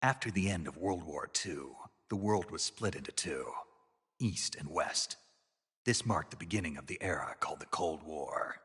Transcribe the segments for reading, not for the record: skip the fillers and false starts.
After the end of World War II, the world was split into two, East and West. This marked the beginning of the era called the Cold War.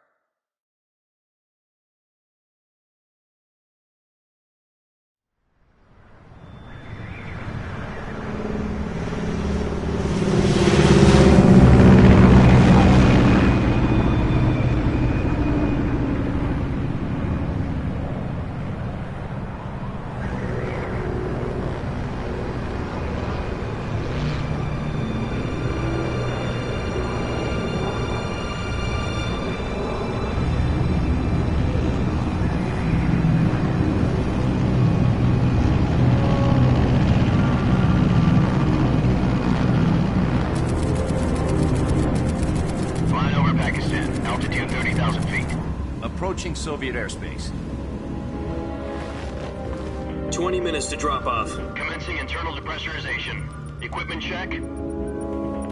Approaching Soviet airspace. 20 minutes to drop off. Commencing internal depressurization. Equipment check.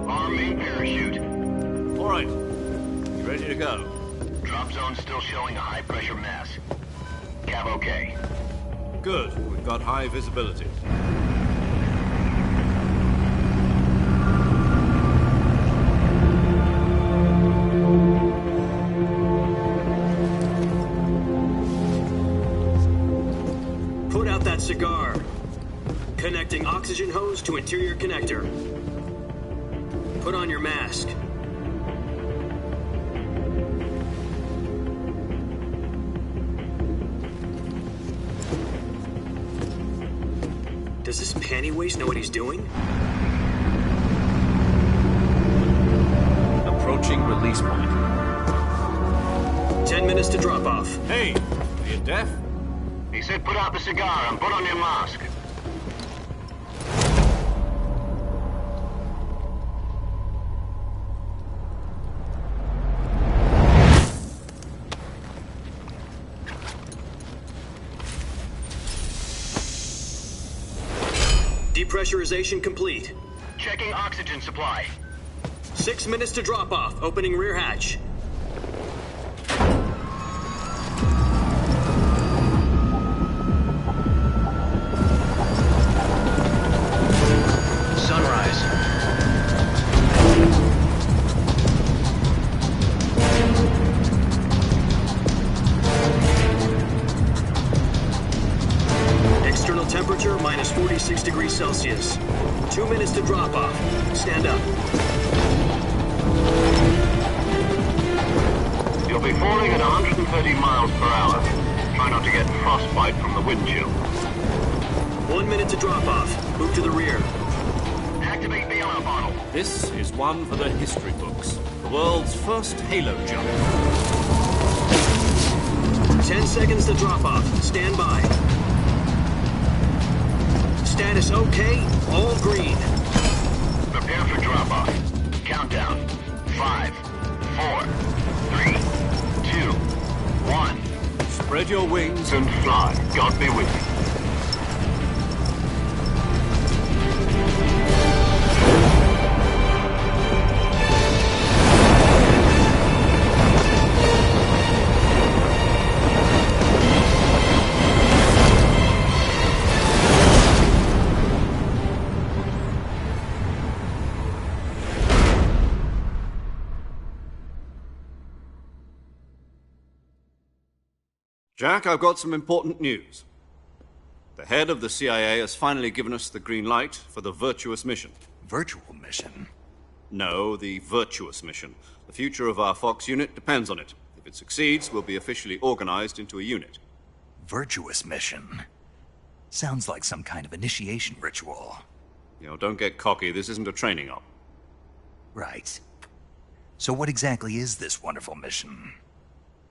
Arm main parachute. All right. You ready to go? Drop zone still showing a high pressure mass. Cav okay. Good. We've got high visibility. Cigar. Connecting oxygen hose to interior connector. Put on your mask. Does this panty waste know what he's doing? Approaching release point. 10 minutes to drop off. Hey, are you deaf? He said put out the cigar and put on your mask. Depressurization complete. Checking oxygen supply. 6 minutes to drop off. Opening rear hatch. Temperature minus 46 degrees Celsius. 2 minutes to drop off. Stand up. You'll be falling at 130 miles per hour. Try not to get frostbite from the wind chill. 1 minute to drop off. Move to the rear. Activate the ammo bottle. This is one for the history books. The world's first Halo jump. 10 seconds to drop off. Stand by. Status okay, all green. Prepare for drop-off. Countdown. 5, 4, 3, 2, 1. Spread your wings And fly. God be with you. Jack, I've got some important news. The head of the CIA has finally given us the green light for the virtuous mission. Virtual mission? No, the virtuous mission. The future of our Fox unit depends on it. If it succeeds, we'll be officially organized into a unit. Virtuous mission? Sounds like some kind of initiation ritual. You know, don't get cocky. This isn't a training op. Right. So what exactly is this wonderful mission?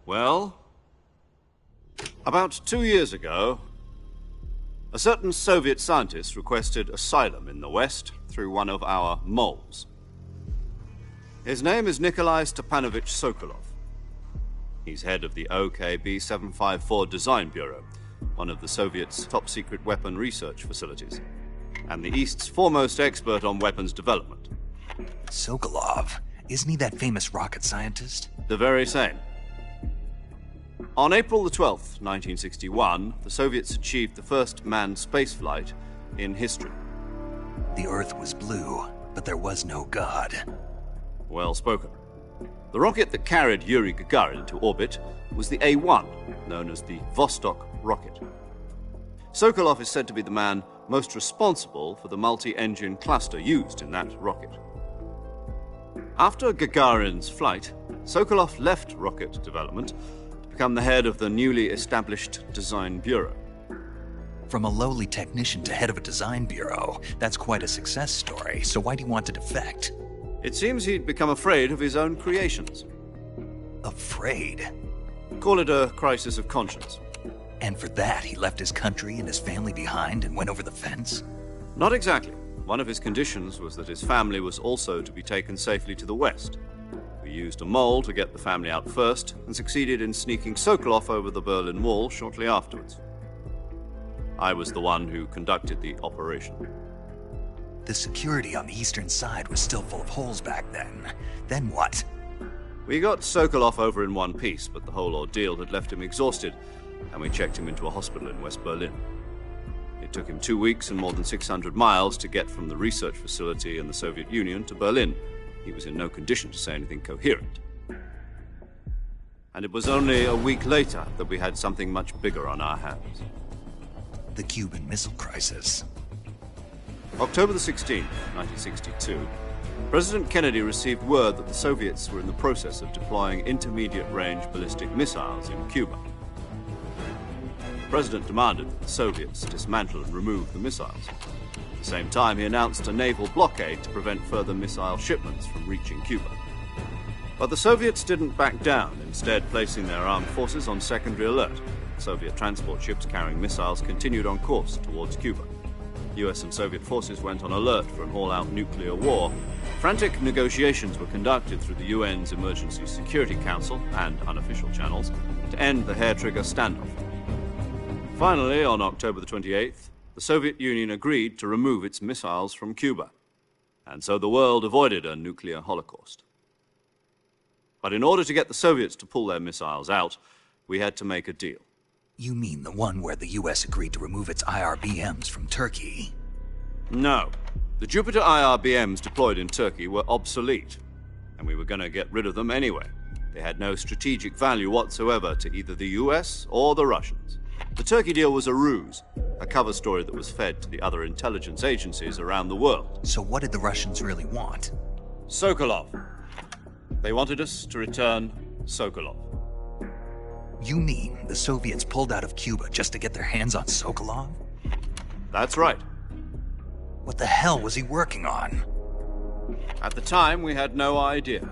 Well, about 2 years ago, a certain Soviet scientist requested asylum in the West through one of our moles. His name is Nikolai Stepanovich Sokolov. He's head of the OKB 754 Design Bureau, one of the Soviets' top-secret weapon research facilities, and the East's foremost expert on weapons development. Sokolov? Isn't he that famous rocket scientist? The very same. On April the 12th, 1961, the Soviets achieved the first manned spaceflight in history. The Earth was blue, but there was no God. Well spoken. The rocket that carried Yuri Gagarin to orbit was the A-1, known as the Vostok rocket. Sokolov is said to be the man most responsible for the multi-engine cluster used in that rocket. After Gagarin's flight, Sokolov left rocket development to become the head of the newly established Design Bureau. From a lowly technician to head of a design bureau, that's quite a success story, so why'd he want to defect? It seems he'd become afraid of his own creations. Afraid? Call it a crisis of conscience. And for that, he left his country and his family behind and went over the fence? Not exactly. One of his conditions was that his family was also to be taken safely to the west. We used a mole to get the family out first and succeeded in sneaking Sokolov over the Berlin Wall shortly afterwards. I was the one who conducted the operation. The security on the eastern side was still full of holes back then. Then what? We got Sokolov over in one piece, but the whole ordeal had left him exhausted, and we checked him into a hospital in West Berlin. It took him 2 weeks and more than 600 miles to get from the research facility in the Soviet Union to Berlin. He was in no condition to say anything coherent. And it was only a week later that we had something much bigger on our hands. The Cuban Missile Crisis. October the 16th, 1962, President Kennedy received word that the Soviets were in the process of deploying intermediate-range ballistic missiles in Cuba. The President demanded that the Soviets dismantle and remove the missiles. At the same time, he announced a naval blockade to prevent further missile shipments from reaching Cuba. But the Soviets didn't back down, instead placing their armed forces on secondary alert. Soviet transport ships carrying missiles continued on course towards Cuba. US and Soviet forces went on alert for an all-out nuclear war. Frantic negotiations were conducted through the UN's Emergency Security Council and unofficial channels to end the hair-trigger standoff. Finally, on October the 28th, the Soviet Union agreed to remove its missiles from Cuba, and so the world avoided a nuclear holocaust. But in order to get the Soviets to pull their missiles out, we had to make a deal. You mean the one where the US agreed to remove its IRBMs from Turkey? No. The Jupiter IRBMs deployed in Turkey were obsolete, and we were going to get rid of them anyway. They had no strategic value whatsoever to either the US or the Russians. The Turkey deal was a ruse, a cover story that was fed to the other intelligence agencies around the world. So what did the Russians really want? Sokolov. They wanted us to return Sokolov. You mean the Soviets pulled out of Cuba just to get their hands on Sokolov? That's right. What the hell was he working on? At the time, we had no idea.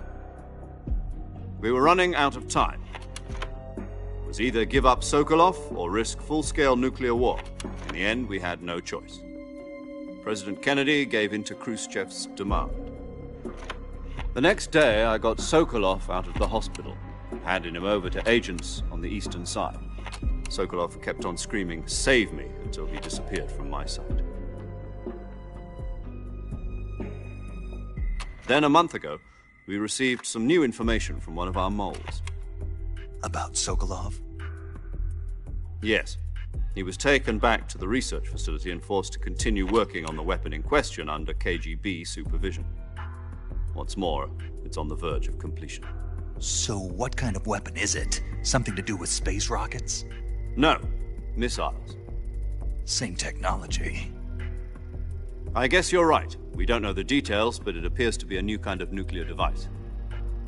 We were running out of time. It was either give up Sokolov or risk full-scale nuclear war. In the end, we had no choice. President Kennedy gave in to Khrushchev's demand. The next day, I got Sokolov out of the hospital, handing him over to agents on the eastern side. Sokolov kept on screaming, "Save me," until he disappeared from my sight. Then a month ago, we received some new information from one of our moles. About Sokolov? Yes. He was taken back to the research facility and forced to continue working on the weapon in question under KGB supervision. What's more, it's on the verge of completion. So what kind of weapon is it? Something to do with space rockets? No, missiles. Same technology. I guess you're right. We don't know the details, but it appears to be a new kind of nuclear device.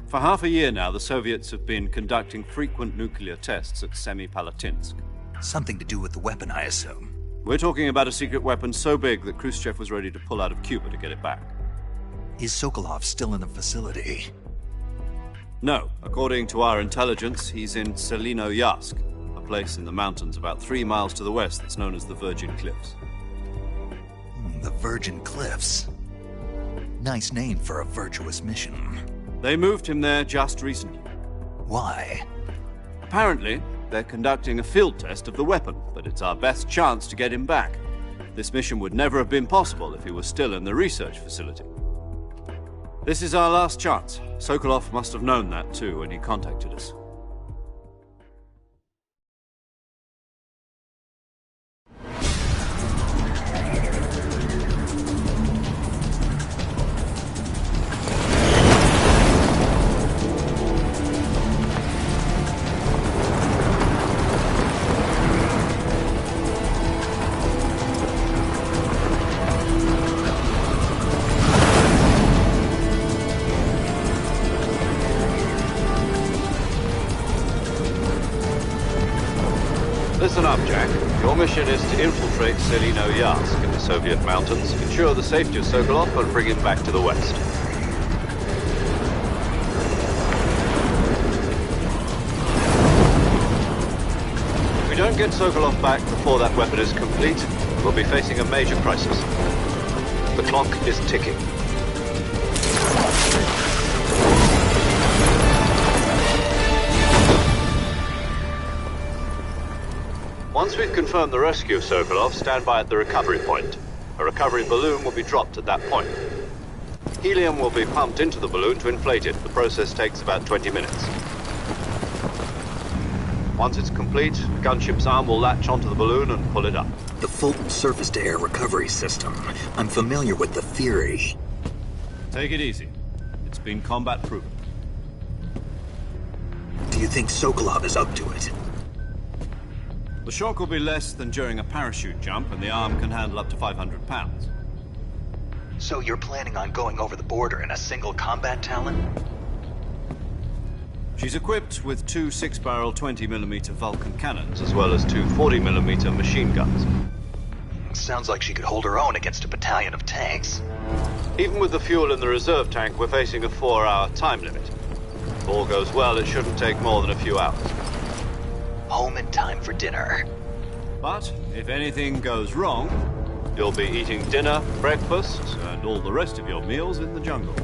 For half a year now, the Soviets have been conducting frequent nuclear tests at Semipalatinsk. Something to do with the weapon, I assume. We're talking about a secret weapon so big that Khrushchev was ready to pull out of Cuba to get it back. Is Sokolov still in the facility? No. According to our intelligence, he's in Selinoyarsk, a place in the mountains about 3 miles to the west that's known as the Virgin Cliffs. The Virgin Cliffs. Nice name for a virtuous mission. They moved him there just recently. Why? Apparently, they're conducting a field test of the weapon, but it's our best chance to get him back. This mission would never have been possible if he was still in the research facility. This is our last chance. Sokolov must have known that too when he contacted us. Listen up, Jack. Your mission is to infiltrate Selino-Yarsk in the Soviet mountains, ensure the safety of Sokolov, and bring him back to the west. If we don't get Sokolov back before that weapon is complete, we'll be facing a major crisis. The clock is ticking. Once we've confirmed the rescue of Sokolov, stand by at the recovery point. A recovery balloon will be dropped at that point. Helium will be pumped into the balloon to inflate it. The process takes about 20 minutes. Once it's complete, the gunship's arm will latch onto the balloon and pull it up. The Fulton surface-to-air recovery system. I'm familiar with the theory. Take it easy. It's been combat-proven. Do you think Sokolov is up to it? The shock will be less than during a parachute jump, and the arm can handle up to 500 pounds. So you're planning on going over the border in a single combat Talon? She's equipped with two 6-barrel 20mm Vulcan cannons, as well as two 40mm machine guns. Sounds like she could hold her own against a battalion of tanks. Even with the fuel in the reserve tank, we're facing a 4-hour time limit. If all goes well, it shouldn't take more than a few hours. Home in time for dinner. But if anything goes wrong, you'll be eating dinner, breakfast, and all the rest of your meals in the jungle.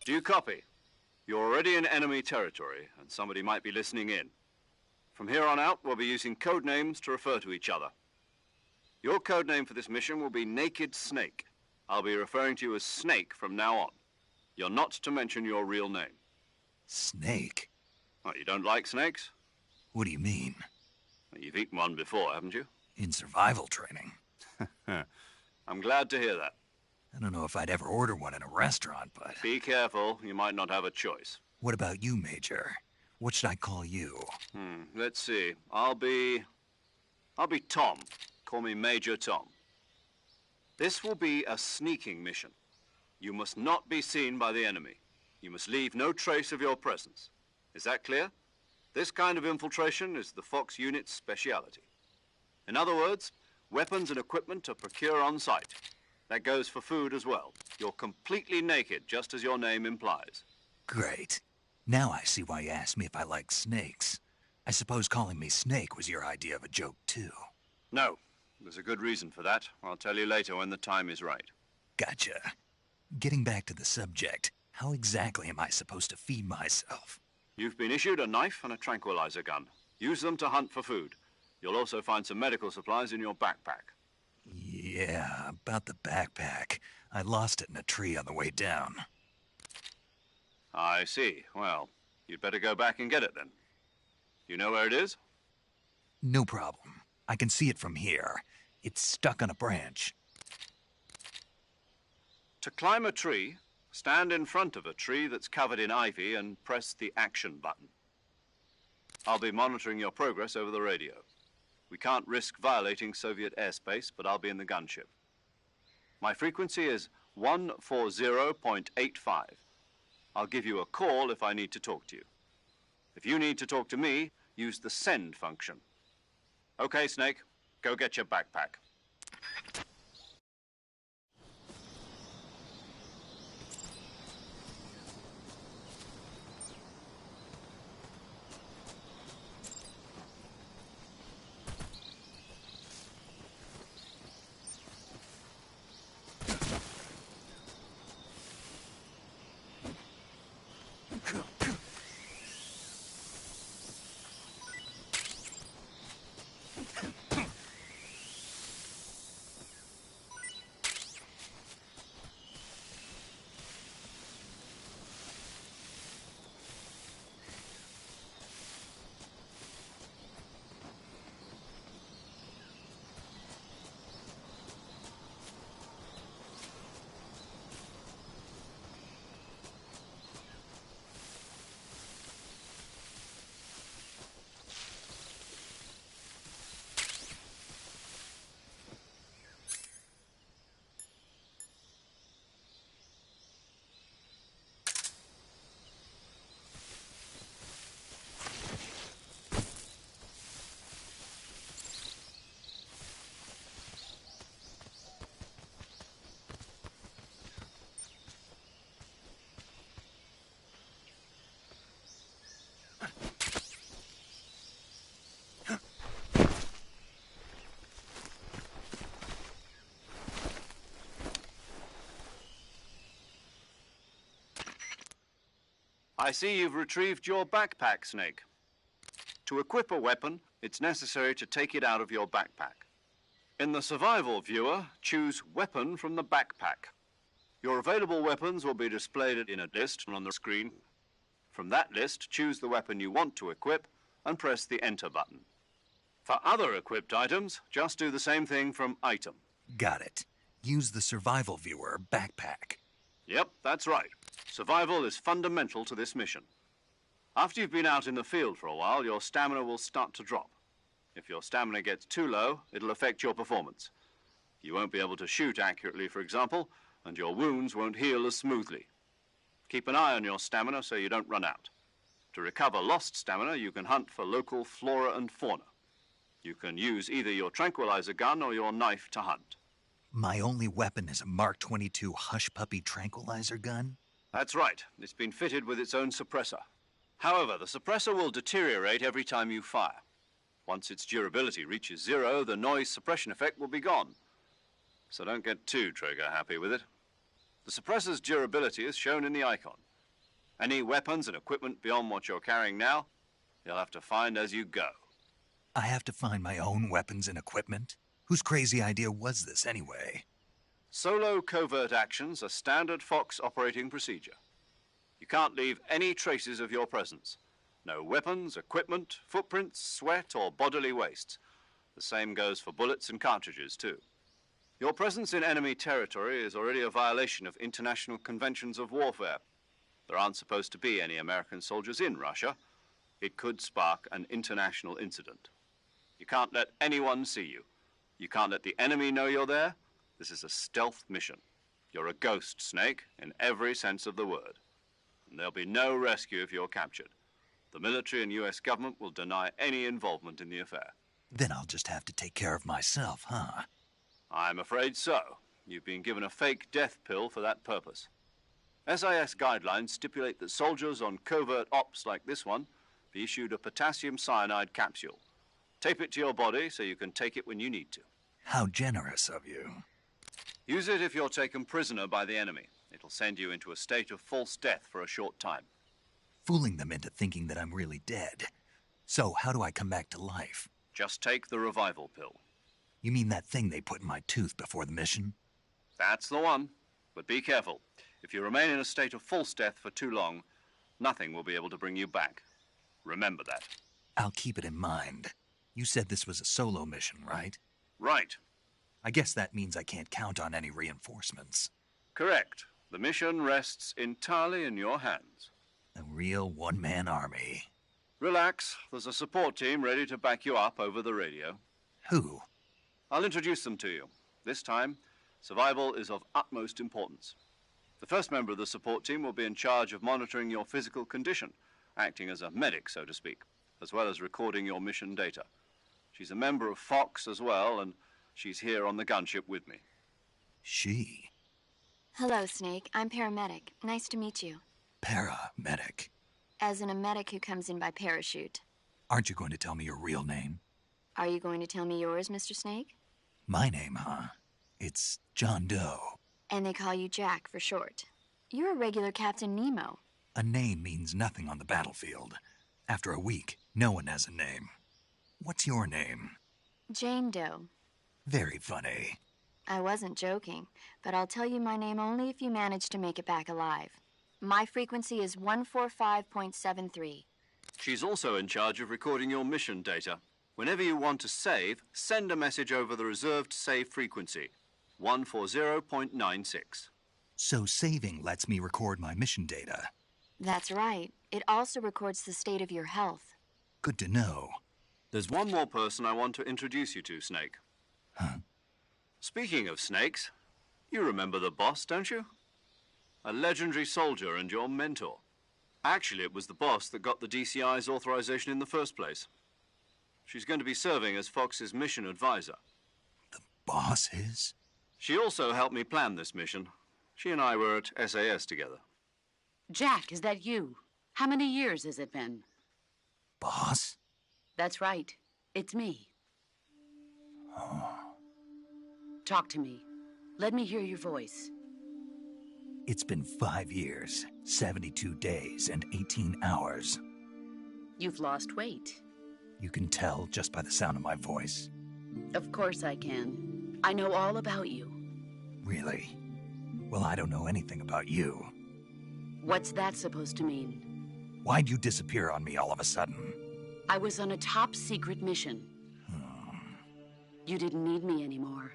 Do you copy? You're already in enemy territory, and somebody might be listening in. From here on out, we'll be using code names to refer to each other. Your code name for this mission will be Naked Snake. I'll be referring to you as Snake from now on. You're not to mention your real name. Snake? What, you don't like snakes? What do you mean? You've eaten one before, haven't you? In survival training. I'm glad to hear that. I don't know if I'd ever order one in a restaurant, but... Be careful, you might not have a choice. What about you, Major? What should I call you? Let's see. I'll be Tom. Call me Major Tom. This will be a sneaking mission. You must not be seen by the enemy. You must leave no trace of your presence. Is that clear? This kind of infiltration is the Fox unit's speciality. In other words, weapons and equipment are procured on site. That goes for food as well. You're completely naked, just as your name implies. Great. Now I see why you asked me if I like snakes. I suppose calling me Snake was your idea of a joke, too. No. There's a good reason for that. I'll tell you later when the time is right. Gotcha. Getting back to the subject, how exactly am I supposed to feed myself? You've been issued a knife and a tranquilizer gun. Use them to hunt for food. You'll also find some medical supplies in your backpack. Yeah, about the backpack. I lost it in a tree on the way down. I see. Well, you'd better go back and get it then. You know where it is? No problem. I can see it from here. It's stuck on a branch. To climb a tree, stand in front of a tree that's covered in ivy and press the action button. I'll be monitoring your progress over the radio. We can't risk violating Soviet airspace, but I'll be in the gunship. My frequency is 140.85. I'll give you a call if I need to talk to you. If you need to talk to me, use the send function. Okay, Snake, go get your backpack. I see you've retrieved your backpack, Snake. To equip a weapon, it's necessary to take it out of your backpack. In the survival viewer, choose Weapon from the backpack. Your available weapons will be displayed in a list on the screen. From that list, choose the weapon you want to equip and press the Enter button. For other equipped items, just do the same thing from Item. Got it. Use the survival viewer backpack. Yep, that's right. Survival is fundamental to this mission. After you've been out in the field for a while, your stamina will start to drop. If your stamina gets too low, it'll affect your performance. You won't be able to shoot accurately, for example, and your wounds won't heal as smoothly. Keep an eye on your stamina so you don't run out. To recover lost stamina, you can hunt for local flora and fauna. You can use either your tranquilizer gun or your knife to hunt. My only weapon is a Mark 22 Hush Puppy tranquilizer gun? That's right. It's been fitted with its own suppressor. However, the suppressor will deteriorate every time you fire. Once its durability reaches 0, the noise suppression effect will be gone. So don't get too trigger-happy with it. The suppressor's durability is shown in the icon. Any weapons and equipment beyond what you're carrying now, you'll have to find as you go. I have to find my own weapons and equipment? Whose crazy idea was this, anyway? Solo covert actions are standard Fox operating procedure. You can't leave any traces of your presence. No weapons, equipment, footprints, sweat, or bodily wastes. The same goes for bullets and cartridges, too. Your presence in enemy territory is already a violation of international conventions of warfare. There aren't supposed to be any American soldiers in Russia. It could spark an international incident. You can't let anyone see you. You can't let the enemy know you're there. This is a stealth mission. You're a ghost, Snake, in every sense of the word. And there'll be no rescue if you're captured. The military and U.S. government will deny any involvement in the affair. Then I'll just have to take care of myself, huh? I'm afraid so. You've been given a fake death pill for that purpose. SIS guidelines stipulate that soldiers on covert ops like this one be issued a potassium cyanide capsule. Tape it to your body so you can take it when you need to. How generous of you. Use it if you're taken prisoner by the enemy. It'll send you into a state of false death for a short time. Fooling them into thinking that I'm really dead. So, how do I come back to life? Just take the revival pill. You mean that thing they put in my tooth before the mission? That's the one. But be careful. If you remain in a state of false death for too long, nothing will be able to bring you back. Remember that. I'll keep it in mind. You said this was a solo mission, right? Right. I guess that means I can't count on any reinforcements. Correct. The mission rests entirely in your hands. A real one-man army. Relax. There's a support team ready to back you up over the radio. Who? I'll introduce them to you. This time, survival is of utmost importance. The first member of the support team will be in charge of monitoring your physical condition, acting as a medic, so to speak, as well as recording your mission data. She's a member of Fox as well, and she's here on the gunship with me. She? Hello, Snake. I'm paramedic. Nice to meet you. Paramedic. As in a medic who comes in by parachute. Aren't you going to tell me your real name? Are you going to tell me yours, Mr. Snake? My name, huh? It's John Doe. And they call you Jack for short. You're a regular Captain Nemo. A name means nothing on the battlefield. After a week, no one has a name. What's your name? Jane Doe. Very funny. I wasn't joking, but I'll tell you my name only if you manage to make it back alive. My frequency is 145.73. She's also in charge of recording your mission data. Whenever you want to save, send a message over the reserved save frequency, 140.96. So saving lets me record my mission data. That's right. It also records the state of your health. Good to know. There's one more person I want to introduce you to, Snake. Huh? Speaking of snakes, you remember the boss, don't you? A legendary soldier and your mentor. Actually, it was the boss that got the DCI's authorization in the first place. She's going to be serving as Fox's mission advisor. The boss is? She also helped me plan this mission. She and I were at SAS together. Jack, is that you? How many years has it been? Boss? That's right. It's me. Oh. Talk to me. Let me hear your voice. It's been 5 years, 72 days, and 18 hours. You've lost weight. You can tell just by the sound of my voice. Of course I can. I know all about you. Really? Well, I don't know anything about you. What's that supposed to mean? Why'd you disappear on me all of a sudden? I was on a top-secret mission. You didn't need me anymore.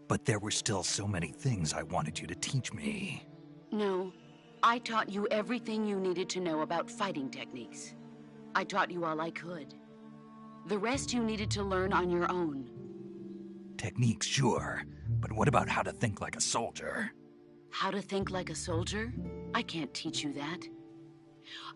But there were still so many things I wanted you to teach me. No. I taught you everything you needed to know about fighting techniques. I taught you all I could. The rest you needed to learn on your own. Techniques, sure. But what about how to think like a soldier? How to think like a soldier? I can't teach you that.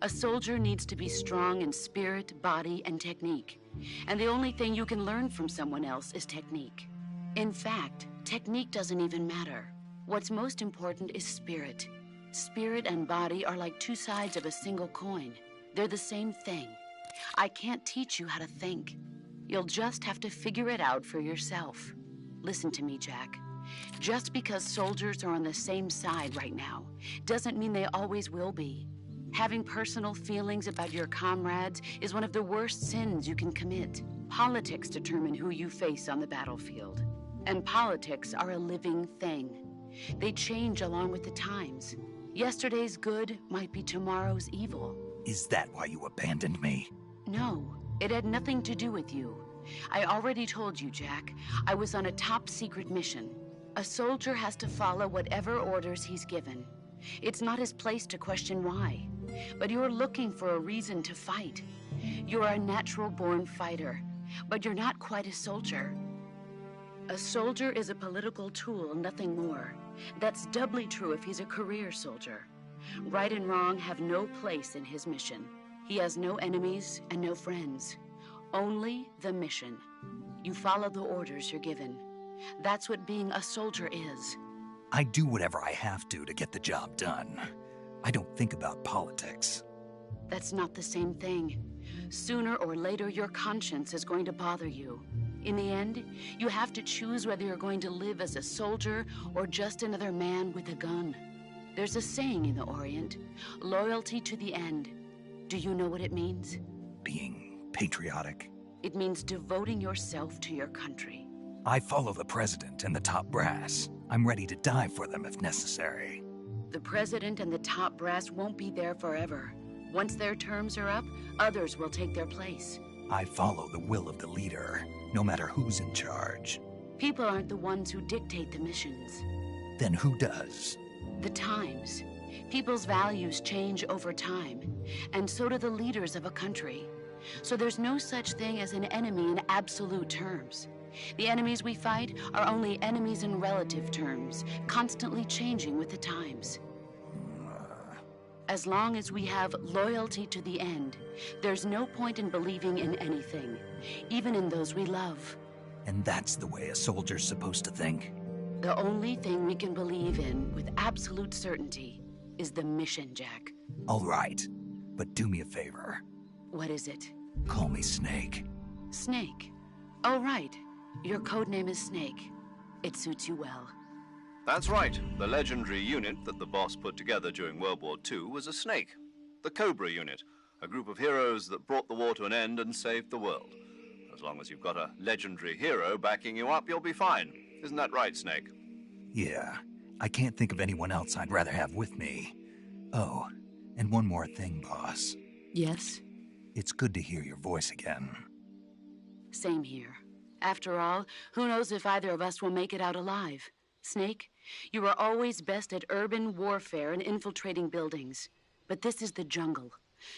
A soldier needs to be strong in spirit, body, and technique. And the only thing you can learn from someone else is technique. In fact, technique doesn't even matter. What's most important is spirit. Spirit and body are like two sides of a single coin. They're the same thing. I can't teach you how to think. You'll just have to figure it out for yourself. Listen to me, Jack. Just because soldiers are on the same side right now doesn't mean they always will be. Having personal feelings about your comrades is one of the worst sins you can commit. Politics determine who you face on the battlefield. And politics are a living thing. They change along with the times. Yesterday's good might be tomorrow's evil. Is that why you abandoned me? No, it had nothing to do with you. I already told you, Jack. I was on a top-secret mission. A soldier has to follow whatever orders he's given. It's not his place to question why. But you're looking for a reason to fight. You're a natural-born fighter, but you're not quite a soldier. A soldier is a political tool, nothing more. That's doubly true if he's a career soldier. Right and wrong have no place in his mission. He has no enemies and no friends. Only the mission. You follow the orders you're given. That's what being a soldier is. I do whatever I have to get the job done. I don't think about politics. That's not the same thing. Sooner or later, your conscience is going to bother you. In the end, you have to choose whether you're going to live as a soldier or just another man with a gun. There's a saying in the Orient, loyalty to the end. Do you know what it means? Being patriotic. It means devoting yourself to your country. I follow the president and the top brass. I'm ready to die for them if necessary. The president and the top brass won't be there forever. Once their terms are up, others will take their place. I follow the will of the leader, no matter who's in charge. People aren't the ones who dictate the missions. Then who does? The times. People's values change over time, and so do the leaders of a country. So there's no such thing as an enemy in absolute terms. The enemies we fight are only enemies in relative terms, constantly changing with the times. As long as we have loyalty to the end, there's no point in believing in anything, even in those we love. And that's the way a soldier's supposed to think? The only thing we can believe in with absolute certainty is the mission, Jack. All right, but do me a favor. What is it? Call me Snake. Snake. Oh, right. Your codename is Snake. It suits you well. That's right. The legendary unit that the boss put together during World War II was a snake. The Cobra unit, a group of heroes that brought the war to an end and saved the world. As long as you've got a legendary hero backing you up, you'll be fine. Isn't that right, Snake? Yeah, I can't think of anyone else I'd rather have with me. Oh, and one more thing, boss. Yes? It's good to hear your voice again. Same here. After all, who knows if either of us will make it out alive? Snake, you are always best at urban warfare and infiltrating buildings. But this is the jungle.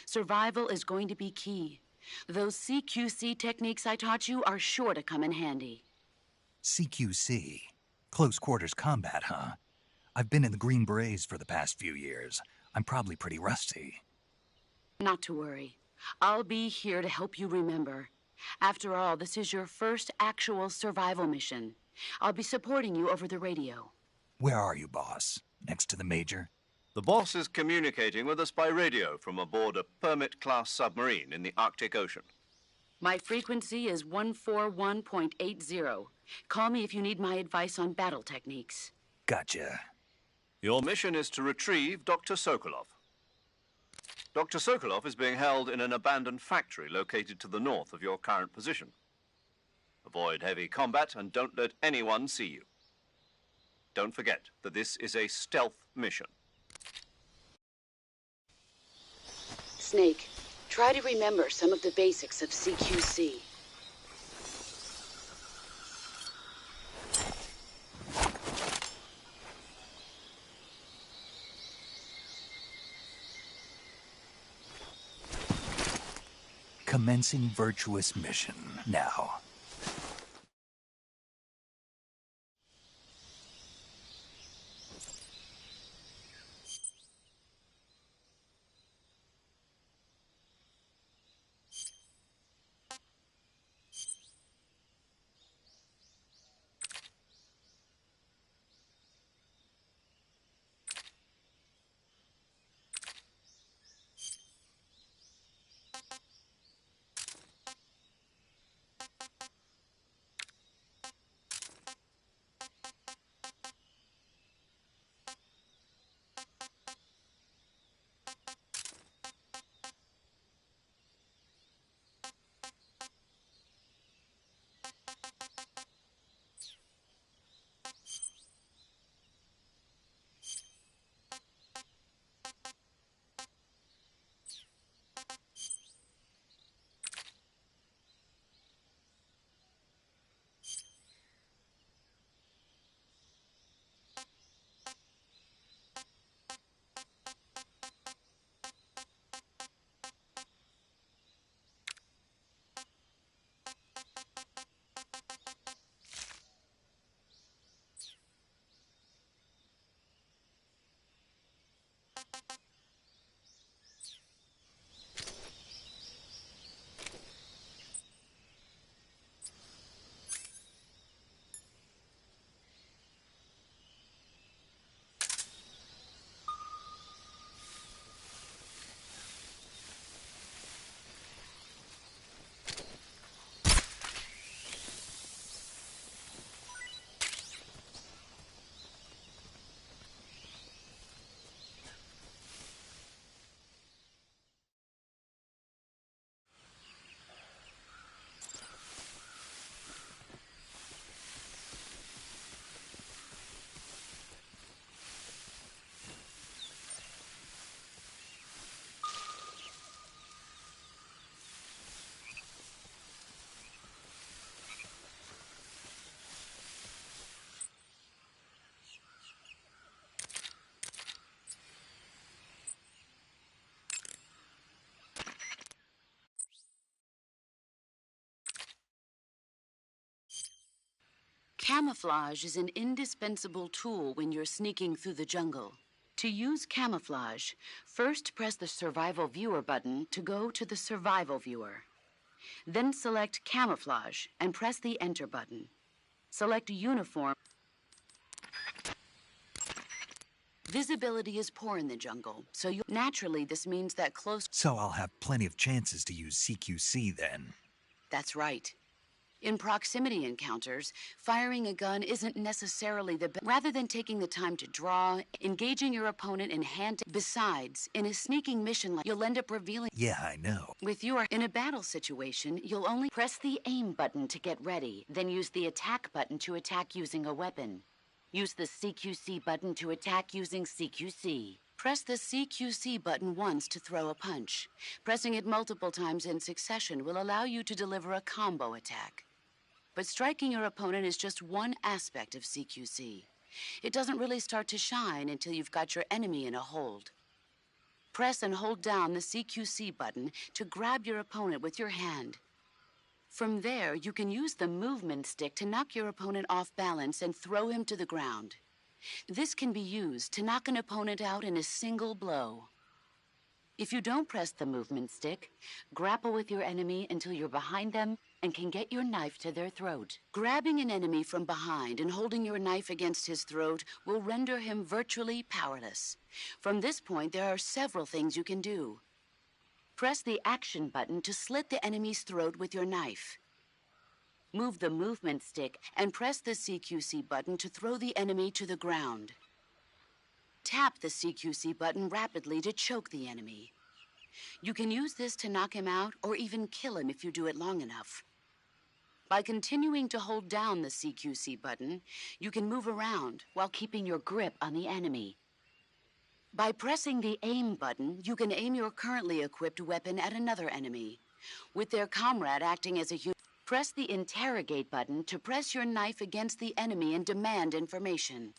Survival is going to be key. Those CQC techniques I taught you are sure to come in handy. CQC? Close quarters combat, huh? I've been in the Green Berets for the past few years. I'm probably pretty rusty. Not to worry. I'll be here to help you remember. After all, this is your first actual survival mission. I'll be supporting you over the radio. Where are you, boss? Next to the Major? The boss is communicating with us by radio from aboard a Permit-class submarine in the Arctic Ocean. My frequency is 141.80. Call me if you need my advice on battle techniques. Gotcha. Your mission is to retrieve Dr. Sokolov. Dr. Sokolov is being held in an abandoned factory located to the north of your current position. Avoid heavy combat and don't let anyone see you. Don't forget that this is a stealth mission. Snake, try to remember some of the basics of CQC. Commencing virtuous mission now. Camouflage is an indispensable tool when you're sneaking through the jungle. To use camouflage, first press the Survival Viewer button to go to the Survival Viewer. Then select Camouflage and press the Enter button. Select Uniform. Visibility is poor in the jungle, so naturally this means that close... So I'll have plenty of chances to use CQC then. That's right. In proximity encounters, firing a gun isn't necessarily the best. Rather than taking the time to draw, engaging your opponent in hand... Besides, in a sneaking mission, you'll end up revealing... Yeah, I know. With your... In a battle situation, you'll only press the aim button to get ready, then use the attack button to attack using a weapon. Use the CQC button to attack using CQC. Press the CQC button once to throw a punch. Pressing it multiple times in succession will allow you to deliver a combo attack. But striking your opponent is just one aspect of CQC. It doesn't really start to shine until you've got your enemy in a hold. Press and hold down the CQC button to grab your opponent with your hand. From there, you can use the movement stick to knock your opponent off balance and throw him to the ground. This can be used to knock an opponent out in a single blow. If you don't press the movement stick, grapple with your enemy until you're behind them and can get your knife to their throat. Grabbing an enemy from behind and holding your knife against his throat will render him virtually powerless. From this point, there are several things you can do. Press the action button to slit the enemy's throat with your knife. Move the movement stick and press the CQC button to throw the enemy to the ground. Tap the CQC button rapidly to choke the enemy. You can use this to knock him out or even kill him if you do it long enough. By continuing to hold down the CQC button, you can move around while keeping your grip on the enemy. By pressing the aim button, you can aim your currently equipped weapon at another enemy. With their comrade acting as a unit, press the interrogate button to press your knife against the enemy and demand information.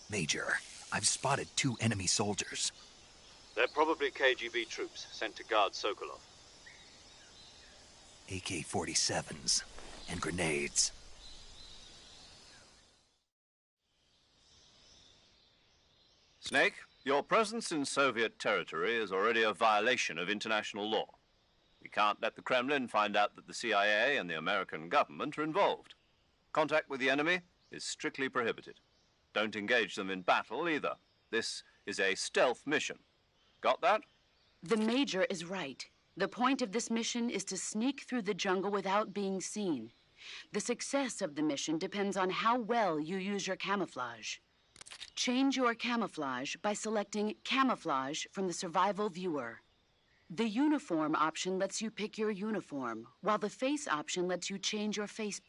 Major, I've spotted 2 enemy soldiers. They're probably KGB troops sent to guard Sokolov. AK-47s and grenades. Snake, your presence in Soviet territory is already a violation of international law. We can't let the Kremlin find out that the CIA and the American government are involved. Contact with the enemy is strictly prohibited. Don't engage them in battle either. This is a stealth mission. Got that? The Major is right. The point of this mission is to sneak through the jungle without being seen. The success of the mission depends on how well you use your camouflage. Change your camouflage by selecting Camouflage from the Survival Viewer. The uniform option lets you pick your uniform, while the face option lets you change your face.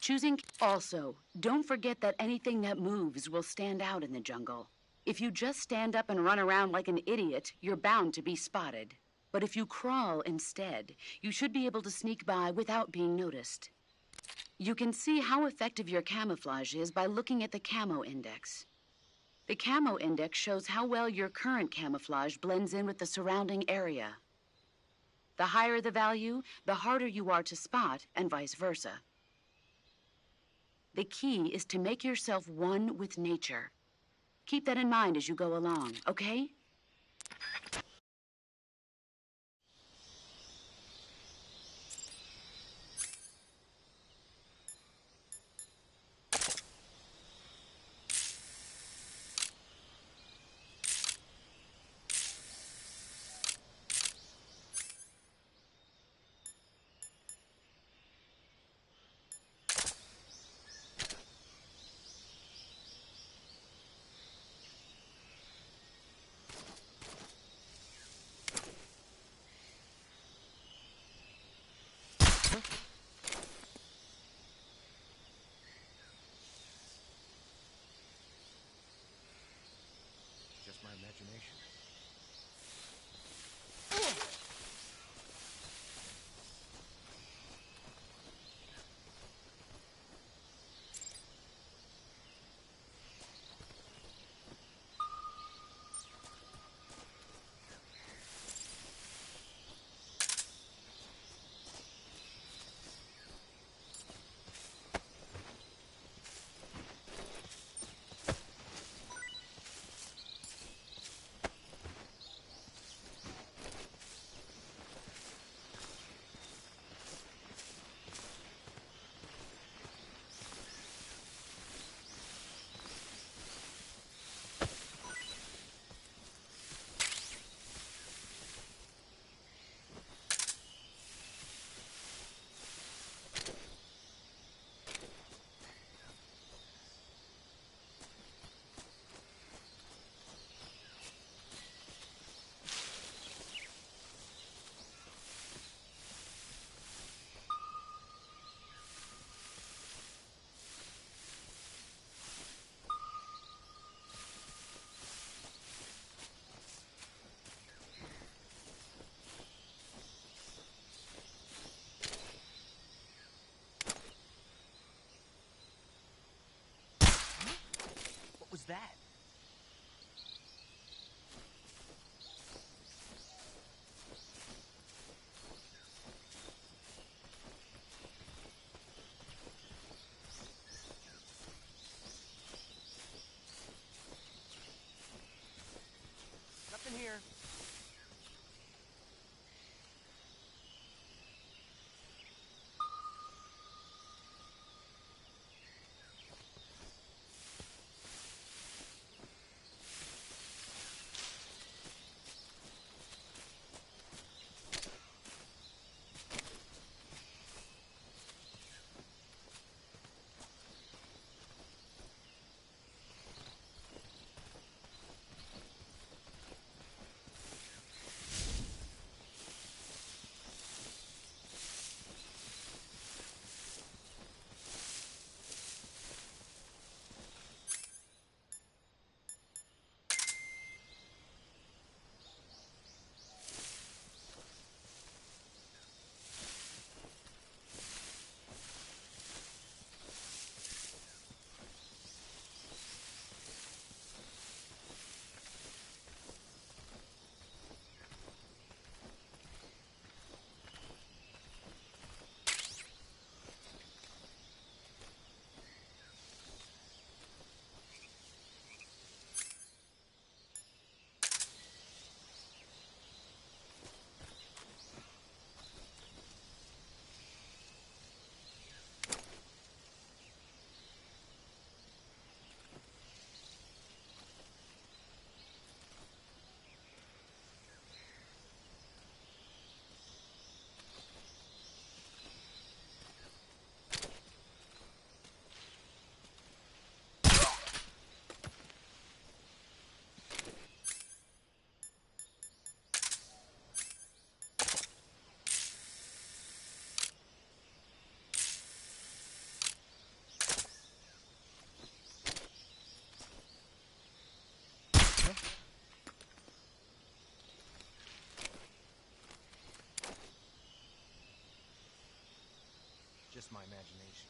Also, don't forget that anything that moves will stand out in the jungle. If you just stand up and run around like an idiot, you're bound to be spotted. But if you crawl instead, you should be able to sneak by without being noticed. You can see how effective your camouflage is by looking at the camo index. The camo index shows how well your current camouflage blends in with the surrounding area. The higher the value, the harder you are to spot, and vice versa. The key is to make yourself one with nature. Keep that in mind as you go along, okay? Just my imagination. just my imagination.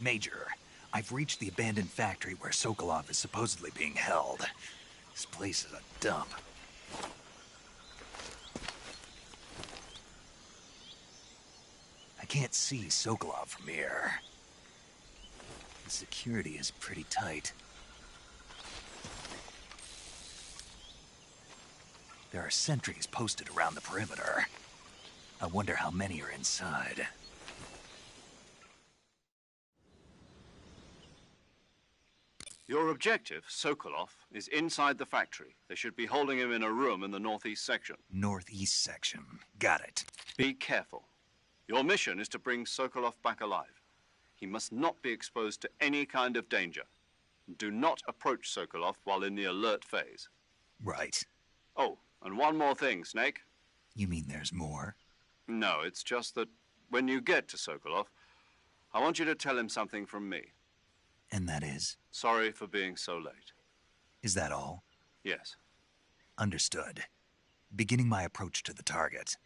Major, I've reached the abandoned factory where Sokolov is supposedly being held. This place is a dump. I can't see Sokolov from here. The security is pretty tight. There are sentries posted around the perimeter. I wonder how many are inside. Your objective, Sokolov, is inside the factory. They should be holding him in a room in the northeast section. Northeast section. Got it. Be careful. Your mission is to bring Sokolov back alive. He must not be exposed to any kind of danger. Do not approach Sokolov while in the alert phase. Right. Oh, and one more thing, Snake. You mean there's more? No, it's just that when you get to Sokolov, I want you to tell him something from me. And that is? Sorry for being so late. Is that all? Yes. Understood. Beginning my approach to the target.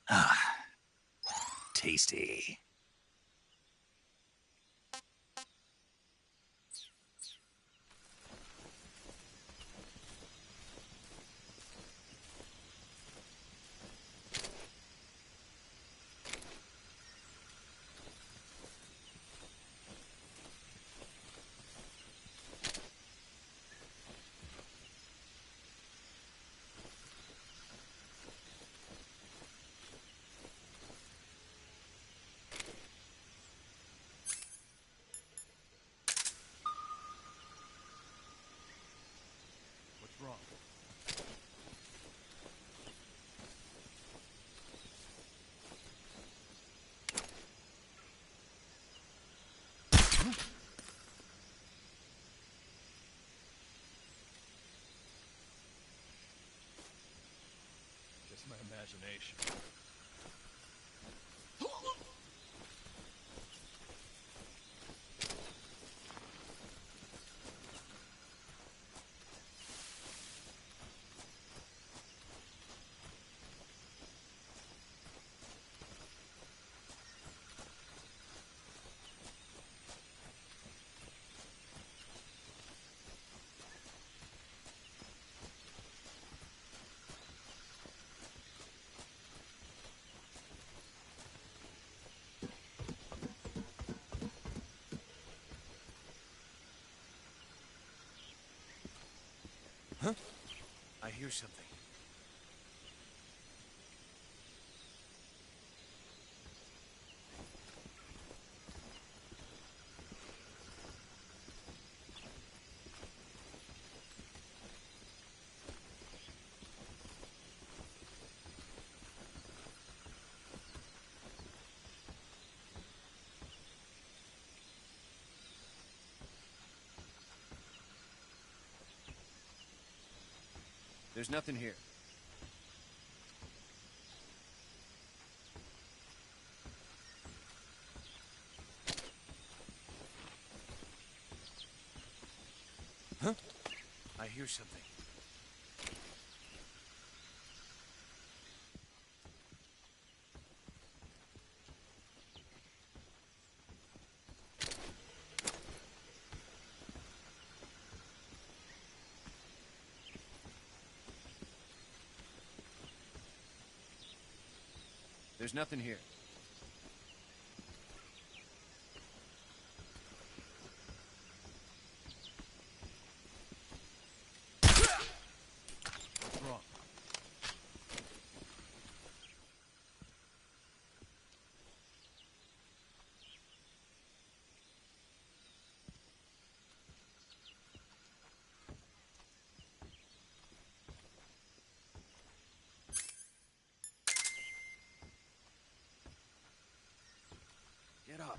Ah, tasty. Just my imagination. Huh? I hear something. There's nothing here. Huh? I hear something. There's nothing here. What's wrong? Get up.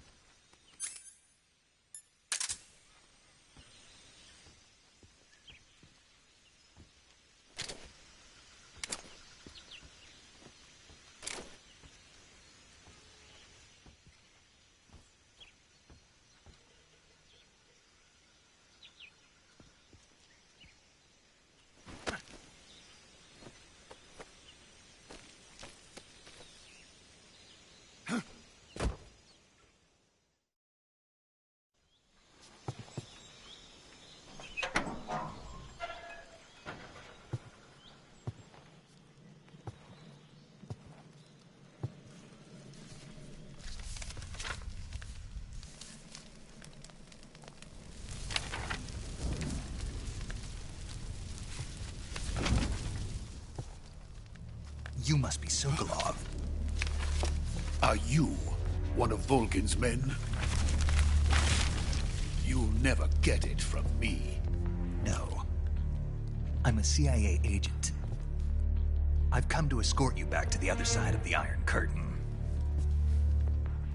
You must be Sokolov. Are you one of Volgin's men? You'll never get it from me. No. I'm a CIA agent. I've come to escort you back to the other side of the Iron Curtain.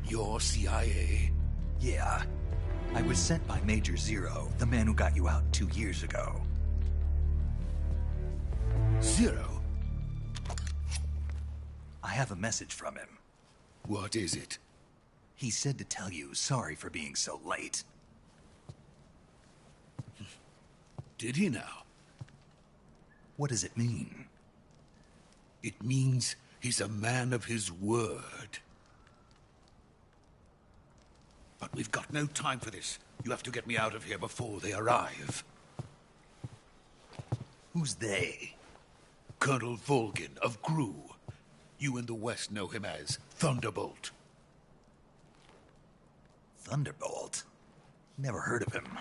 You're CIA? Yeah. I was sent by Major Zero, the man who got you out 2 years ago. Zero? I have a message from him. What is it? He said to tell you sorry for being so late. Did he now? What does it mean? It means he's a man of his word. But we've got no time for this. You have to get me out of here before they arrive. Who's they? Colonel Volgin of GRU. You in the West know him as Thunderbolt. Thunderbolt? Never heard of him.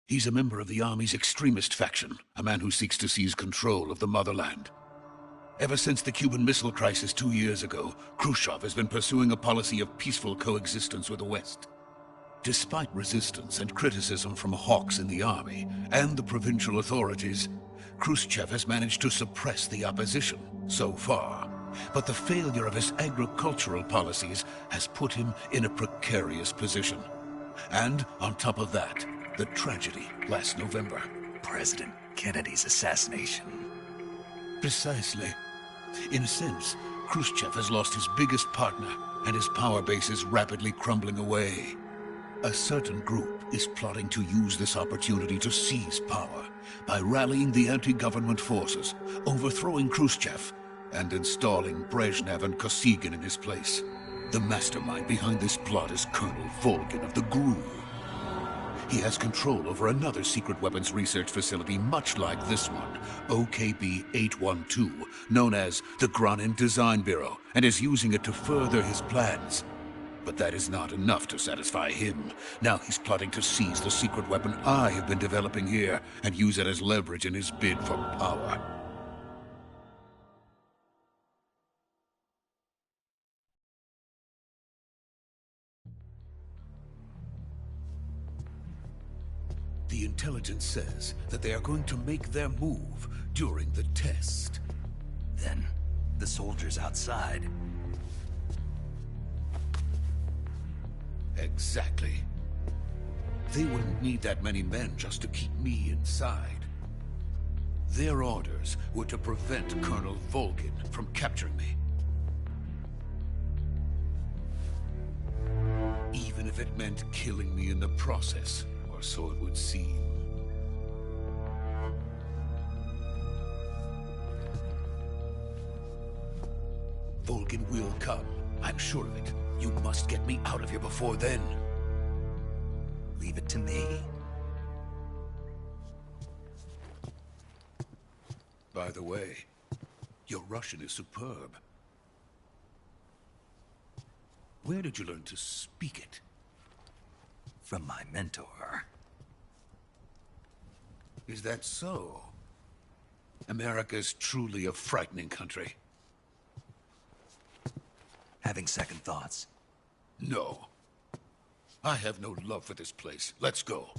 He's a member of the Army's extremist faction, a man who seeks to seize control of the motherland. Ever since the Cuban Missile Crisis 2 years ago, Khrushchev has been pursuing a policy of peaceful coexistence with the West. Despite resistance and criticism from hawks in the Army and the provincial authorities, Khrushchev has managed to suppress the opposition so far. But the failure of his agricultural policies has put him in a precarious position. And on top of that, the tragedy last November. President Kennedy's assassination. Precisely. In a sense, Khrushchev has lost his biggest partner, and his power base is rapidly crumbling away. A certain group is plotting to use this opportunity to seize power by rallying the anti-government forces, overthrowing Khrushchev, and installing Brezhnev and Kosygin in his place. The mastermind behind this plot is Colonel Volgin of the GRU. He has control over another secret weapons research facility much like this one, OKB-812, known as the Granin Design Bureau, and is using it to further his plans. But that is not enough to satisfy him. Now he's plotting to seize the secret weapon I have been developing here and use it as leverage in his bid for power. The intelligence says that they are going to make their move during the test. Then, the soldiers outside. Exactly. They wouldn't need that many men just to keep me inside. Their orders were to prevent Colonel Volgin from capturing me. Even if it meant killing me in the process, or so it would seem. Vulcan will come. I'm sure of it. You must get me out of here before then. Leave it to me. By the way, your Russian is superb. Where did you learn to speak it? From my mentor. Is that so? America's truly a frightening country. Having second thoughts? No. I have no love for this place. Let's go.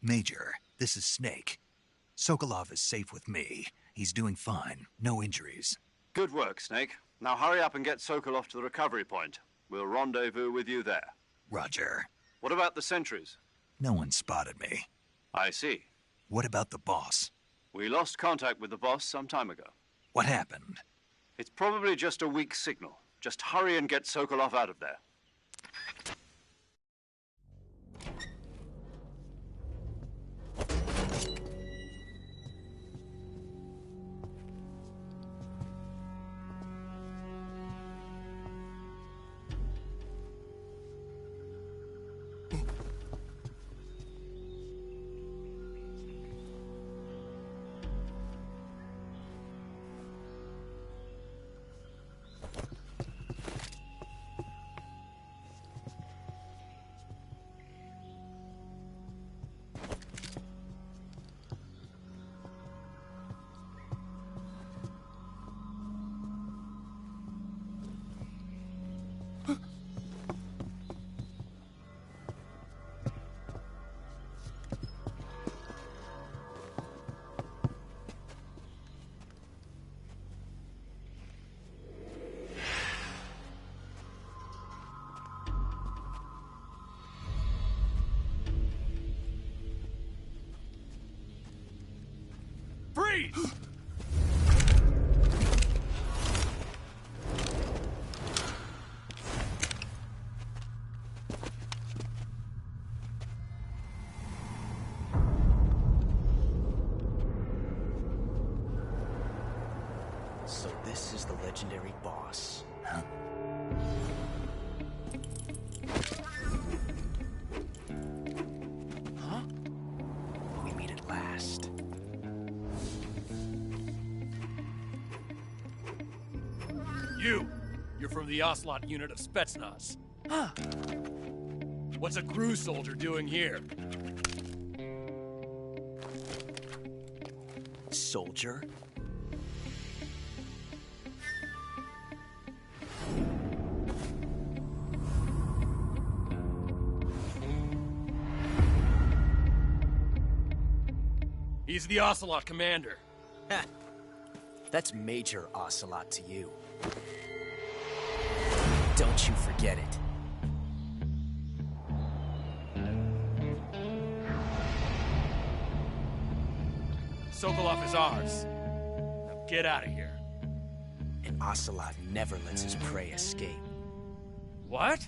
Major, this is Snake. Sokolov is safe with me. He's doing fine. No injuries. Good work, Snake. Now hurry up and get Sokolov to the recovery point. We'll rendezvous with you there. Roger. What about the sentries? No one spotted me. I see. What about the boss? We lost contact with the boss some time ago. What happened? It's probably just a weak signal. Just hurry and get Sokolov out of there. Freeze! So this is the legendary boss. Huh? Huh? We meet at last. You're from the Ocelot unit of Spetsnaz. Huh. What's a crew soldier doing here? Soldier? He's the Ocelot commander. Heh. That's Major Ocelot to you. Don't you forget it. Sokolov is ours. Now get out of here. And Ocelot never lets his prey escape. What?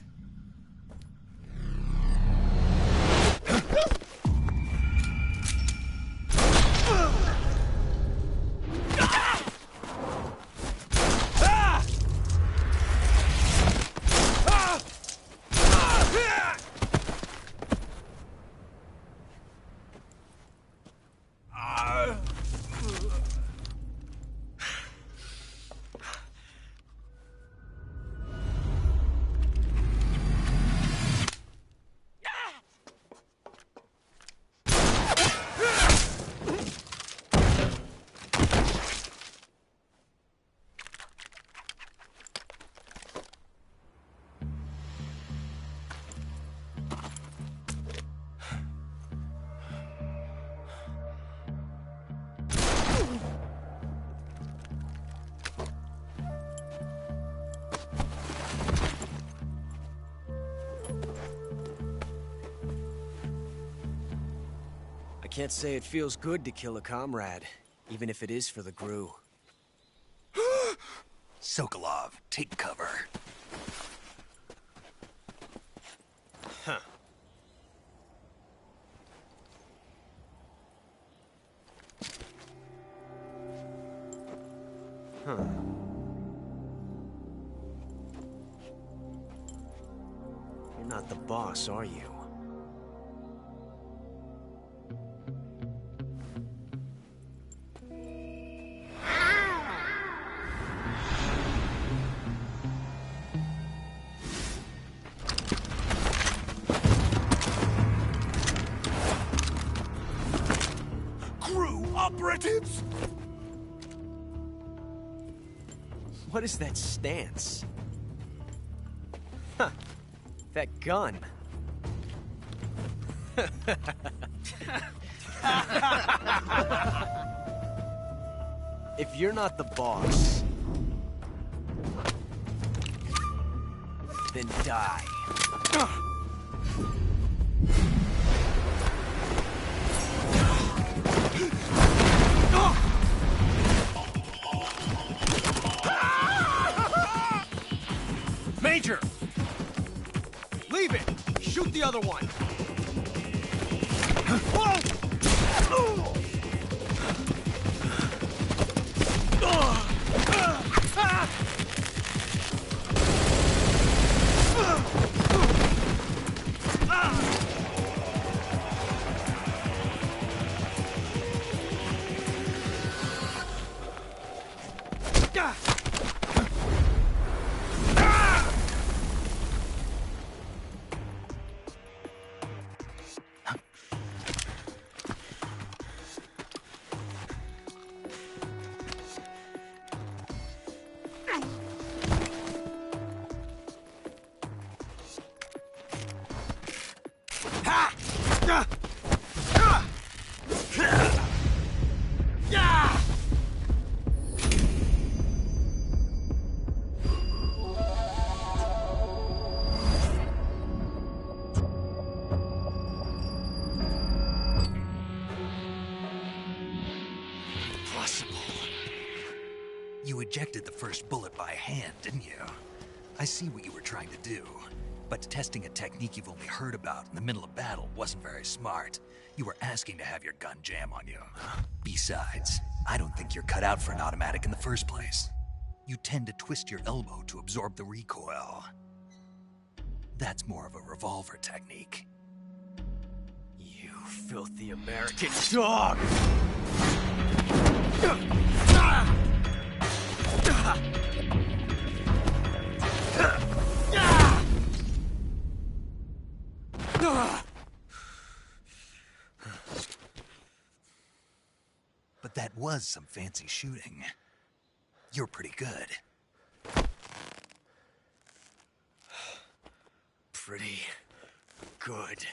I can't say it feels good to kill a comrade, even if it is for the GRU. Sokolov, take cover. Huh. You're not the boss, are you? Operatives? What is that stance? Huh. That gun. If you're not the boss, then die. Major! Leave it! Shoot the other one! You ejected the first bullet by hand, didn't you? I see what you were trying to do. But testing a technique you've only heard about in the middle of battle wasn't very smart. You were asking to have your gun jam on you. Besides, I don't think you're cut out for an automatic in the first place. You tend to twist your elbow to absorb the recoil. That's more of a revolver technique. You filthy American dog! But that was some fancy shooting. You're pretty good. Pretty good.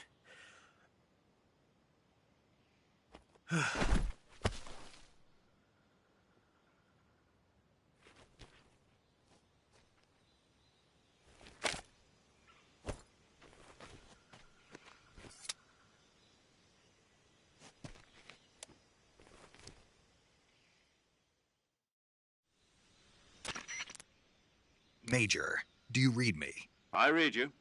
Major, do you read me? I read you.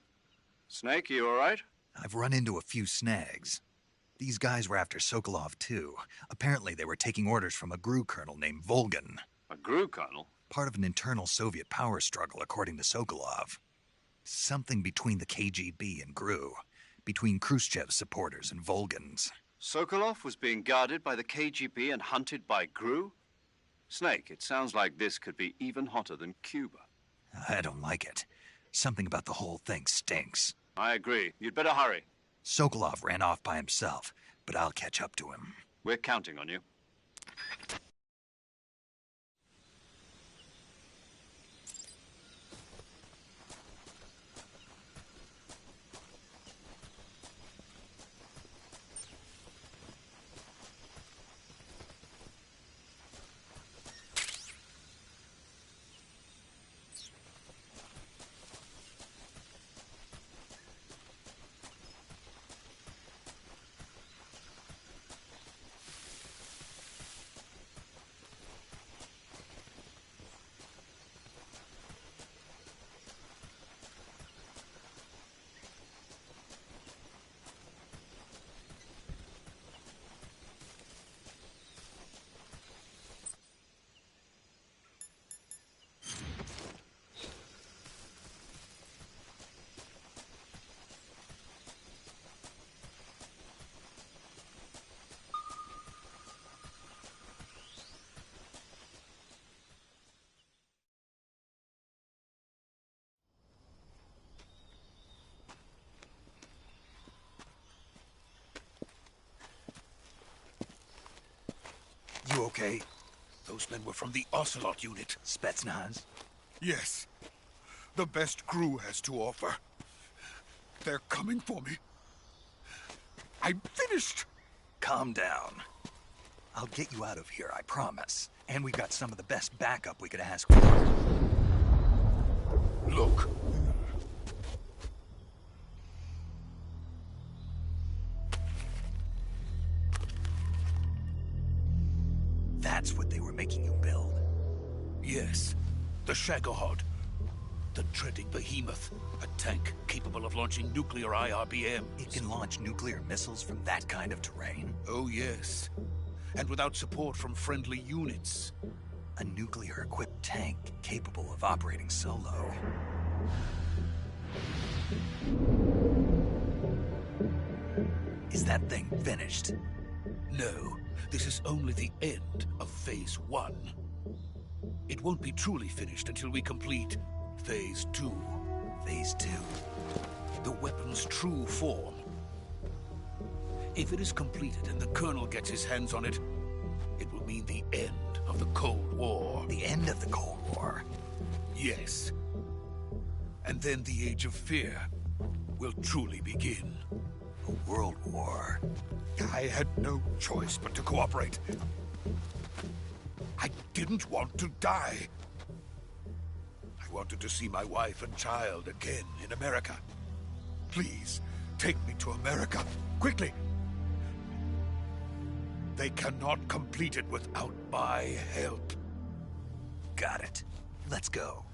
Snake, you all right? I've run into a few snags. These guys were after Sokolov, too. Apparently they were taking orders from a GRU colonel named Volgan. A GRU colonel? Part of an internal Soviet power struggle, according to Sokolov. Something between the KGB and GRU. Between Khrushchev's supporters and Volgan's. Sokolov was being guarded by the KGB and hunted by GRU? Snake, it sounds like this could be even hotter than Cuba. I don't like it. Something about the whole thing stinks. I agree. You'd better hurry. Sokolov ran off by himself, but I'll catch up to him. We're counting on you. You okay? Those men were from the Ocelot unit. Spetsnaz? Yes. The best crew has to offer. They're coming for me. I'm finished. Calm down. I'll get you out of here, I promise. And we've got some of the best backup we could ask for. Look. That's what they were making you build? Yes. The Shagohod. The dreading behemoth. A tank capable of launching nuclear IRBMs. It can launch nuclear missiles from that kind of terrain? Oh, yes. And without support from friendly units. A nuclear-equipped tank capable of operating solo. Is that thing finished? No. This is only the end of Phase 1. It won't be truly finished until we complete Phase 2. Phase 2? The weapon's true form. If it is completed and the Colonel gets his hands on it, it will mean the end of the Cold War. The end of the Cold War? Yes. And then the Age of Fear will truly begin. A world war? I had no choice but to cooperate. I didn't want to die. I wanted to see my wife and child again in America. Please, take me to America, quickly. They cannot complete it without my help. Got it. Let's go.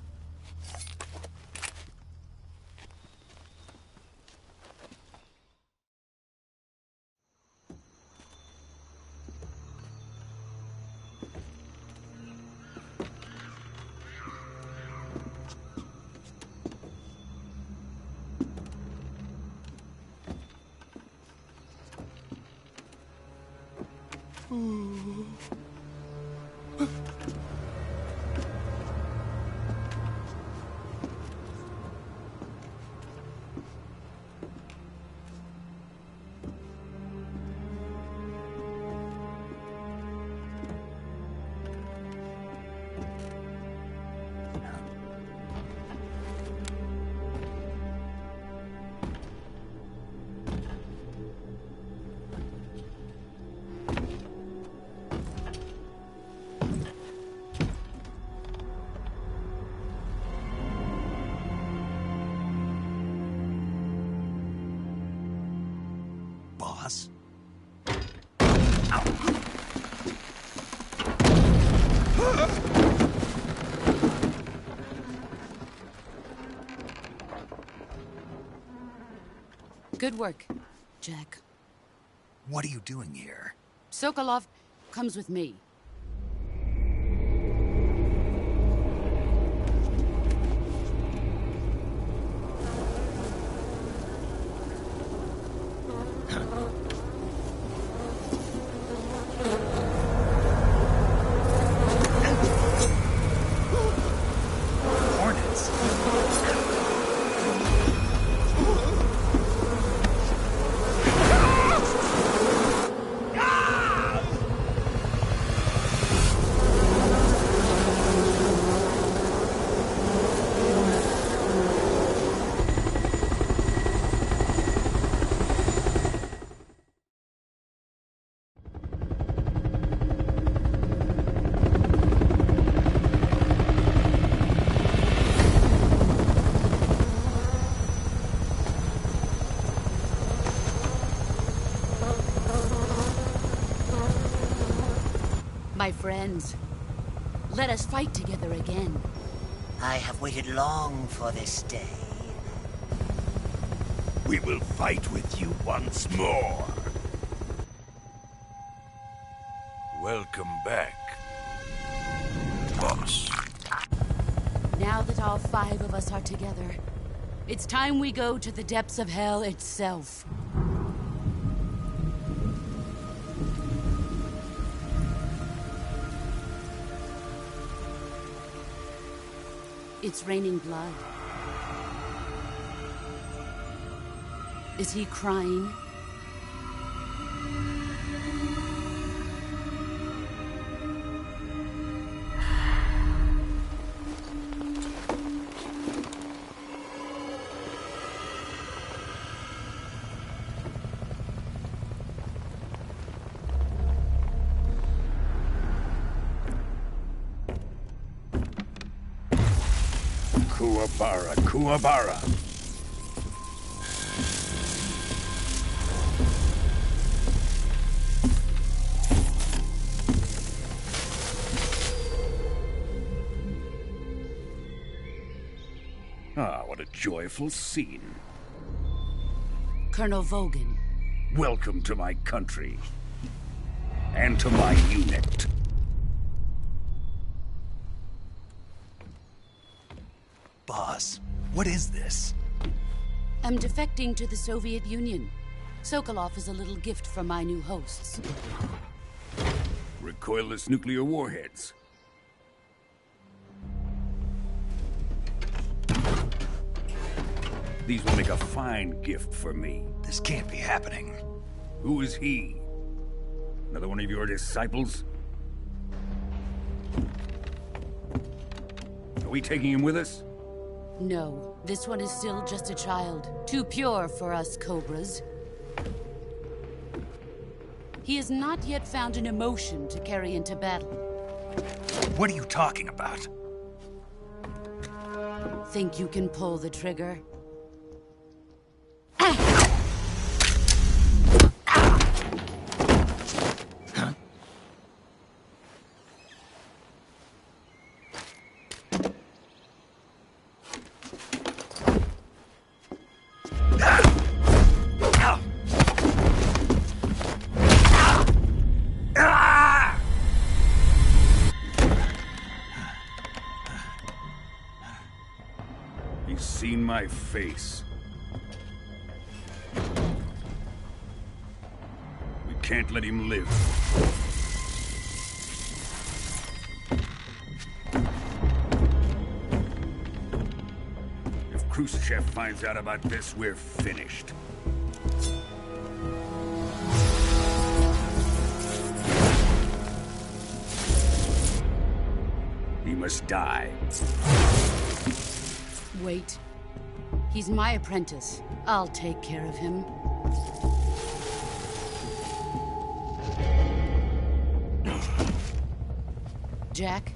Boss? Good work, Jack. What are you doing here? Sokolov comes with me. My friends, let us fight together again. I have waited long for this day. We will fight with you once more. Welcome back, boss. Now that all 5 of us are together, it's time we go to the depths of hell itself. It's raining blood. Is he crying? Kuwabara, Kuwabara. Ah, what a joyful scene. Colonel Vogan. Welcome to my country. And to my unit. Boss, what is this? I'm defecting to the Soviet Union. Sokolov is a little gift from my new hosts. Recoilless nuclear warheads. These will make a fine gift for me. This can't be happening. Who is he? Another one of your disciples? Are we taking him with us? No, this one is still just a child. Too pure for us Cobras. He has not yet found an emotion to carry into battle. What are you talking about? Think you can pull the trigger? He's seen my face. We can't let him live. If Khrushchev finds out about this, we're finished. He must die. Wait. He's my apprentice. I'll take care of him. Jack,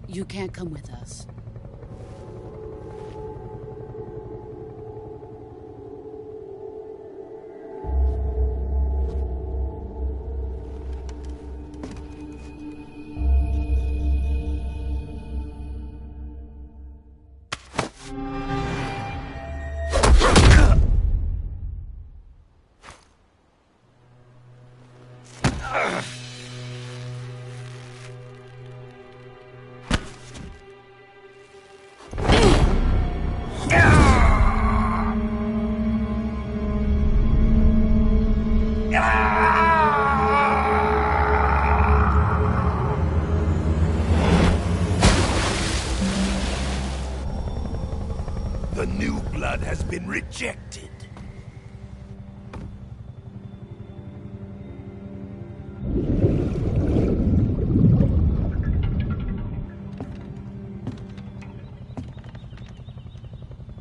you can't come with us. The new blood has been rejected.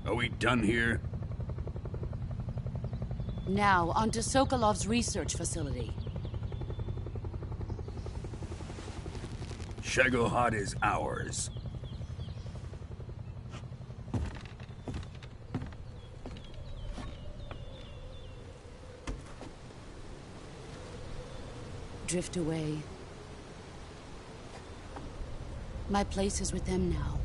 Are we done here? Now, onto Sokolov's research facility. Shagohod is ours. Drift away. My place is with them now.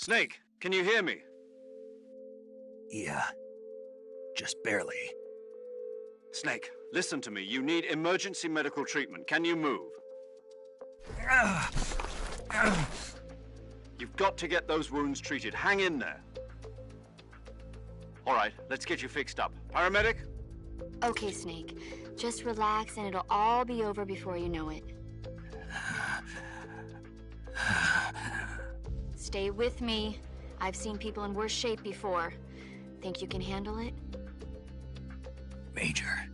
Snake, can you hear me? Yeah. Just barely. Snake, listen to me. You need emergency medical treatment. Can you move? You've got to get those wounds treated. Hang in there. All right, let's get you fixed up. Paramedic? Okay, Snake. Just relax and it'll all be over before you know it. Stay with me. I've seen people in worse shape before. Think you can handle it? Major.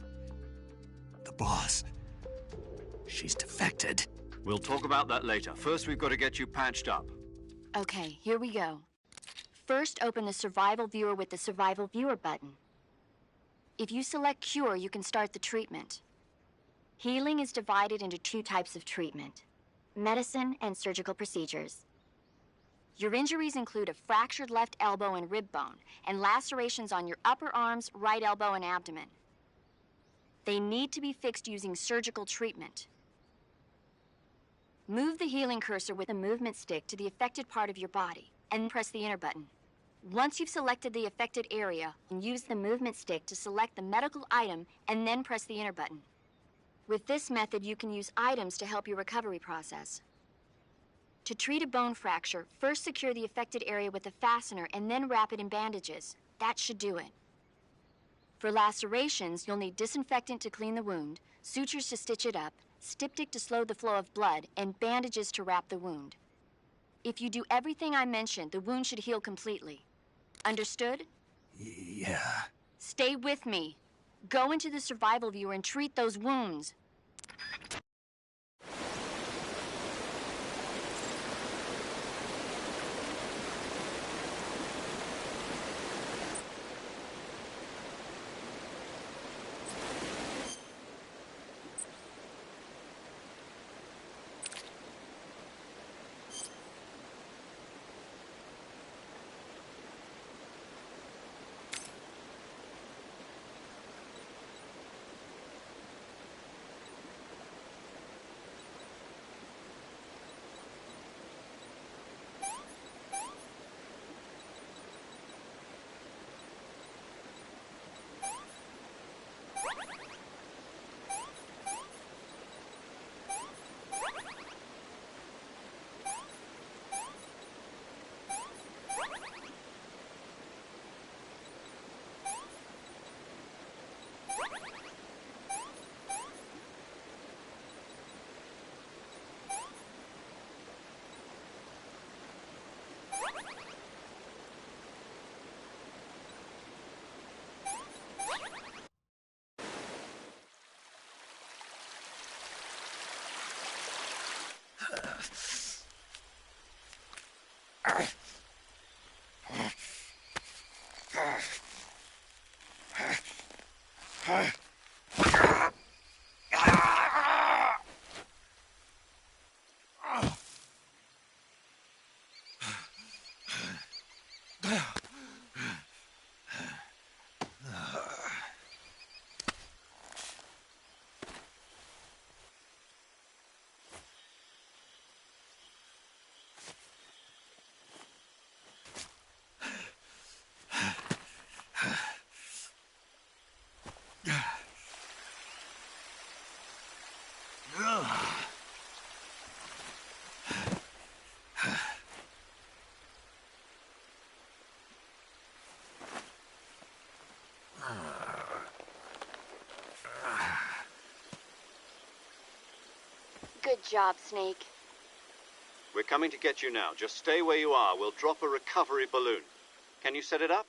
The boss. She's defected. We'll talk about that later. First, we've got to get you patched up. Okay, here we go. First, open the Survival Viewer with the Survival Viewer button. If you select Cure, you can start the treatment. Healing is divided into 2 types of treatment: medicine and surgical procedures. Your injuries include a fractured left elbow and rib bone, and lacerations on your upper arms, right elbow, and abdomen. They need to be fixed using surgical treatment. Move the healing cursor with the movement stick to the affected part of your body, and press the enter button. Once you've selected the affected area, use the movement stick to select the medical item, and then press the enter button. With this method, you can use items to help your recovery process. To treat a bone fracture, first secure the affected area with a fastener and then wrap it in bandages. That should do it. For lacerations, you'll need disinfectant to clean the wound, sutures to stitch it up, styptic to slow the flow of blood, and bandages to wrap the wound. If you do everything I mentioned, the wound should heal completely. Understood? Yeah. Stay with me. Go into the Survival Viewer and treat those wounds. Good job, Snake. We're coming to get you now. Just stay where you are. We'll drop a recovery balloon. Can you set it up?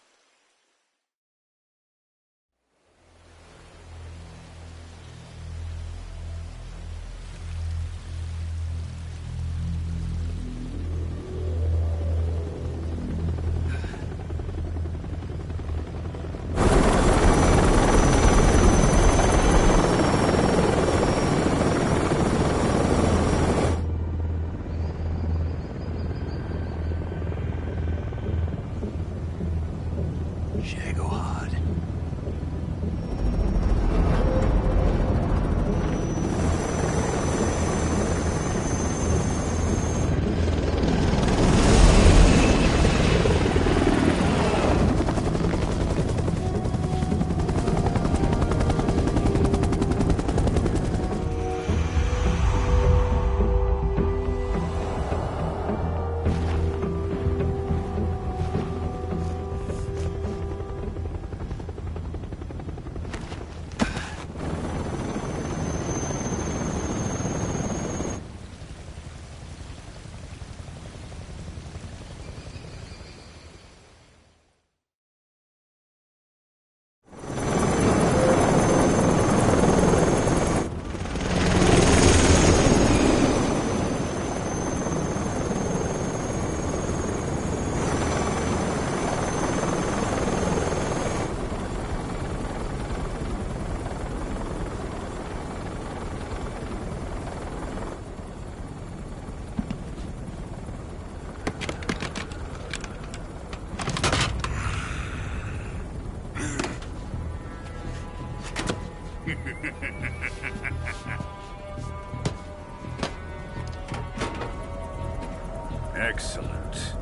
Excellent.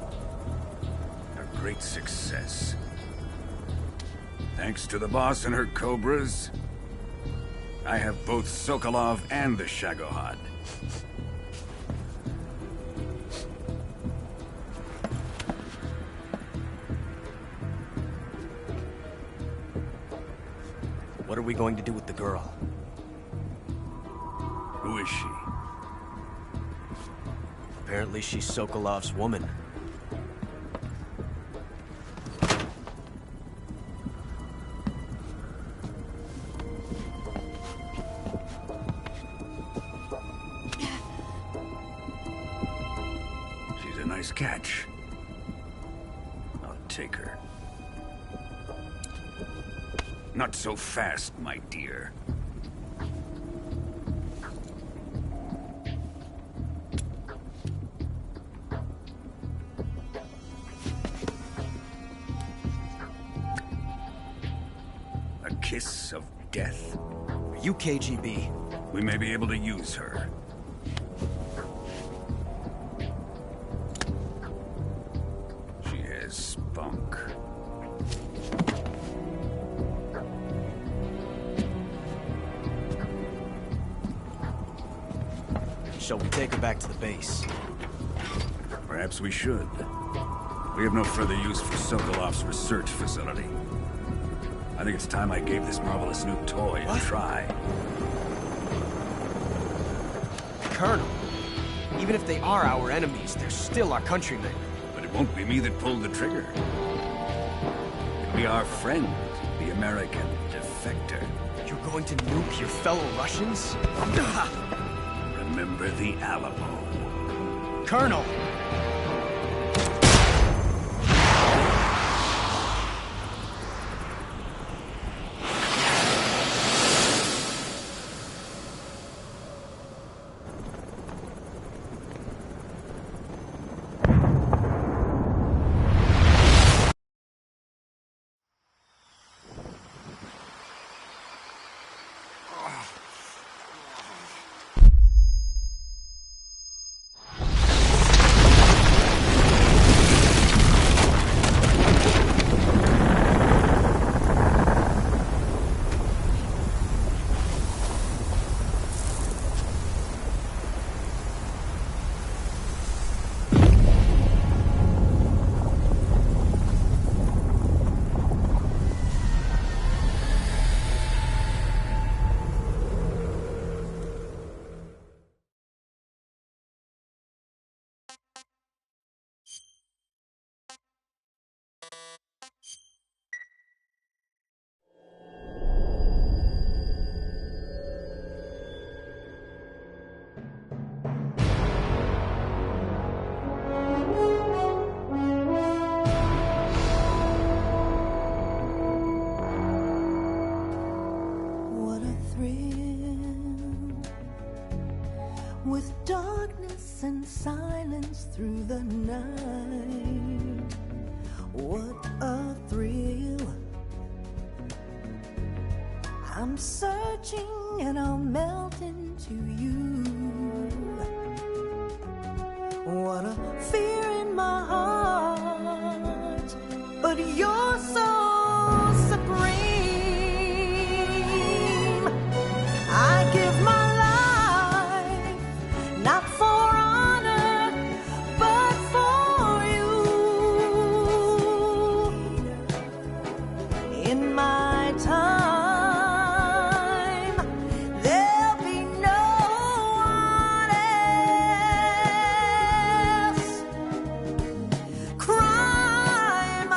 A great success. Thanks to the boss and her cobras, I have both Sokolov and the Shagohod. What are we going to do with the girl? Who is she? Apparently she's Sokolov's woman. She's a nice catch. I'll take her. Not so fast, my dear. A kiss of death? Are you KGB? We may be able to use her. She has spunk. Shall we take her back to the base? Perhaps we should. We have no further use for Sokolov's research facility. I think it's time I gave this marvelous new toy a try. Colonel, even if they are our enemies, they're still our countrymen. But it won't be me that pulled the trigger. It'll be our friend, the American defector. You're going to nuke your fellow Russians? Remember the Alamo. Colonel! With darkness and silence through the night, what a thrill. I'm searching and I'll melt into you. What a fear in my heart, but you're so supreme. I give my not for honor, but for you. In my time, there'll be no one else. Crime,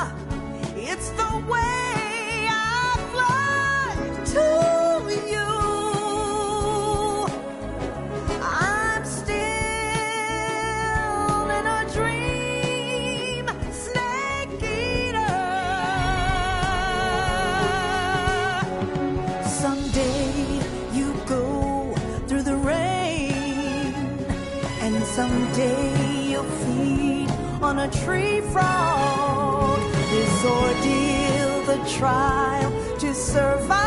it's the way I fly to you. Someday you'll feed on a tree frog. This ordeal, the trial to survive.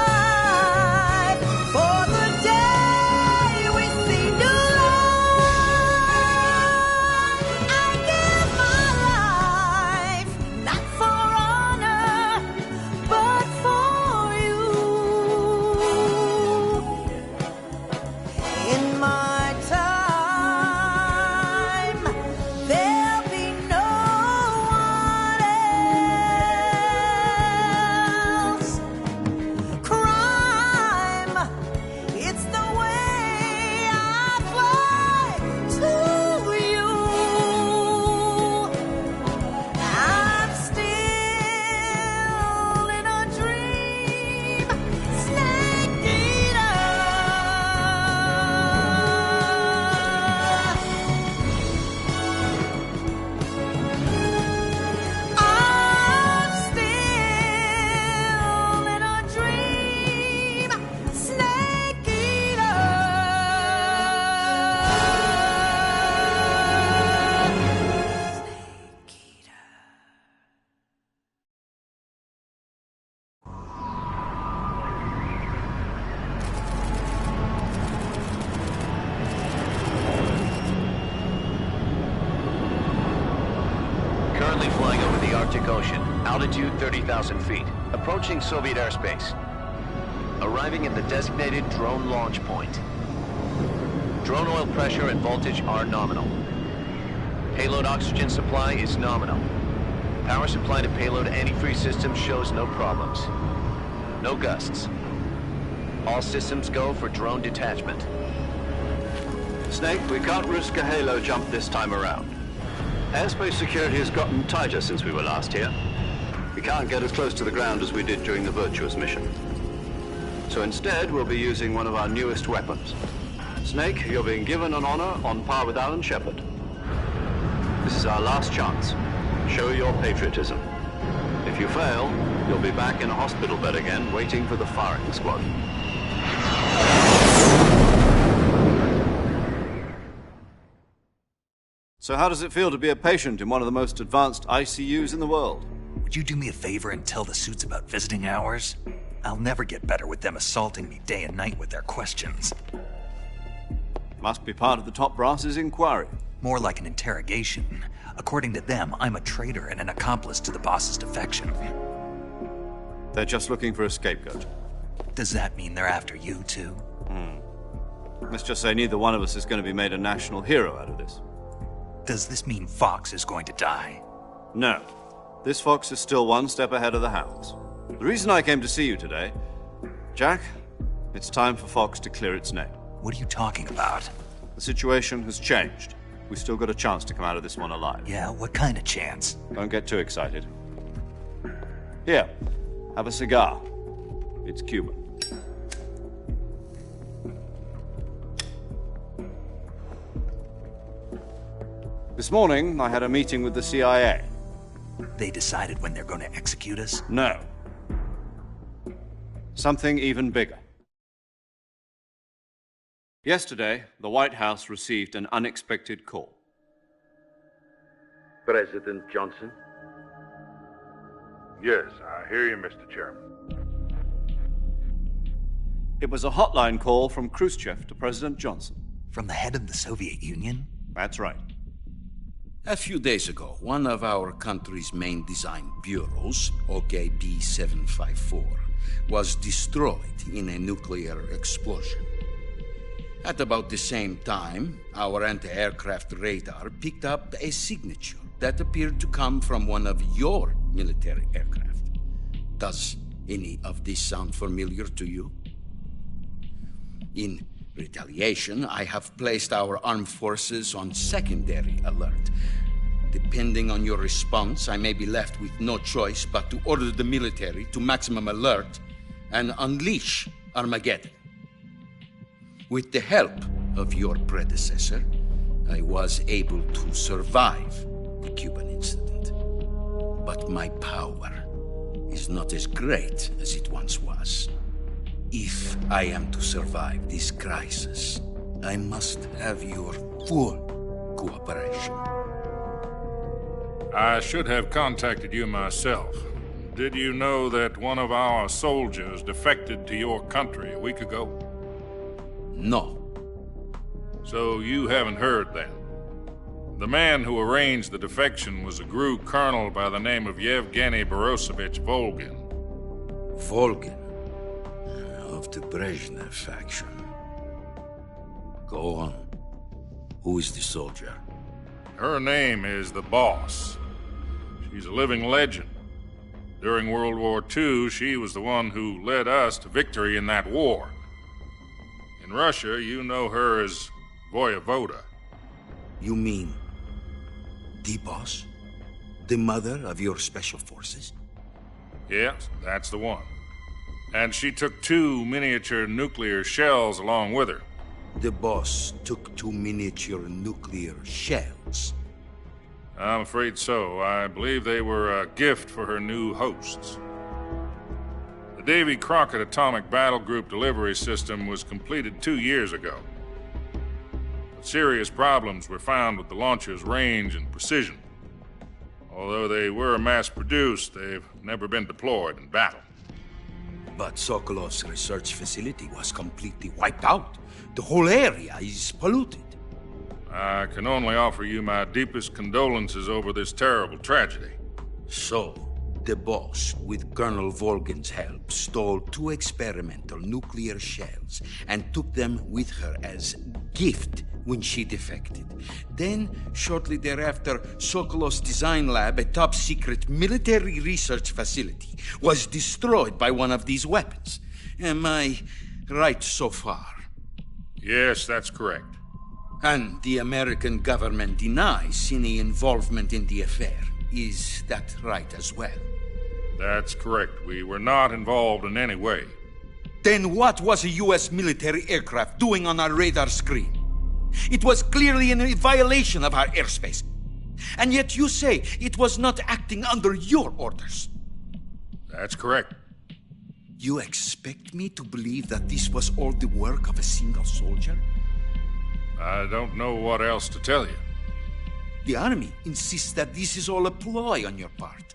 Arctic Ocean, altitude 30,000 feet, approaching Soviet airspace. Arriving at the designated drone launch point. Drone oil pressure and voltage are nominal. Payload oxygen supply is nominal. Power supply to payload antifreeze system shows no problems. No gusts. All systems go for drone detachment. Snake, we can't risk a halo jump this time around. Airspace security has gotten tighter since we were last here. We can't get as close to the ground as we did during the Virtuous mission. So instead, we'll be using one of our newest weapons. Snake, you're being given an honor on par with Alan Shepard. This is our last chance. Show your patriotism. If you fail, you'll be back in a hospital bed again, waiting for the firing squad. So how does it feel to be a patient in one of the most advanced ICUs in the world? Would you do me a favor and tell the suits about visiting hours? I'll never get better with them assaulting me day and night with their questions. Must be part of the top brass's inquiry. More like an interrogation. According to them, I'm a traitor and an accomplice to the boss's defection. They're just looking for a scapegoat. Does that mean they're after you, too? Let's just say neither one of us is going to be made a national hero out of this. Does this mean Fox is going to die? No. This Fox is still one step ahead of the Hounds. The reason I came to see you today... Jack, it's time for Fox to clear its name. What are you talking about? The situation has changed. We've still got a chance to come out of this one alive. Yeah, what kind of chance? Don't get too excited. Here, have a cigar. It's Cuban. This morning, I had a meeting with the CIA. They decided when they're going to execute us? No. Something even bigger. Yesterday, the White House received an unexpected call. President Johnson? Yes, I hear you, Mr. Chairman. It was a hotline call from Khrushchev to President Johnson. From the head of the Soviet Union? That's right. A few days ago, one of our country's main design bureaus, OKB-754, was destroyed in a nuclear explosion. At about the same time, our anti-aircraft radar picked up a signature that appeared to come from one of your military aircraft. Does any of this sound familiar to you? In retaliation, I have placed our armed forces on secondary alert. Depending on your response, I may be left with no choice but to order the military to maximum alert and unleash Armageddon. With the help of your predecessor, I was able to survive the Cuban incident. But my power is not as great as it once was. If I am to survive this crisis, I must have your full cooperation. I should have contacted you myself. Did you know that one of our soldiers defected to your country a week ago? No. So you haven't heard then? The man who arranged the defection was a GRU colonel by the name of Yevgeny Borosovich Volgin. Volgin? Of the Brezhnev faction. Go on. Who is the soldier? Her name is the Boss. She's a living legend. During World War II, she was the one who led us to victory in that war. In Russia, you know her as Voyevoda. You mean the Boss? The mother of your special forces? Yes, that's the one. And she took 2 miniature nuclear shells along with her. The Boss took 2 miniature nuclear shells? I'm afraid so. I believe they were a gift for her new hosts. The Davy Crockett Atomic Battle Group delivery system was completed 2 years ago. But serious problems were found with the launcher's range and precision. Although they were mass-produced, they've never been deployed in battle. But Sokolov's research facility was completely wiped out. The whole area is polluted. I can only offer you my deepest condolences over this terrible tragedy. So, the boss, with Colonel Volgin's help, stole 2 experimental nuclear shells and took them with her as gift when she defected. Then, shortly thereafter, Sokolov's design lab, a top-secret military research facility, was destroyed by one of these weapons. Am I right so far? Yes, that's correct. And the American government denies any involvement in the affair. Is that right as well? That's correct. We were not involved in any way. Then what was a U.S. military aircraft doing on our radar screen? It was clearly in violation of our airspace. And yet you say it was not acting under your orders. That's correct. You expect me to believe that this was all the work of a single soldier? I don't know what else to tell you. The Army insists that this is all a ploy on your part.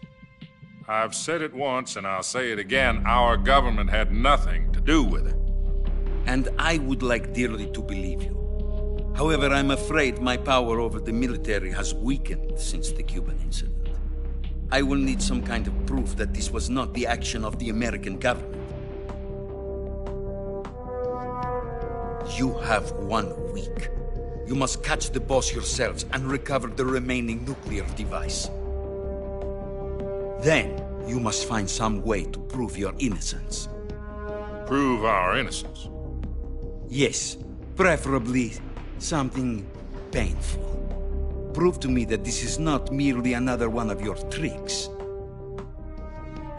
I've said it once and I'll say it again. Our government had nothing to do with it. And I would like dearly to believe you. However, I'm afraid my power over the military has weakened since the Cuban incident. I will need some kind of proof that this was not the action of the American government. You have 1 week. You must catch the boss yourselves and recover the remaining nuclear device. Then, you must find some way to prove your innocence. Prove our innocence? Yes, preferably something painful. Prove to me that this is not merely another one of your tricks.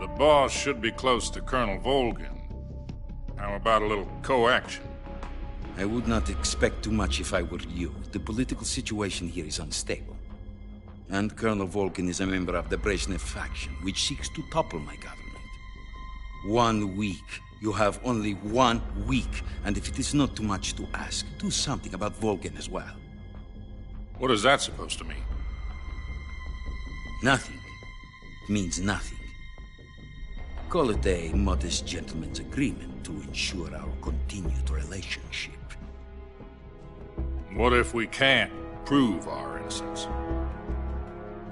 The boss should be close to Colonel Volgin. How about a little co-action? I would not expect too much if I were you. The political situation here is unstable. And Colonel Volgin is a member of the Brezhnev faction, which seeks to topple my government. 1 week. You have only 1 week, and if it is not too much to ask, do something about Volgin as well. What is that supposed to mean? Nothing. It means nothing. Call it a modest gentleman's agreement to ensure our continued relationship. What if we can't prove our innocence?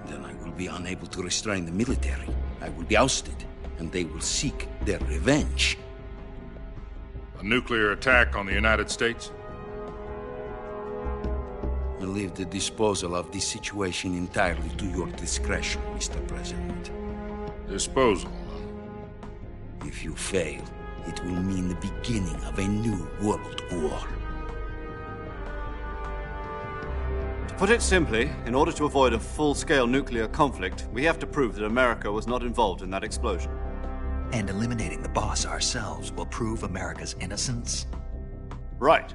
Then I will be unable to restrain the military. I will be ousted, and they will seek their revenge. A nuclear attack on the United States? I leave the disposal of this situation entirely to your discretion, Mr. President. Disposal? If you fail, it will mean the beginning of a new world war. To put it simply, in order to avoid a full-scale nuclear conflict, we have to prove that America was not involved in that explosion. And eliminating the boss ourselves will prove America's innocence? Right.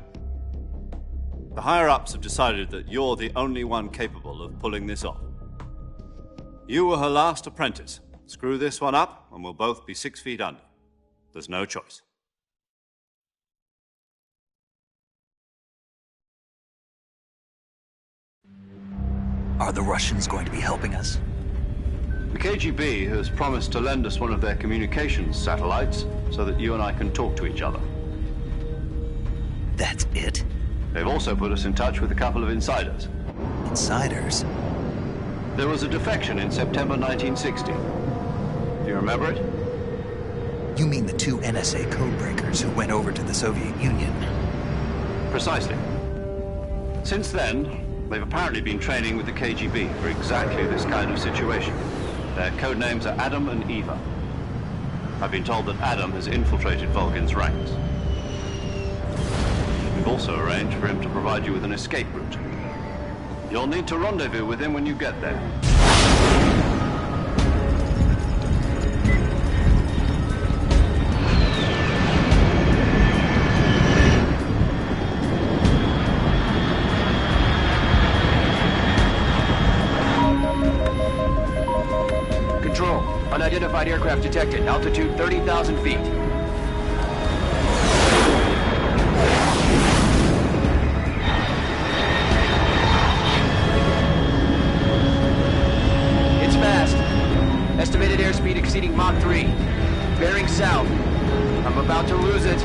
The higher-ups have decided that you're the only one capable of pulling this off. You were her last apprentice. Screw this one up, and we'll both be 6 feet under. There's no choice. Are the Russians going to be helping us? The KGB has promised to lend us one of their communications satellites so that you and I can talk to each other. That's it? They've also put us in touch with a couple of insiders. Insiders? There was a defection in September 1960. Do you remember it? You mean the 2 NSA codebreakers who went over to the Soviet Union? Precisely. Since then, they've apparently been training with the KGB for exactly this kind of situation. Their code names are Adam and Eva. I've been told that Adam has infiltrated Volgin's ranks. We've also arranged for him to provide you with an escape route. You'll need to rendezvous with him when you get there. Control. Unidentified aircraft detected. Altitude 30,000 feet. It's fast. Estimated airspeed exceeding Mach 3. Bearing south. I'm about to lose it.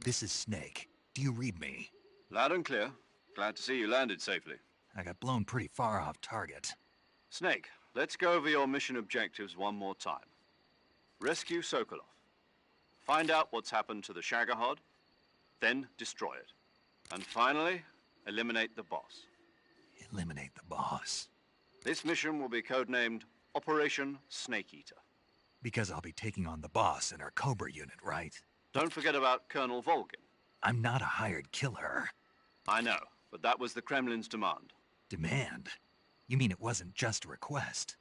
This is Snake. Do you read me? Loud and clear. Glad to see you landed safely. I got blown pretty far off target. Snake, let's go over your mission objectives one more time. Rescue Sokolov. Find out what's happened to the Shagohod, then destroy it. And finally, eliminate the boss. Eliminate the boss. This mission will be codenamed Operation Snake Eater. Because I'll be taking on the boss in our Cobra unit, right? Don't forget about Colonel Volgin. I'm not a hired killer. I know, but that was the Kremlin's demand. Demand? You mean it wasn't just a request?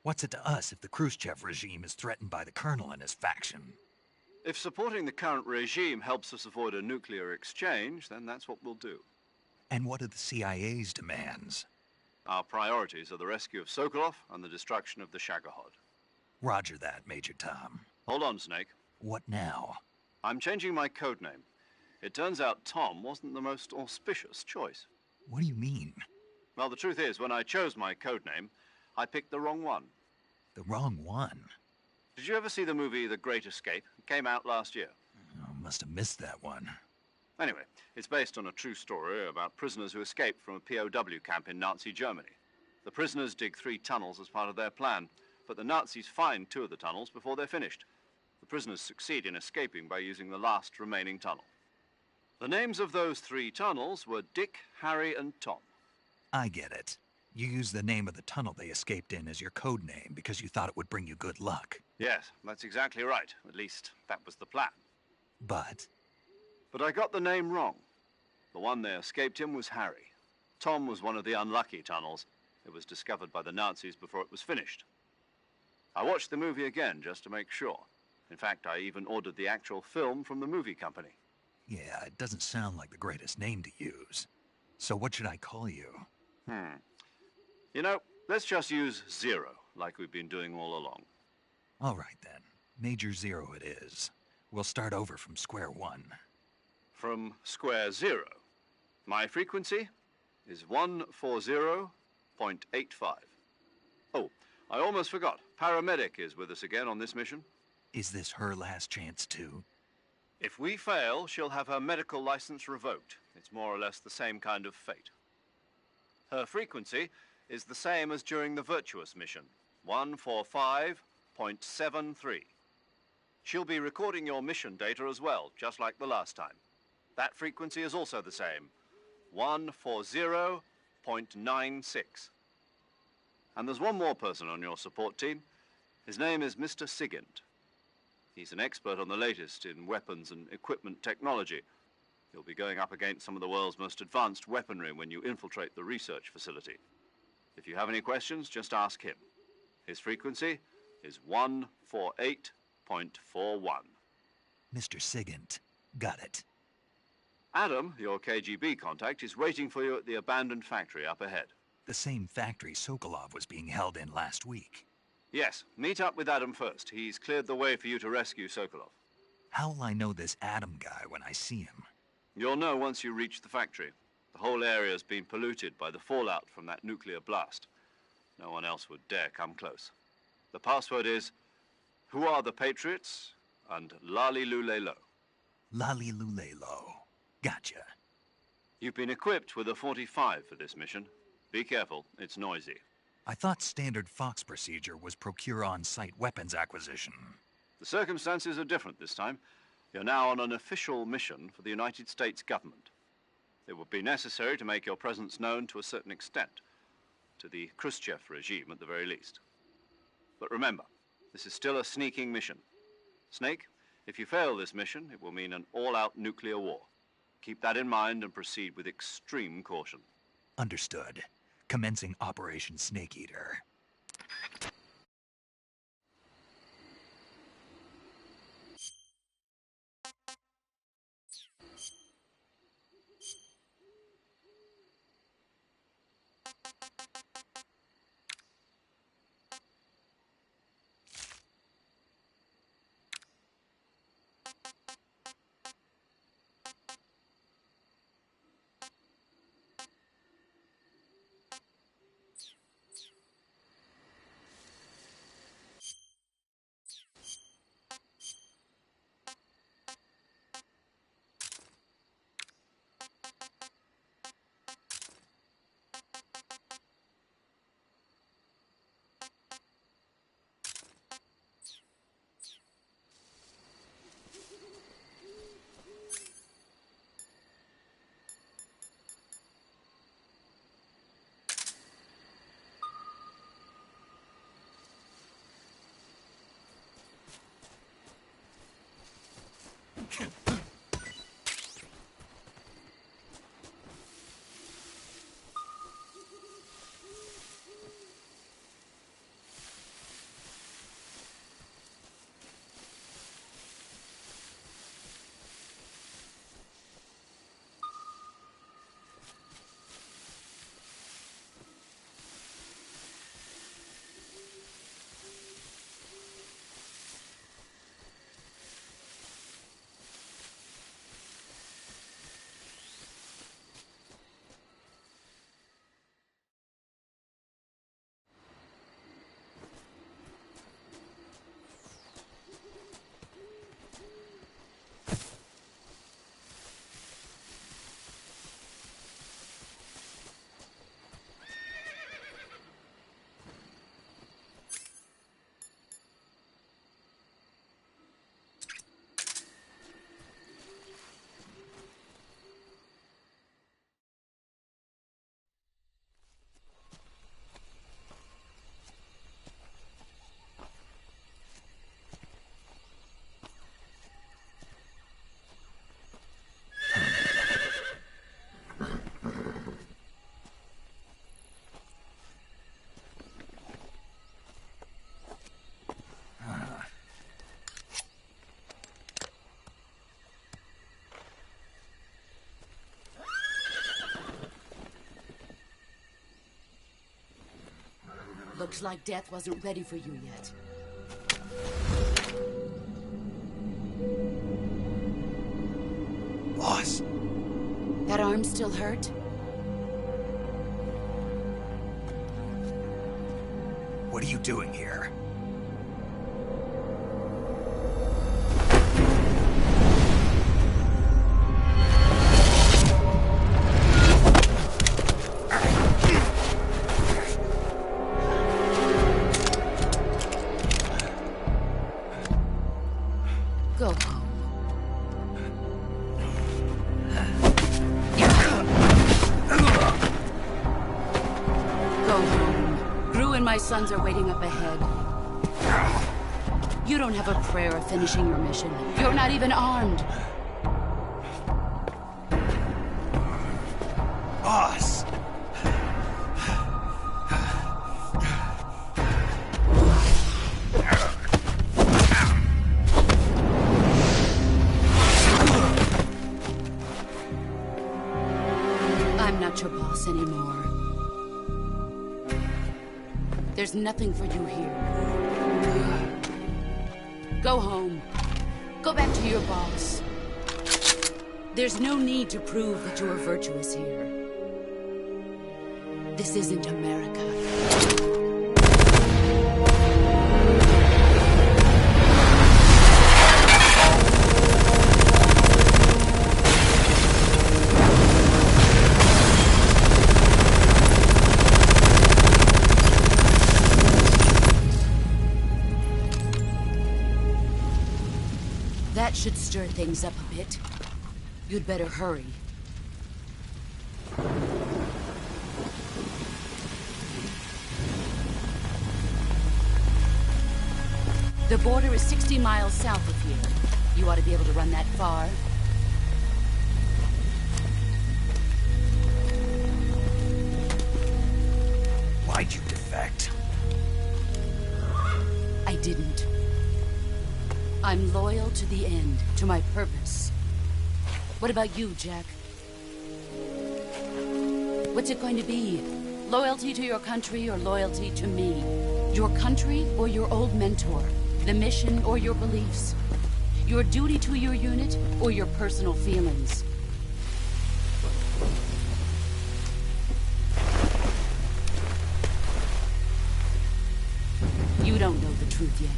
What's it to us if the Khrushchev regime is threatened by the Colonel and his faction? If supporting the current regime helps us avoid a nuclear exchange, then that's what we'll do. And what are the CIA's demands? Our priorities are the rescue of Sokolov and the destruction of the Shagohod. Roger that, Major Tom. Hold on, Snake. What now? I'm changing my codename. It turns out Tom wasn't the most auspicious choice. What do you mean? Well, the truth is, when I chose my codename, I picked the wrong one. The wrong one? Did you ever see the movie The Great Escape? It came out last year. Oh, must have missed that one. Anyway, it's based on a true story about prisoners who escaped from a POW camp in Nazi Germany. The prisoners dig 3 tunnels as part of their plan, but the Nazis find 2 of the tunnels before they're finished. The prisoners succeed in escaping by using the last remaining tunnel. The names of those 3 tunnels were Dick, Harry, and Tom. I get it. You used the name of the tunnel they escaped in as your code name because you thought it would bring you good luck. Yes, that's exactly right. At least, that was the plan. But I got the name wrong. The one they escaped in was Harry. Tom was one of the unlucky tunnels. It was discovered by the Nazis before it was finished. I watched the movie again just to make sure. In fact, I even ordered the actual film from the movie company. yeah, it doesn't sound like the greatest name to use. So what should I call you? You know, let's just use Zero, like we've been doing all along. All right, then. Major Zero it is. We'll start over from square one. From square 0. My frequency is 140.85. Oh, I almost forgot. Paramedic is with us again on this mission. Is this her last chance, too? If we fail, she'll have her medical license revoked. It's more or less the same kind of fate. Her frequency is the same as during the Virtuous mission, 145.73. She'll be recording your mission data as well, just like the last time. That frequency is also the same, 140.96. And there's one more person on your support team. His name is Mr. Sigint. He's an expert on the latest in weapons and equipment technology. You'll be going up against some of the world's most advanced weaponry when you infiltrate the research facility. If you have any questions, just ask him. His frequency is 148.41. Mr. Sigint. Got it. Adam, your KGB contact, is waiting for you at the abandoned factory up ahead. The same factory Sokolov was being held in last week. Yes, meet up with Adam first. He's cleared the way for you to rescue Sokolov. How will I know this Adam guy when I see him? You'll know once you reach the factory. The whole area's been polluted by the fallout from that nuclear blast. No one else would dare come close. The password is, "Who are the Patriots?" and Lali Lule Lo. Lali Lule Lo. Gotcha. You've been equipped with a 45 for this mission. Be careful, it's noisy. I thought standard Fox procedure was procure on-site weapons acquisition. The circumstances are different this time. You're now on an official mission for the United States government. It would be necessary to make your presence known to a certain extent, to the Khrushchev regime at the very least. But remember, this is still a sneaking mission. Snake, if you fail this mission, it will mean an all-out nuclear war. Keep that in mind and proceed with extreme caution. Understood. Commencing Operation Snake Eater. Looks like death wasn't ready for you yet. Boss. That arm still hurt? What are you doing here? Go home. Go home. Gru and my sons are waiting up ahead. You don't have a prayer of finishing your mission. You're not even armed. Boss! I'm not your boss anymore. There's nothing for you here. Go home. Go back to your boss. There's no need to prove that you are virtuous here. This isn't America. That should stir things up a bit. You'd better hurry. The border is 60 miles south of here. You ought to be able to run that far. Why'd you defect? I didn't. I'm loyal to the end, to my purpose. What about you, Jack? What's it going to be? Loyalty to your country or loyalty to me? Your country or your old mentor? The mission or your beliefs? Your duty to your unit or your personal feelings? You don't know the truth yet.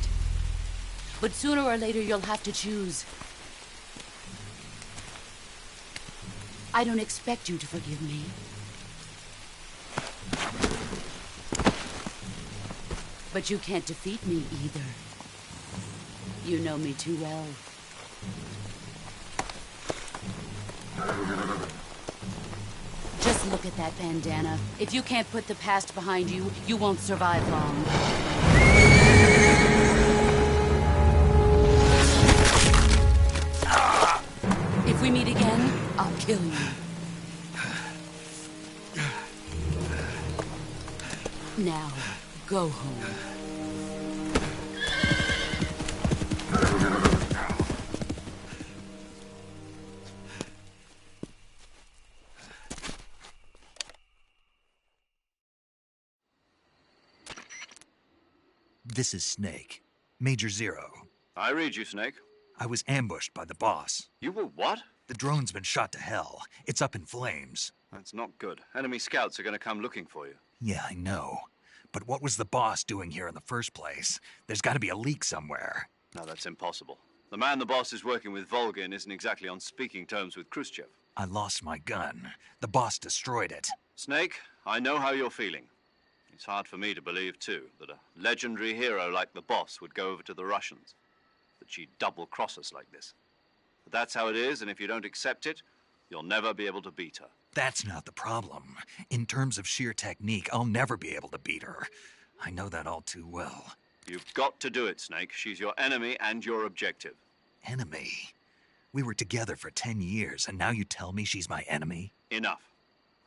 But sooner or later, you'll have to choose. I don't expect you to forgive me. But you can't defeat me either. You know me too well. Just look at that bandana. If you can't put the past behind you, you won't survive long. If we meet again, I'll kill you. Now, go home. This is Snake. Major Zero. I read you, Snake. I was ambushed by the boss. You were what? The drone's been shot to hell. It's up in flames. That's not good. Enemy scouts are going to come looking for you. Yeah, I know. But what was the boss doing here in the first place? There's got to be a leak somewhere. No, that's impossible. The man the boss is working with, Volgin, isn't exactly on speaking terms with Khrushchev. I lost my gun. The boss destroyed it. Snake, I know how you're feeling. It's hard for me to believe, too, that a legendary hero like the boss would go over to the Russians. That she'd double-cross us like this. But that's how it is, and if you don't accept it, you'll never be able to beat her. That's not the problem. In terms of sheer technique, I'll never be able to beat her. I know that all too well. You've got to do it, Snake. She's your enemy and your objective. Enemy? We were together for 10 years, and now you tell me she's my enemy? Enough.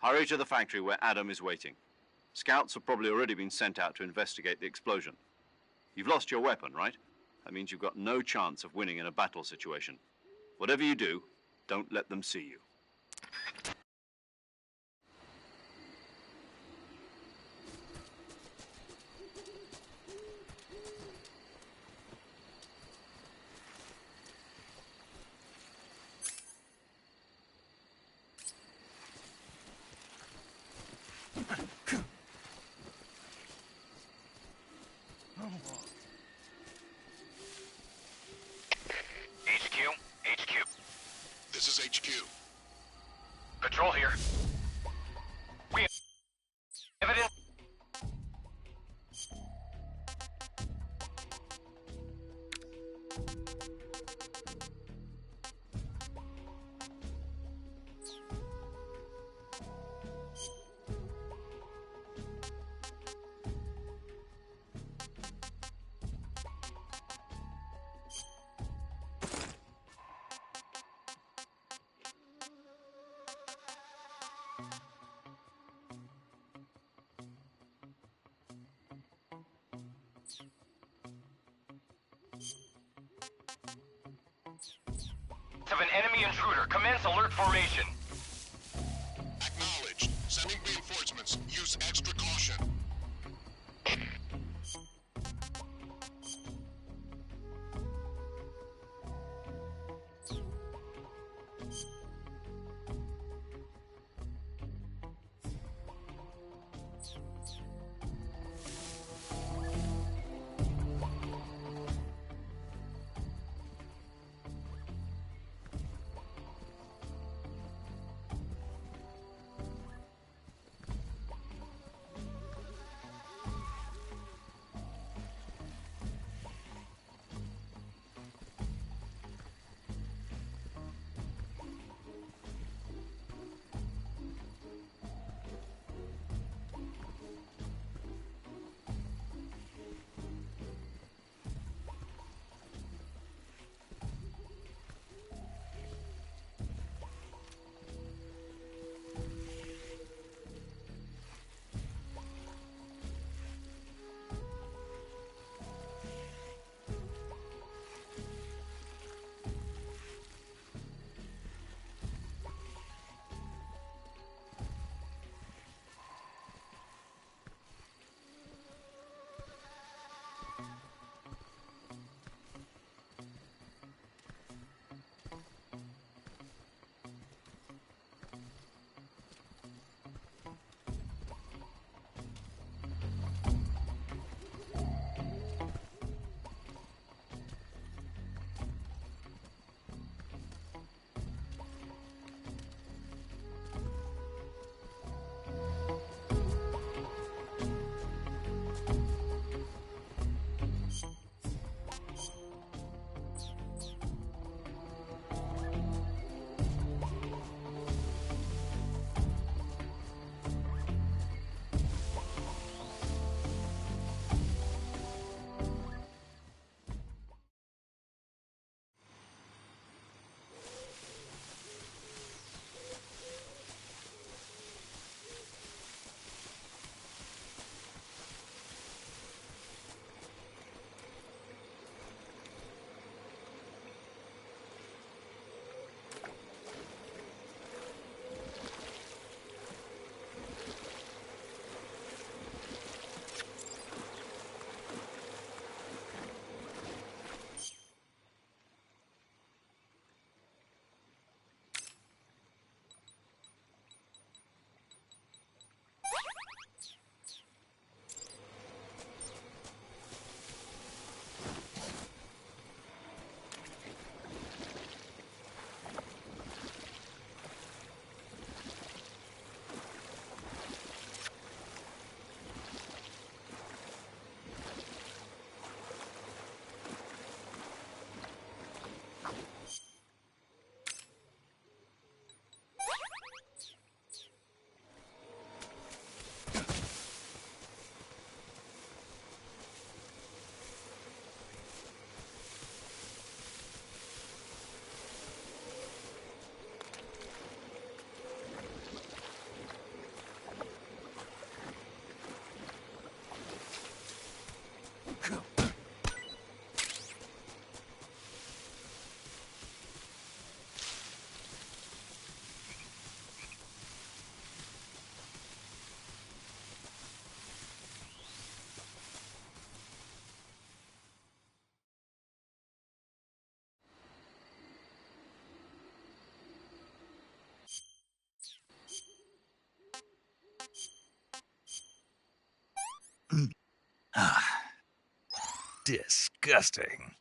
Hurry to the factory where Adam is waiting. Scouts have probably already been sent out to investigate the explosion. You've lost your weapon, right? That means you've got no chance of winning in a battle situation. Whatever you do, don't let them see you. of an enemy intruder. Commence alert formation. Acknowledged. Sending reinforcements. Use extra caution. Disgusting.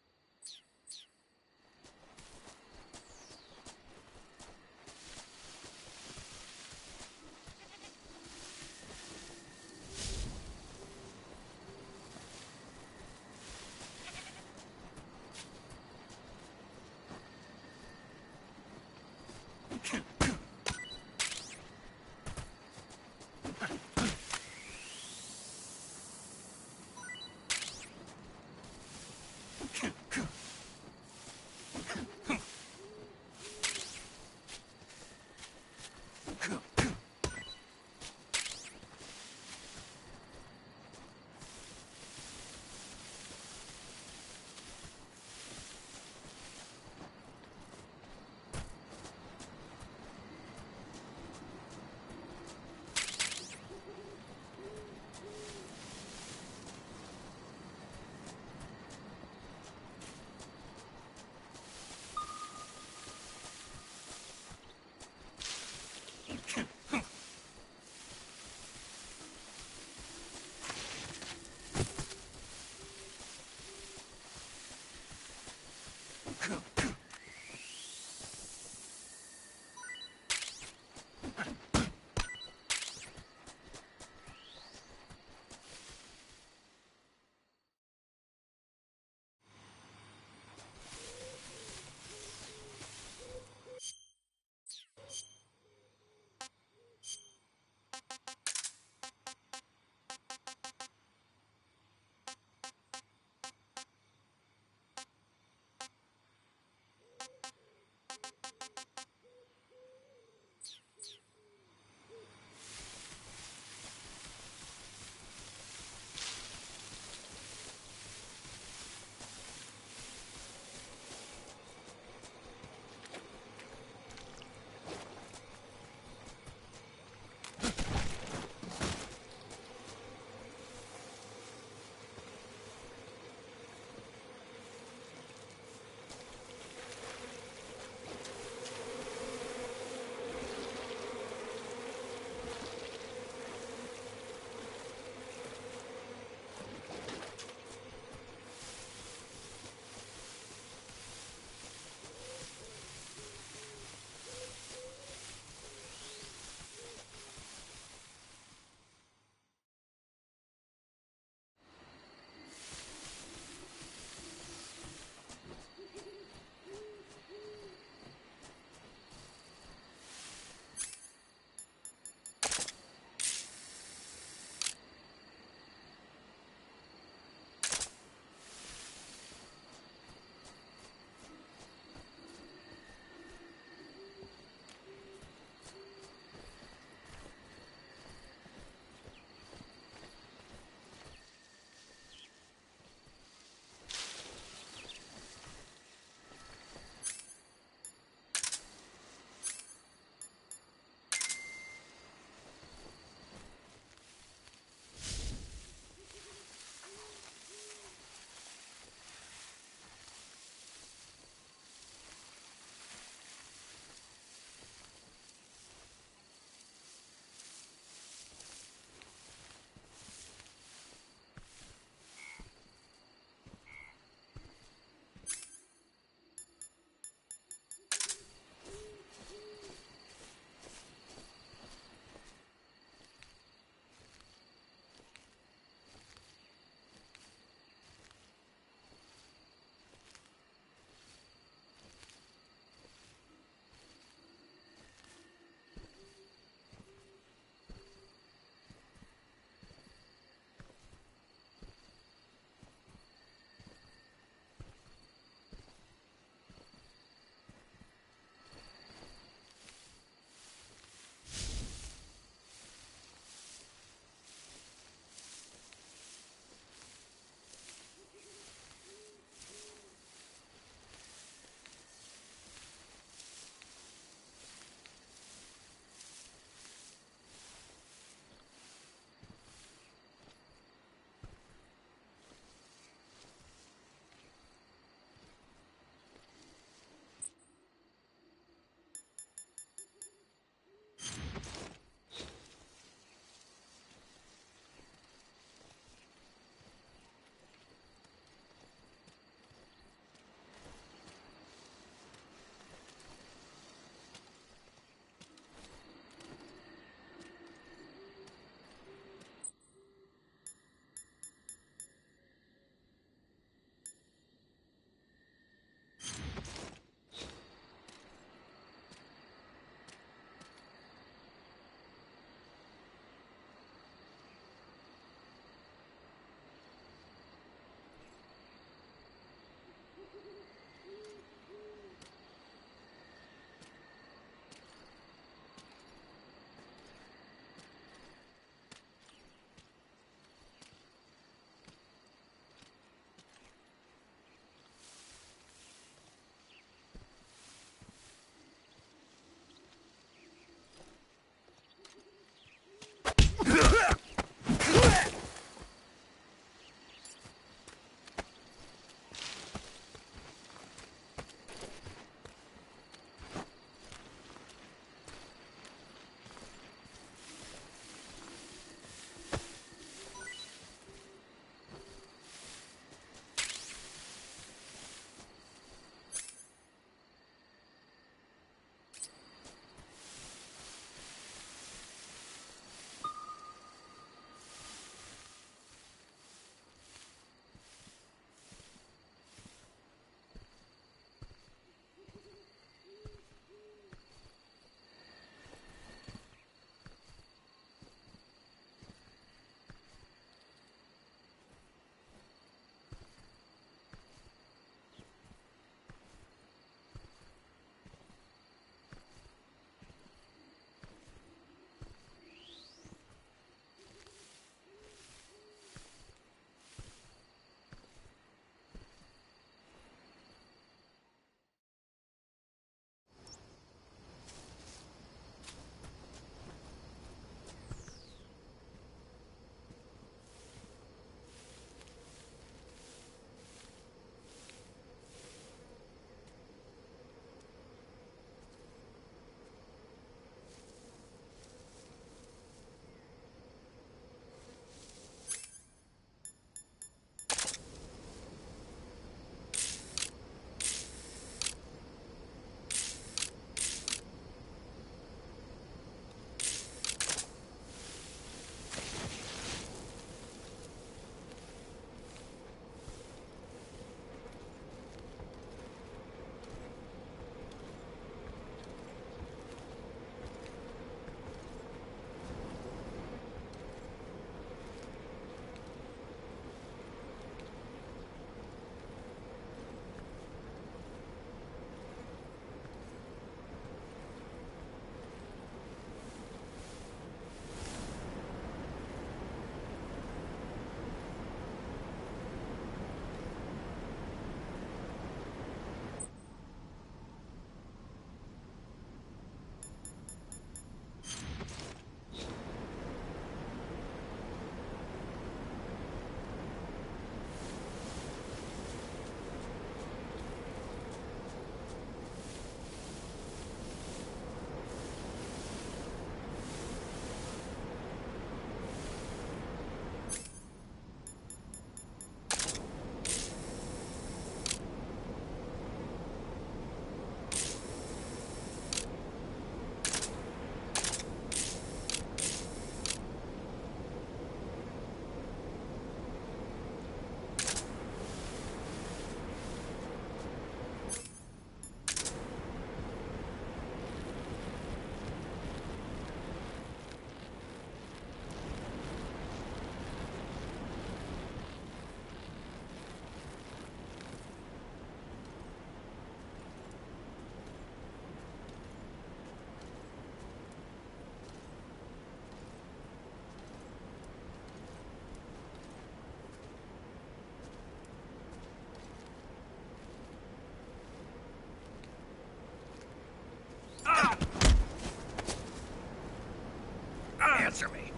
Answer me.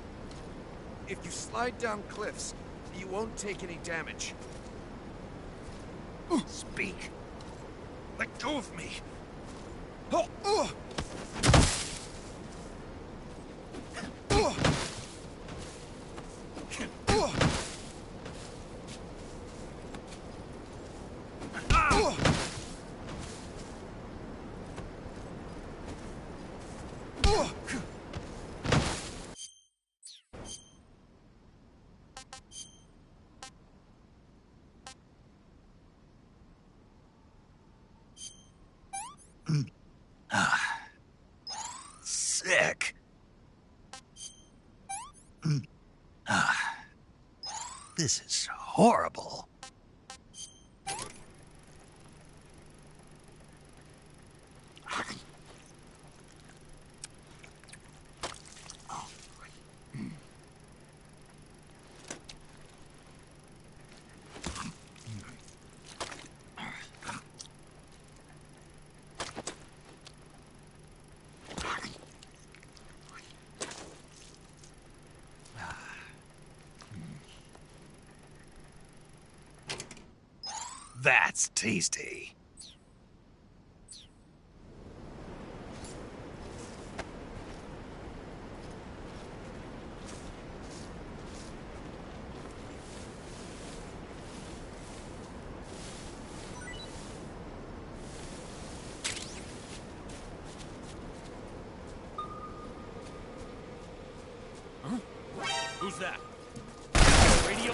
If you slide down cliffs, you won't take any damage. Speak. Let go of me. Sick. This is horrible. That's tasty. Huh? Who's that? Radio?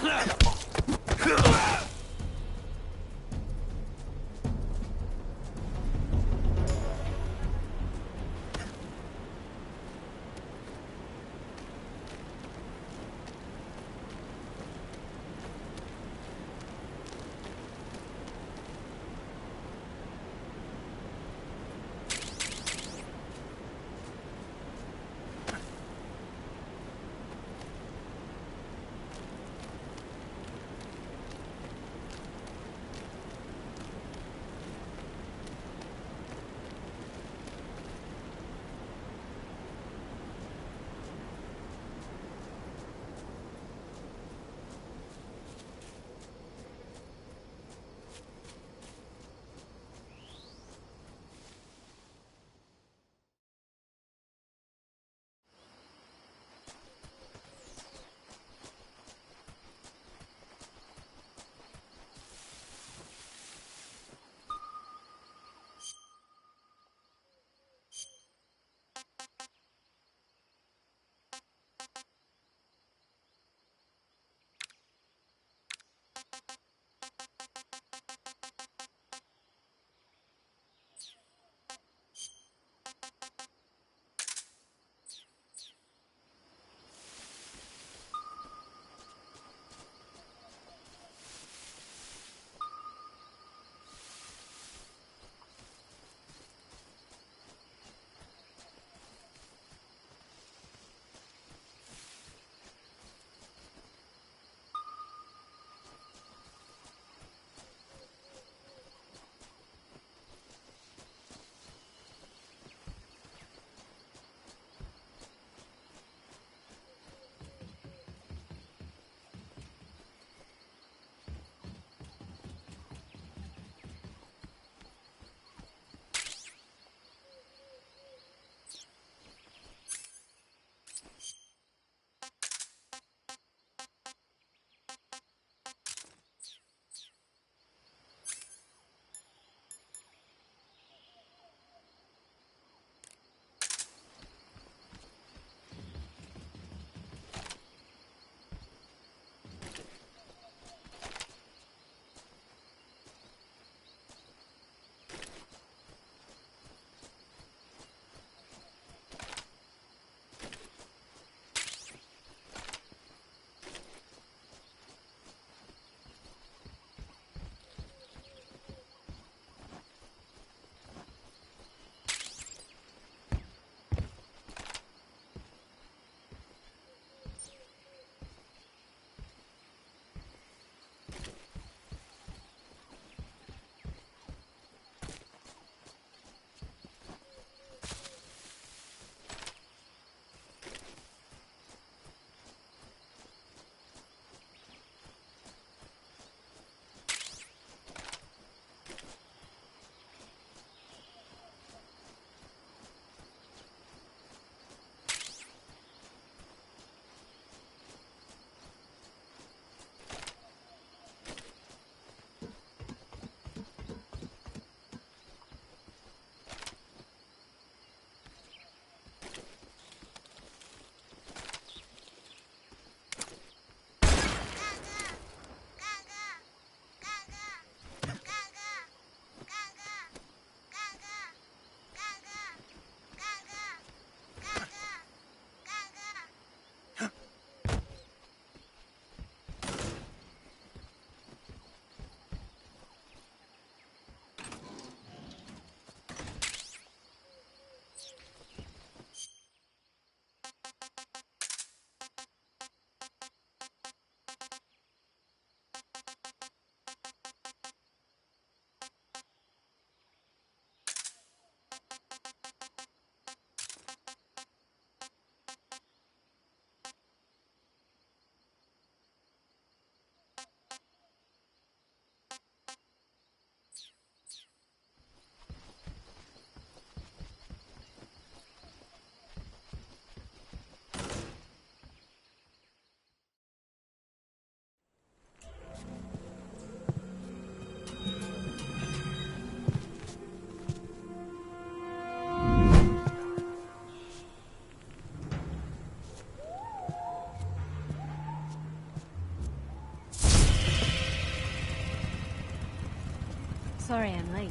Sorry I'm late.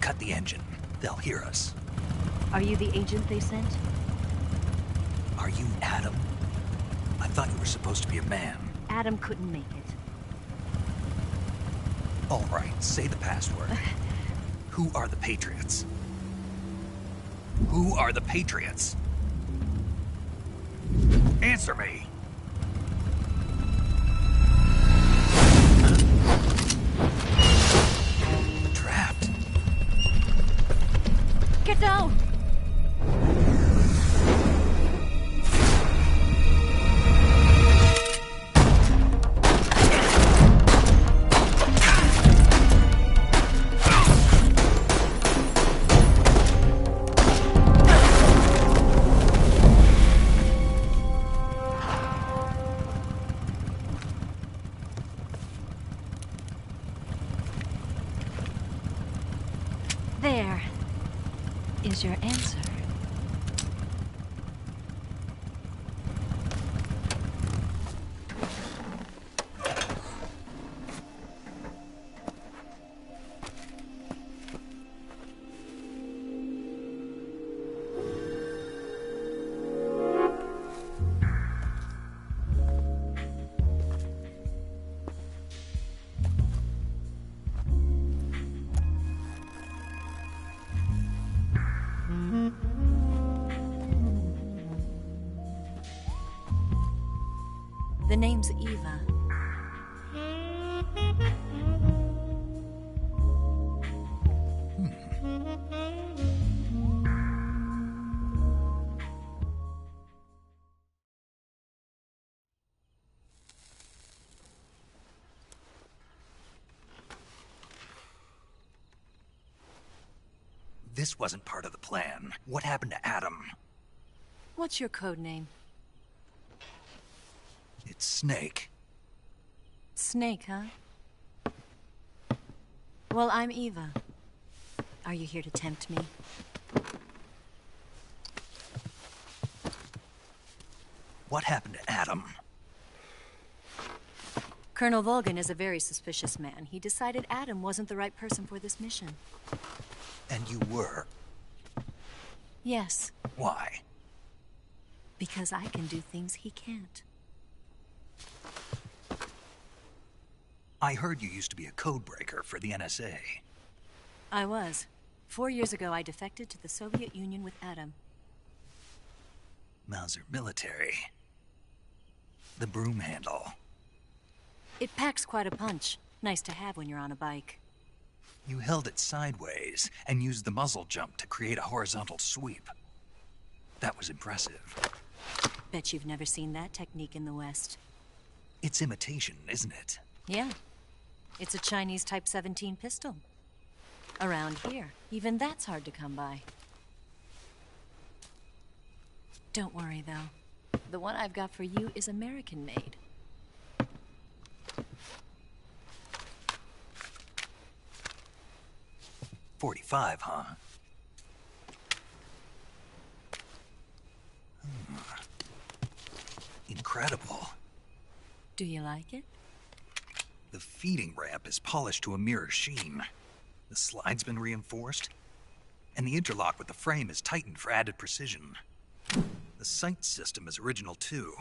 Cut the engine. They'll hear us. Are you the agent they sent? Are you Adam? I thought you were supposed to be a man. Adam couldn't make it. All right, say the password. Who are the Patriots? Who are the Patriots? Answer me! Trapped. Get down! There is your answer. The name's Eva. This wasn't part of the plan. What happened to Adam? What's your code name? It's Snake. Snake, huh? Well, I'm Eva. Are you here to tempt me? What happened to Adam? Colonel Volgan is a very suspicious man. He decided Adam wasn't the right person for this mission. And you were? Yes. Why? Because I can do things he can't. I heard you used to be a codebreaker for the NSA. I was. 4 years ago, I defected to the Soviet Union with Adam. Mauser military. The broom handle. It packs quite a punch. Nice to have when you're on a bike. You held it sideways and used the muzzle jump to create a horizontal sweep. That was impressive. Bet you've never seen that technique in the West. It's imitation, isn't it? Yeah. It's a Chinese Type 17 pistol. Around here, even that's hard to come by. Don't worry, though. The one I've got for you is American-made. .45, huh? Incredible. Do you like it? The feeding ramp is polished to a mirror sheen. The slide's been reinforced, and the interlock with the frame is tightened for added precision. The sight system is original too.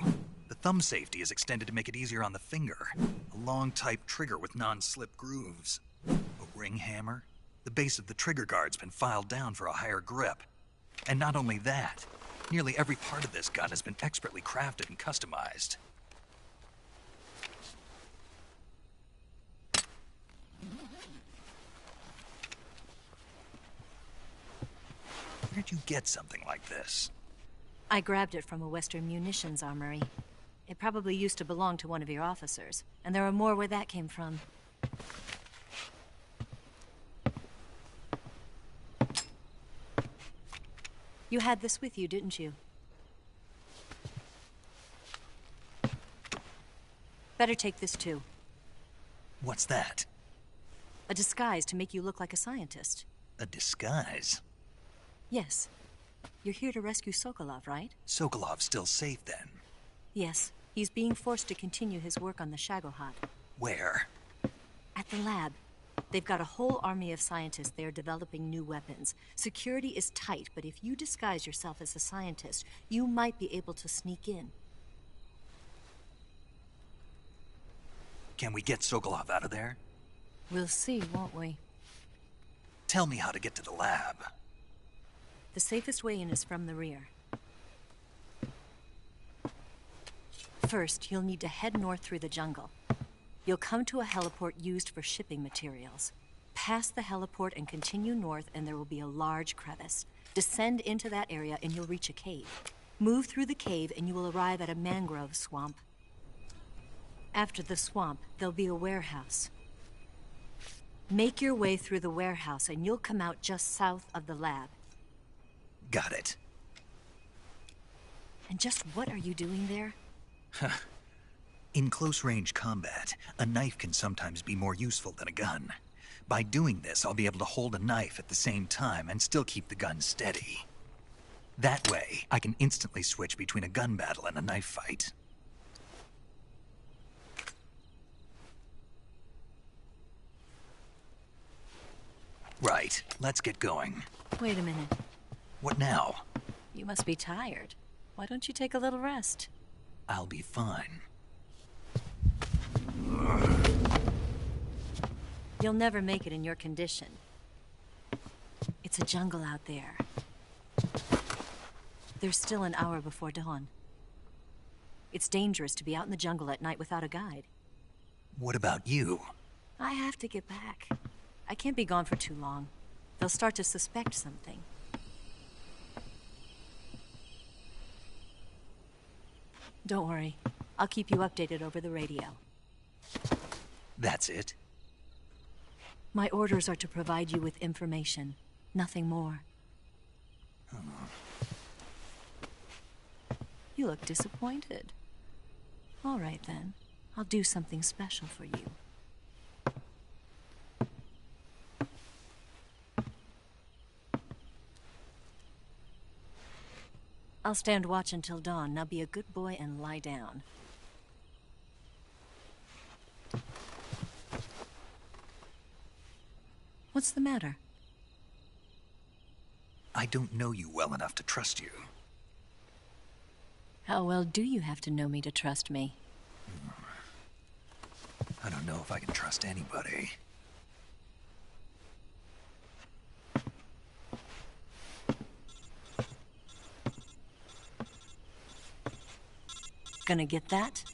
The thumb safety is extended to make it easier on the finger. A long type trigger with non-slip grooves. A ring hammer. The base of the trigger guard's been filed down for a higher grip. And not only that, nearly every part of this gun has been expertly crafted and customized. Where'd you get something like this? I grabbed it from a Western munitions armory. It probably used to belong to one of your officers, and there are more where that came from. You had this with you, didn't you? Better take this too. What's that? A disguise to make you look like a scientist. A disguise? Yes. You're here to rescue Sokolov, right? Sokolov's still safe then? Yes. He's being forced to continue his work on the Shagohod. Where? At the lab. They've got a whole army of scientists there developing new weapons. Security is tight, but if you disguise yourself as a scientist, you might be able to sneak in. Can we get Sokolov out of there? We'll see, won't we? Tell me how to get to the lab. The safest way in is from the rear. First, you'll need to head north through the jungle. You'll come to a heliport used for shipping materials. Pass the heliport and continue north, and there will be a large crevice. Descend into that area and you'll reach a cave. Move through the cave and you will arrive at a mangrove swamp. After the swamp, there'll be a warehouse. Make your way through the warehouse and you'll come out just south of the lab. Got it. And just what are you doing there? In close-range combat, a knife can sometimes be more useful than a gun. By doing this, I'll be able to hold a knife at the same time and still keep the gun steady. That way, I can instantly switch between a gun battle and a knife fight. Right, let's get going. Wait a minute. What now? You must be tired. Why don't you take a little rest? I'll be fine. You'll never make it in your condition. It's a jungle out there. There's still an hour before dawn. It's dangerous to be out in the jungle at night without a guide. What about you? I have to get back. I can't be gone for too long. They'll start to suspect something. Don't worry. I'll keep you updated over the radio. That's it? My orders are to provide you with information. Nothing more. You look disappointed. All right, then. I'll do something special for you. I'll stand watch until dawn. Now be a good boy and lie down. What's the matter? I don't know you well enough to trust you. How well do you have to know me to trust me? I don't know if I can trust anybody. Gonna get that?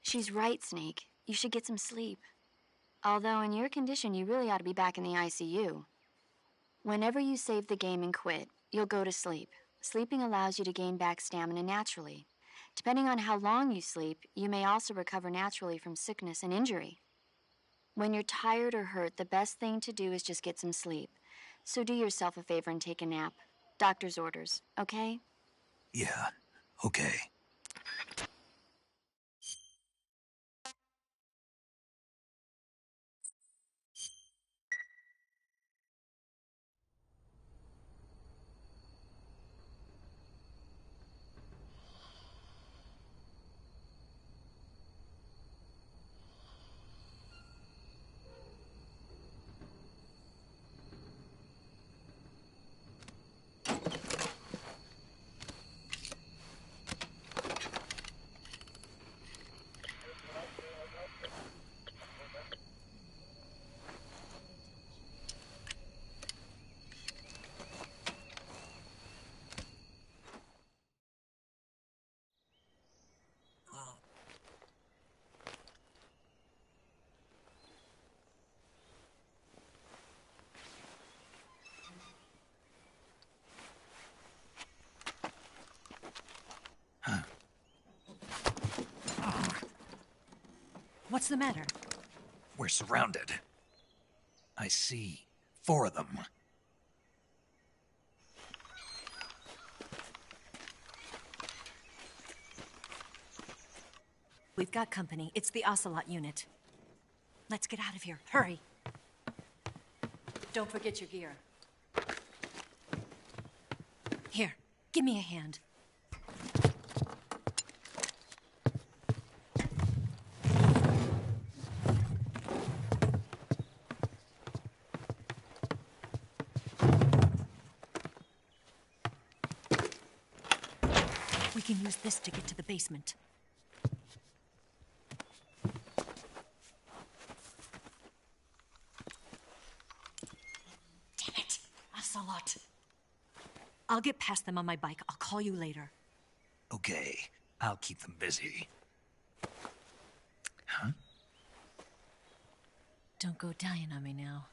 She's right, Snake. You should get some sleep. Although in your condition, you really ought to be back in the ICU. Whenever you save the game and quit, you'll go to sleep. Sleeping allows you to gain back stamina naturally. Depending on how long you sleep, you may also recover naturally from sickness and injury. When you're tired or hurt, the best thing to do is just get some sleep. So do yourself a favor and take a nap. Doctor's orders, okay? Yeah, okay. What's the matter? We're surrounded. I see 4 of them. We've got company. It's the Ocelot unit. Let's get out of here. Hurry. Don't forget your gear. Here, give me a hand. We can use this to get to the basement. Damn it! Ocelot! I'll get past them on my bike. I'll call you later. Okay, I'll keep them busy. Huh? Don't go dying on me now.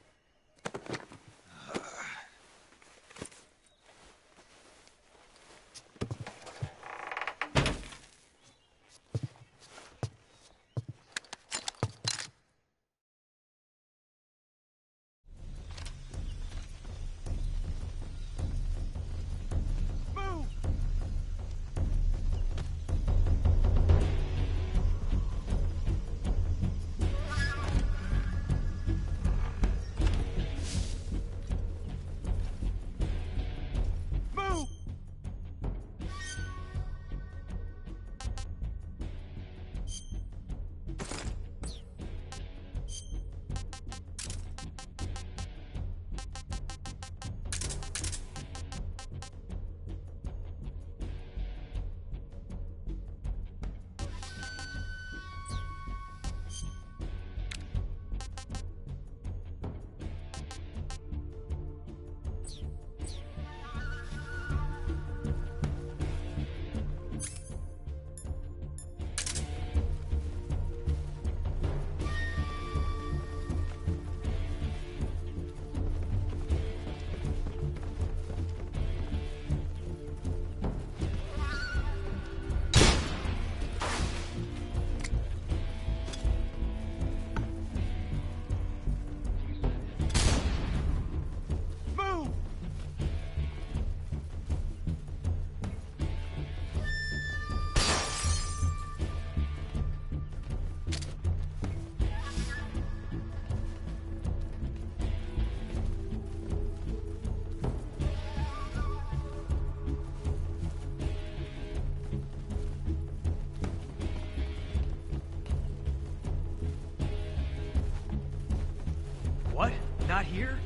What? Not here?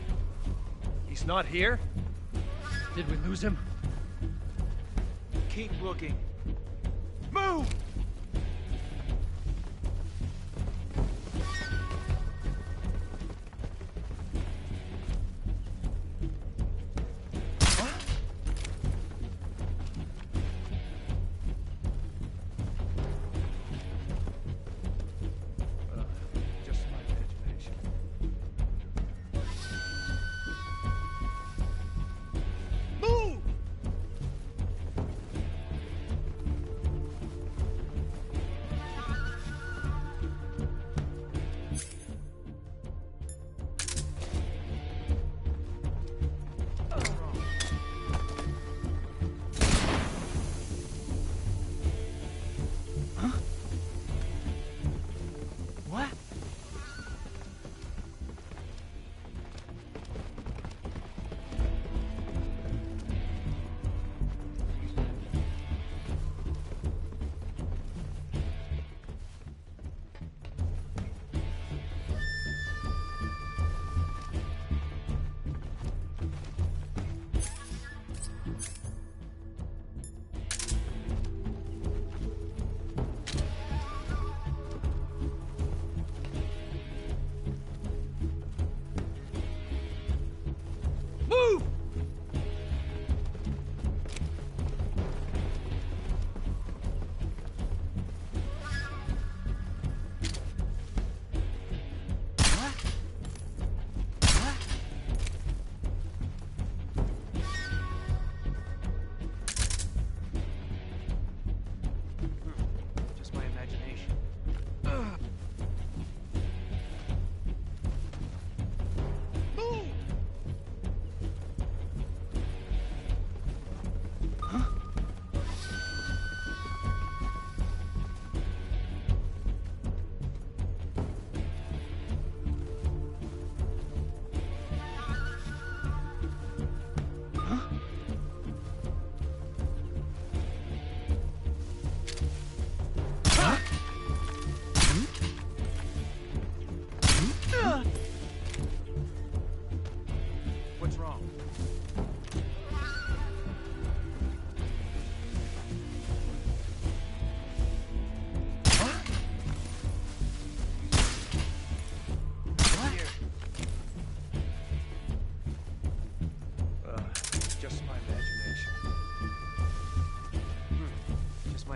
He's not here? Did we lose him? Keep looking. Move!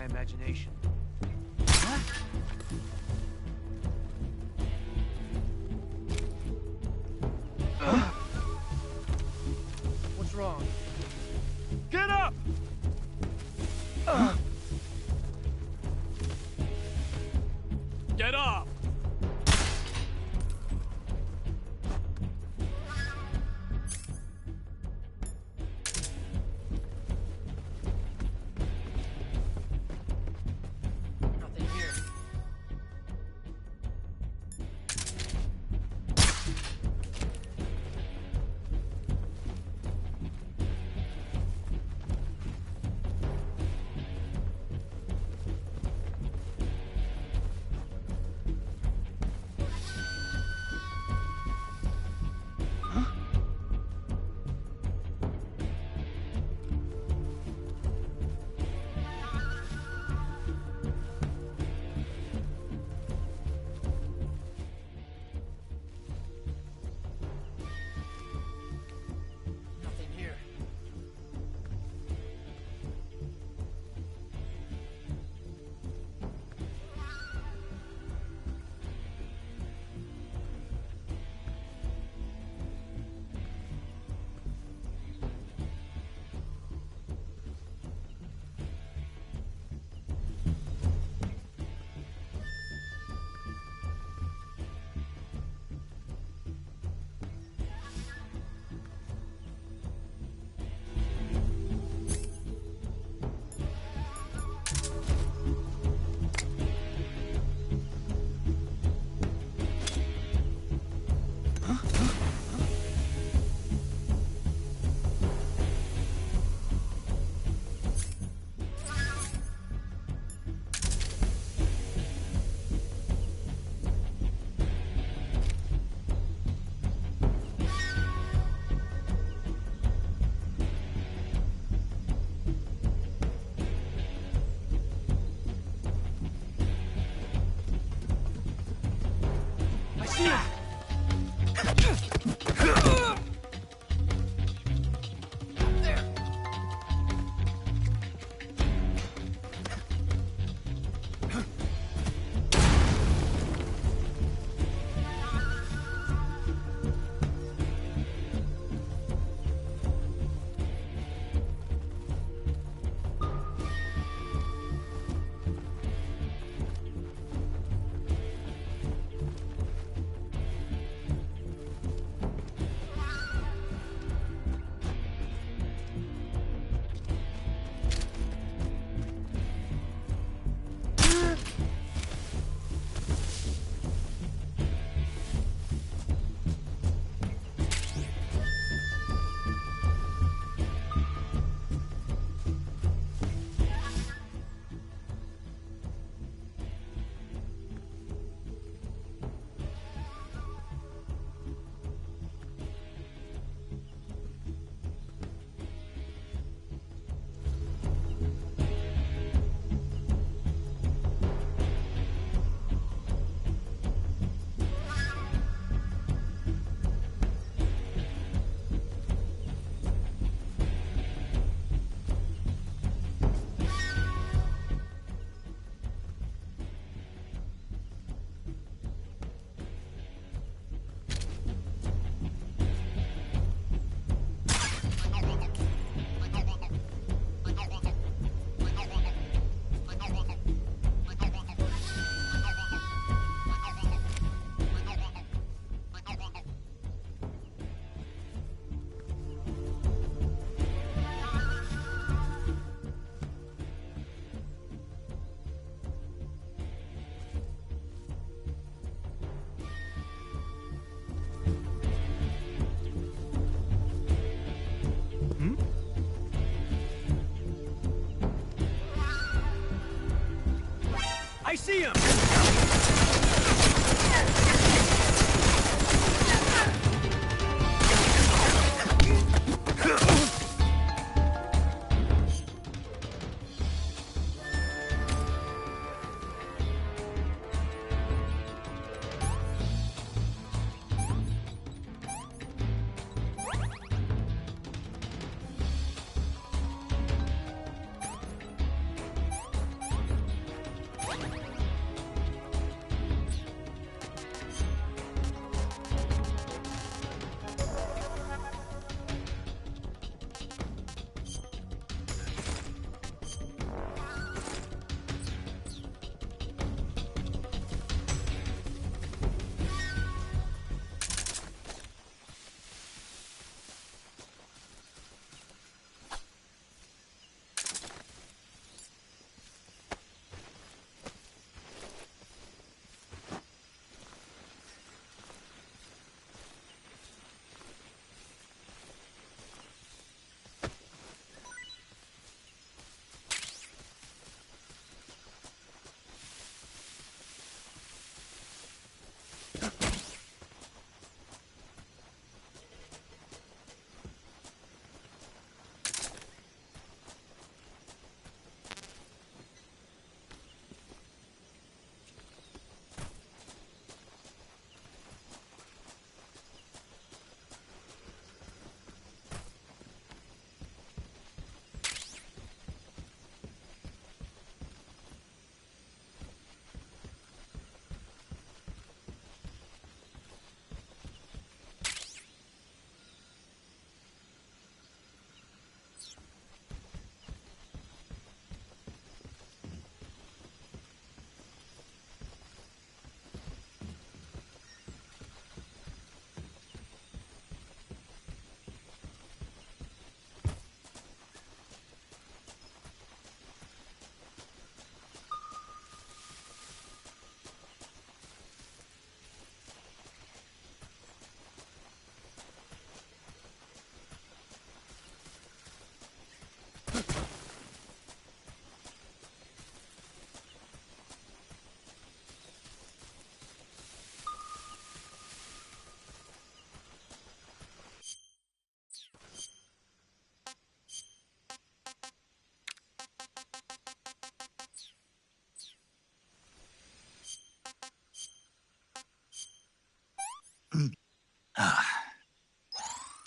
my imagination. What's wrong? Get up! Get up! Nothing here. Nothing here. I see him! There! I see him!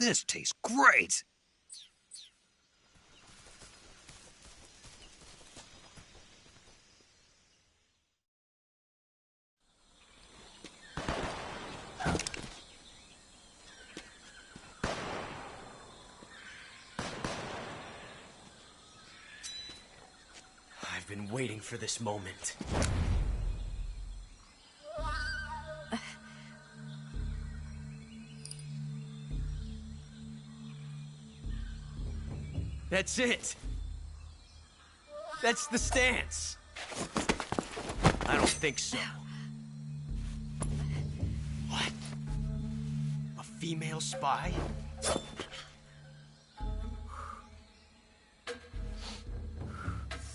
This tastes great! I've been waiting for this moment. That's it! That's the stance! I don't think so. What? A female spy?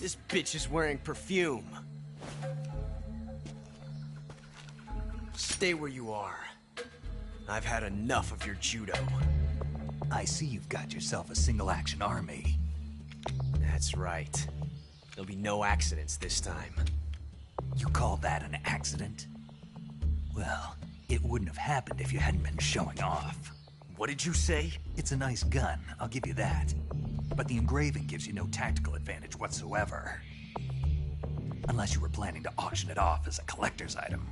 This bitch is wearing perfume. Stay where you are. I've had enough of your judo. I see you've got yourself a single-action army. That's right. There'll be no accidents this time. You call that an accident? Well, it wouldn't have happened if you hadn't been showing off. What did you say? It's a nice gun, I'll give you that. But the engraving gives you no tactical advantage whatsoever. Unless you were planning to auction it off as a collector's item.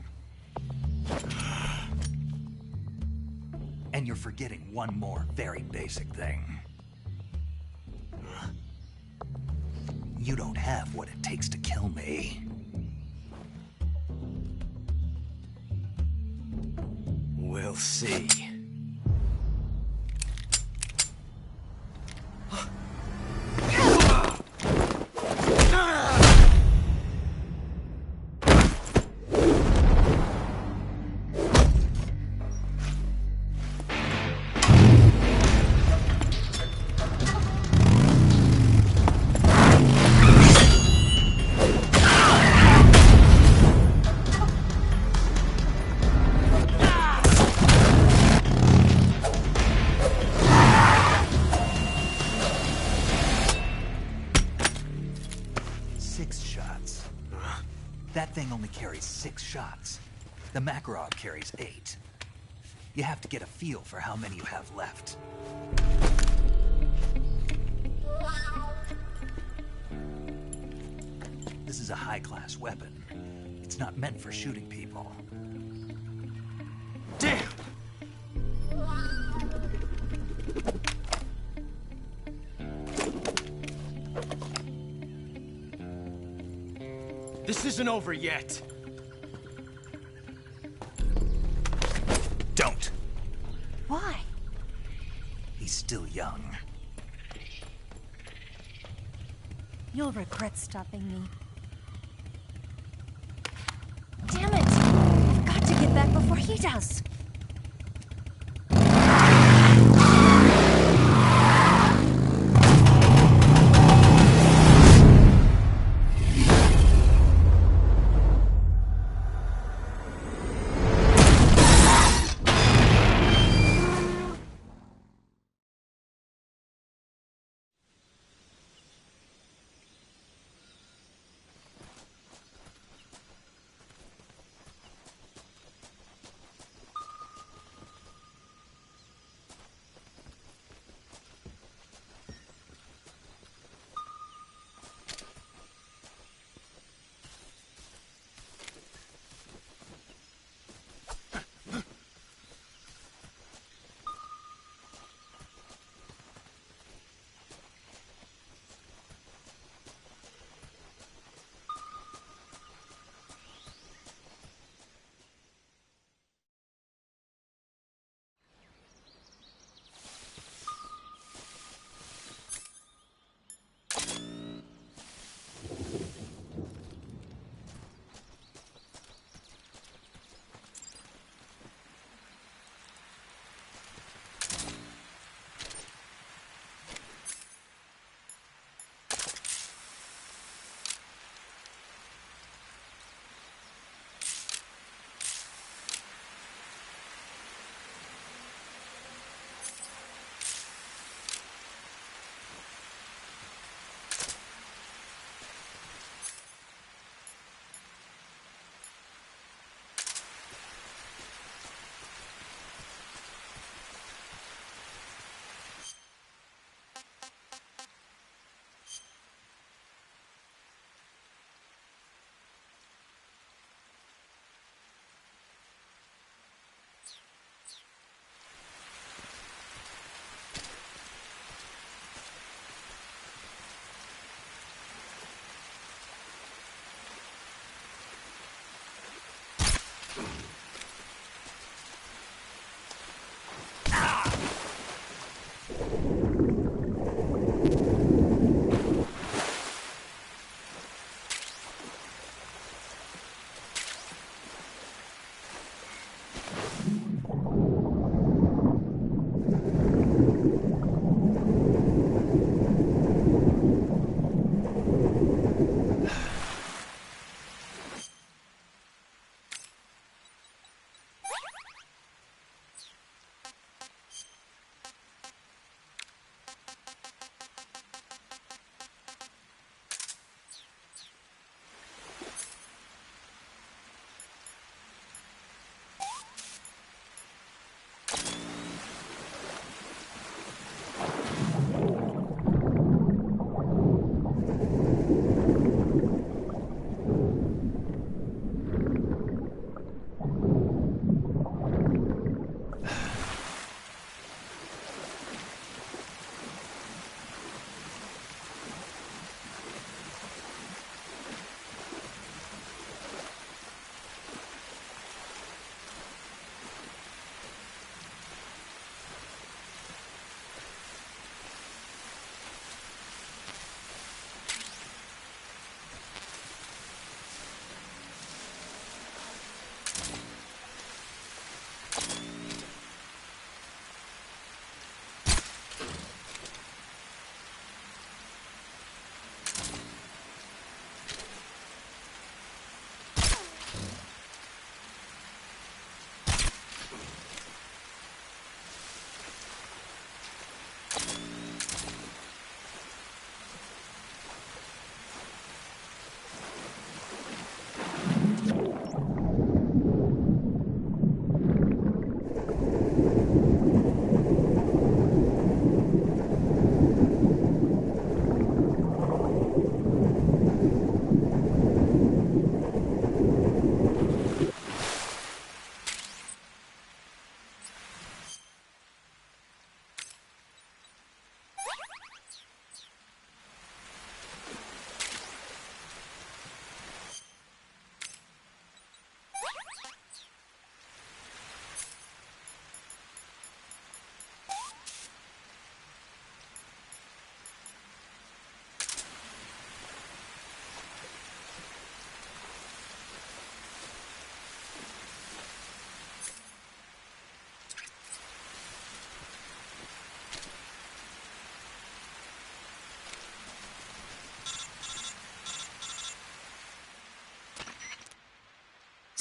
And you're forgetting one more very basic thing. You don't have what it takes to kill me. We'll see. That thing only carries 6 shots. The Makarov carries 8. You have to get a feel for how many you have left. This is a high-class weapon. It's not meant for shooting people. Damn! This isn't over yet. Don't. Why? He's still young. You'll regret stopping me. Damn it! I've got to get back before he does.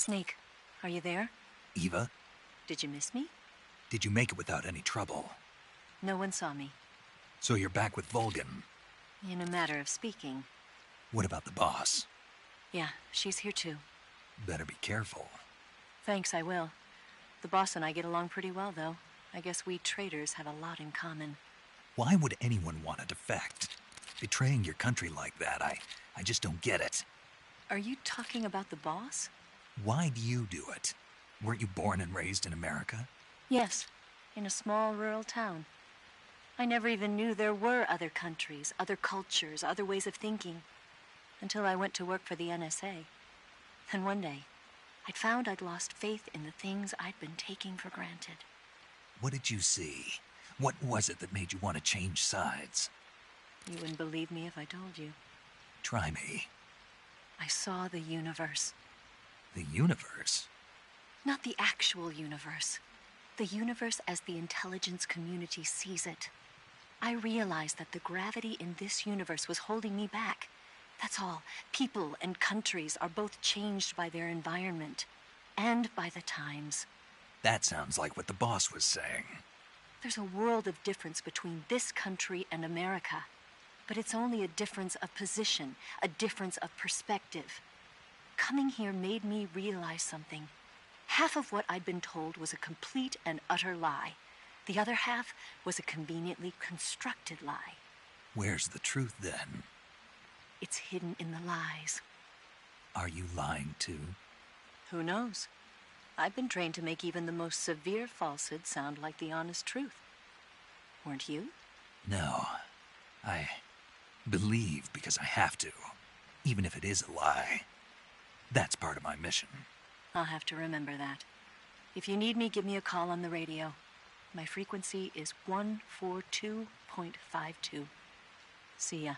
Snake, are you there? Eva, Did you miss me? did you make it without any trouble? No one saw me. So you're back with Vulcan. In a matter of speaking. What about the boss? Yeah, she's here too. Better be careful. Thanks, I will. The boss and I get along pretty well, though. I guess we traitors have a lot in common. Why would anyone want to defect? Betraying your country like that, I just don't get it. Are you talking about the boss? Why do you do it? Weren't you born and raised in America? Yes, in a small rural town. I never even knew there were other countries, other cultures, other ways of thinking, until I went to work for the NSA. And one day, I'd found I'd lost faith in the things I'd been taking for granted. What did you see? What was it that made you want to change sides? You wouldn't believe me if I told you. Try me. I saw the universe. The universe? Not the actual universe. The universe as the intelligence community sees it. I realized that the gravity in this universe was holding me back. That's all. People and countries are both changed by their environment and by the times. That sounds like what the boss was saying. There's a world of difference between this country and America. But it's only a difference of position, a difference of perspective. Coming here made me realize something. Half of what I'd been told was a complete and utter lie. The other half was a conveniently constructed lie. Where's the truth, then? It's hidden in the lies. Are you lying, too? Who knows? I've been trained to make even the most severe falsehood sound like the honest truth. Weren't you? No. I believe because I have to, even if it is a lie. That's part of my mission. I'll have to remember that. If you need me, give me a call on the radio. My frequency is 142.52. See ya.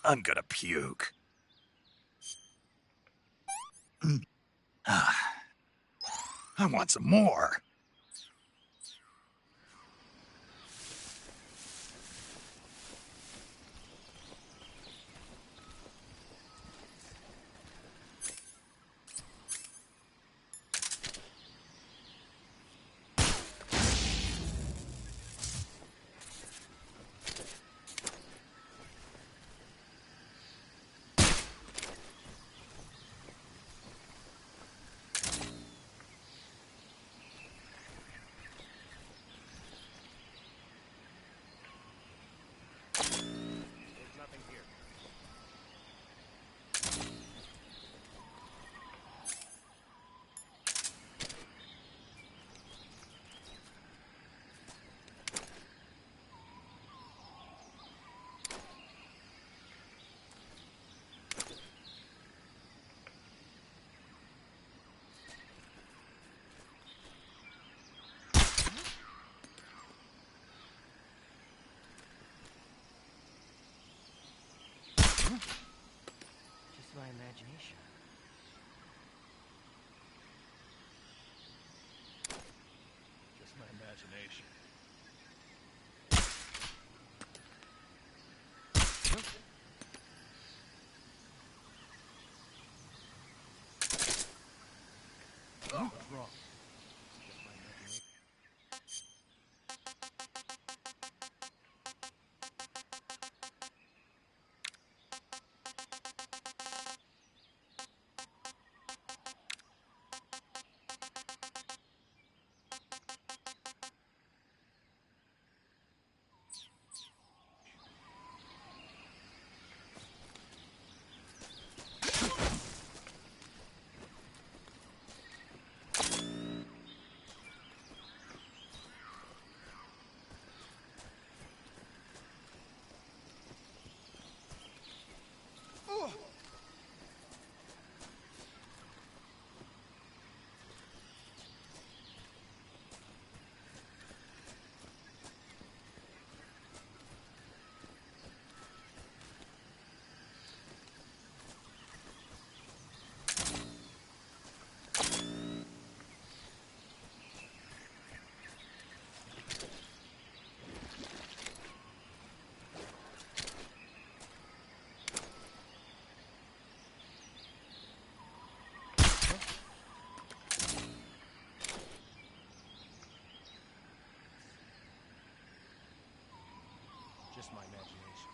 I'm gonna puke. I want some more. Just my imagination. Just my imagination. What's wrong? Just my imagination. Just my imagination.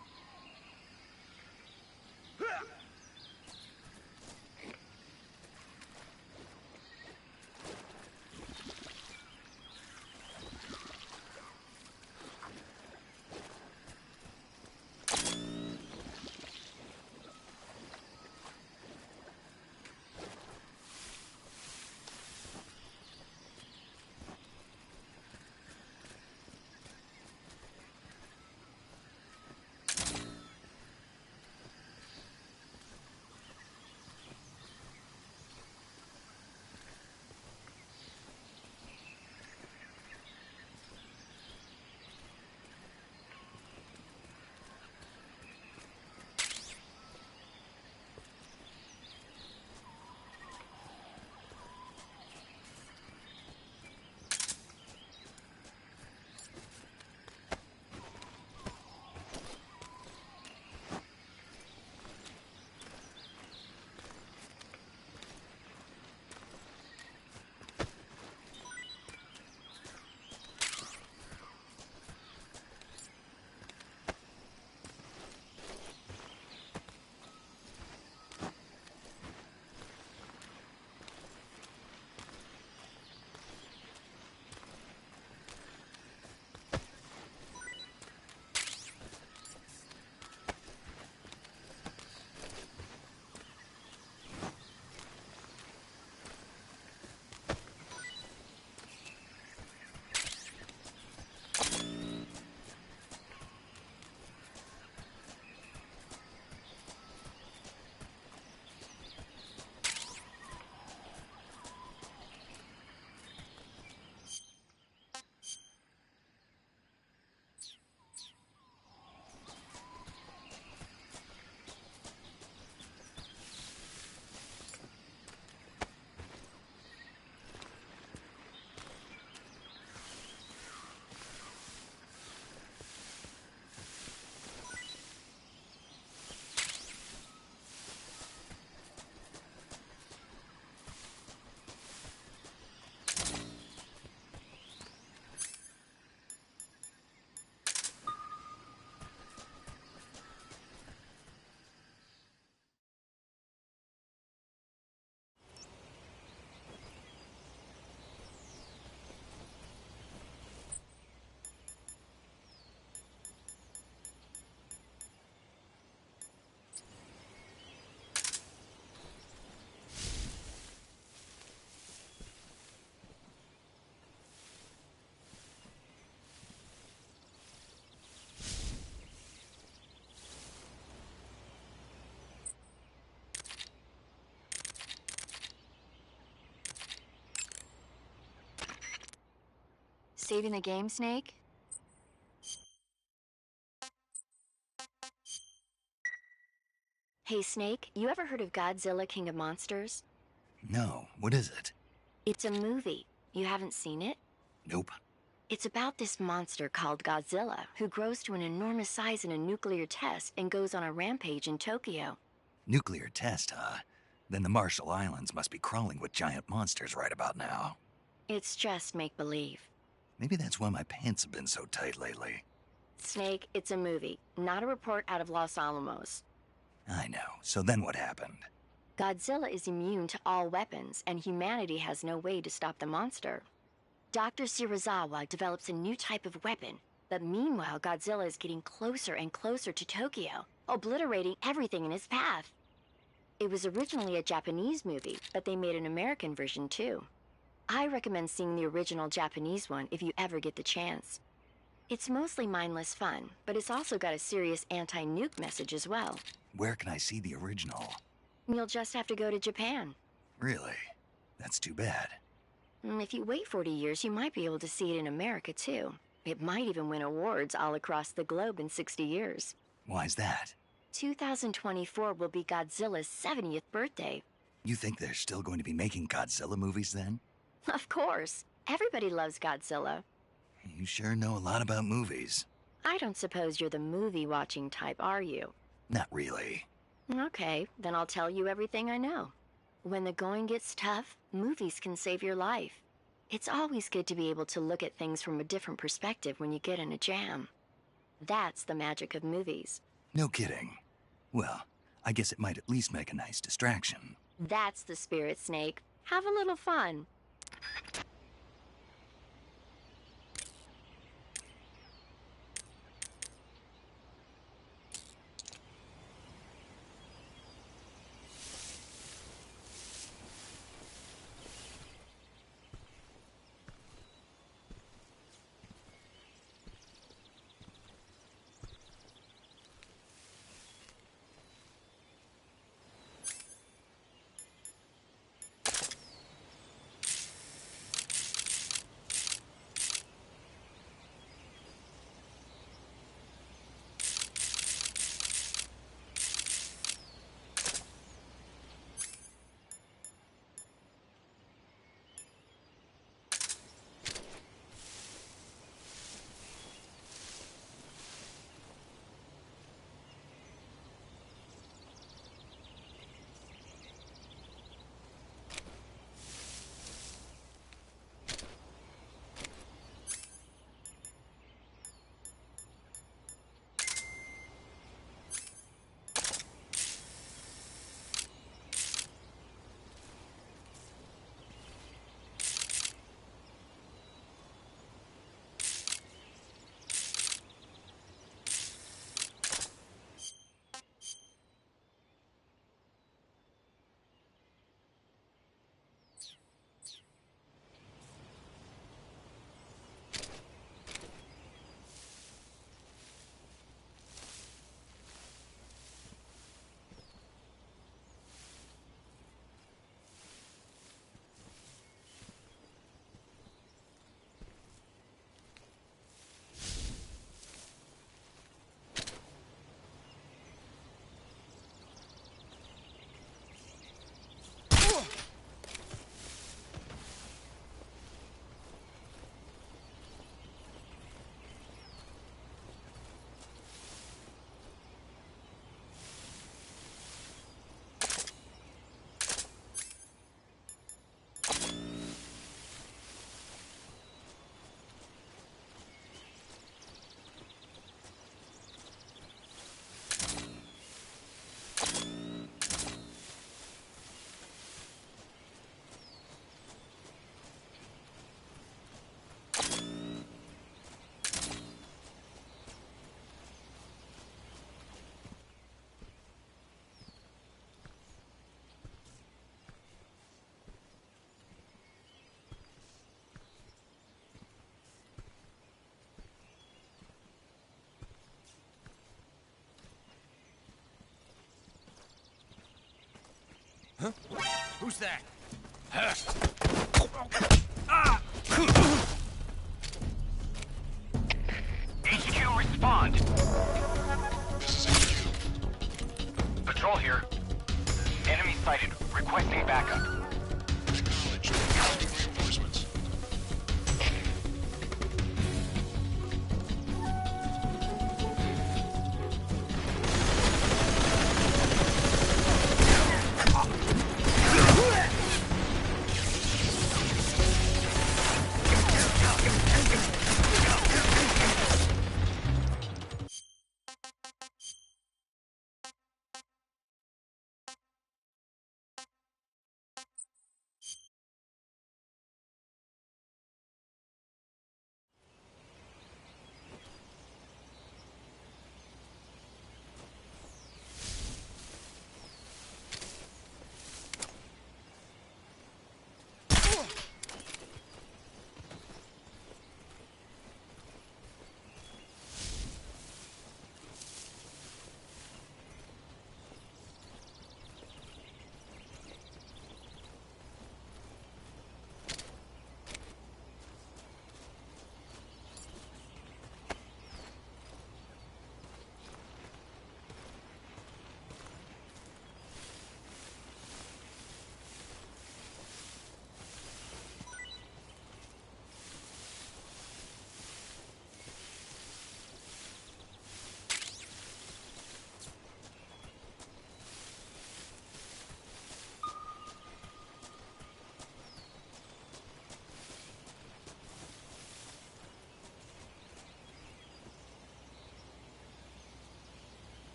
saving the game, Snake? Hey, Snake, you ever heard of Godzilla King of Monsters? No, what is it? It's a movie. You haven't seen it? Nope. It's about this monster called Godzilla, who grows to an enormous size in a nuclear test and goes on a rampage in Tokyo. Nuclear test, huh? Then the Marshall Islands must be crawling with giant monsters right about now. It's just make-believe. Maybe that's why my pants have been so tight lately. Snake, it's a movie, not a report out of Los Alamos. I know. So then what happened? Godzilla is immune to all weapons, and humanity has no way to stop the monster. Dr. Shirazawa develops a new type of weapon, but meanwhile Godzilla is getting closer and closer to Tokyo, obliterating everything in his path. It was originally a Japanese movie, but they made an American version too. I recommend seeing the original Japanese one if you ever get the chance. It's mostly mindless fun, but it's also got a serious anti-nuke message as well. Where can I see the original? You'll just have to go to Japan. Really? That's too bad. If you wait 40 years, you might be able to see it in America too. It might even win awards all across the globe in 60 years. Why's that? 2024 will be Godzilla's 70th birthday. You think they're still going to be making Godzilla movies then? Of course. Everybody loves Godzilla. You sure know a lot about movies. I don't suppose you're the movie-watching type, are you? Not really. Okay, then I'll tell you everything I know. When the going gets tough, movies can save your life. It's always good to be able to look at things from a different perspective when you get in a jam. That's the magic of movies. No kidding. Well, I guess it might at least make a nice distraction. That's the spirit, Snake. Have a little fun. Huh? Who's that?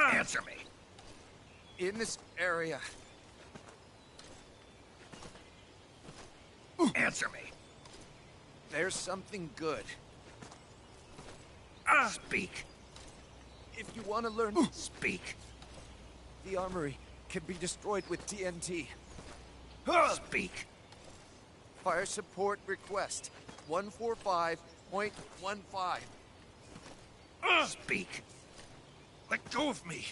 Answer me. In this area. Answer me. There's something good. Speak. If you want to learn... Speak. The armory can be destroyed with TNT. Speak. Fire support request. 145.15. Speak. Let go of me.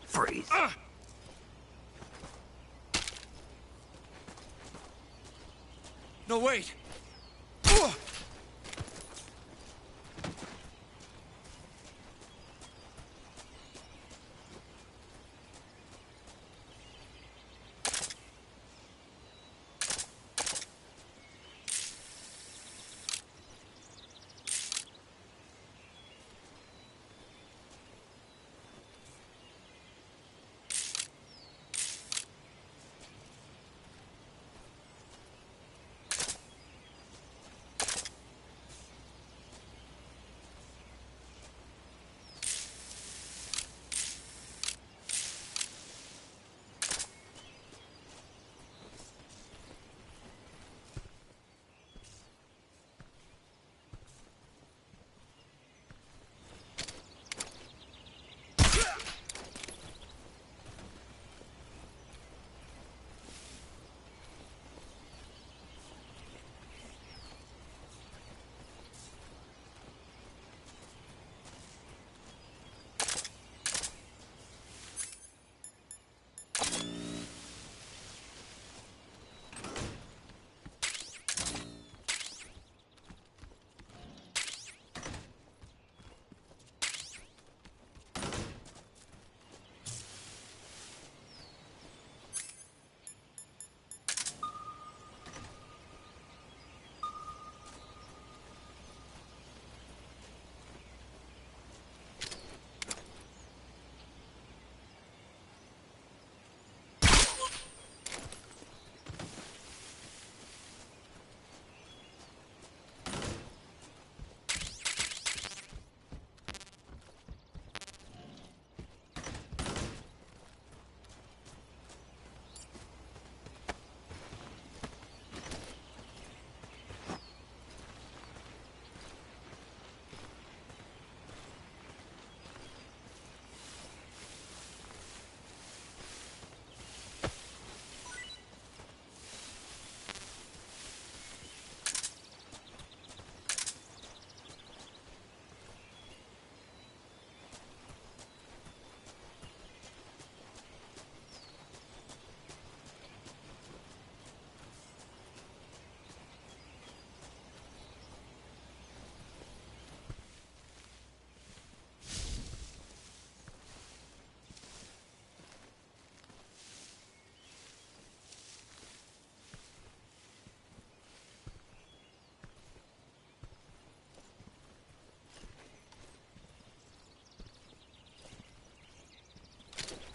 Freeze. No, wait.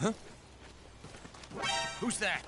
Huh? Who's that?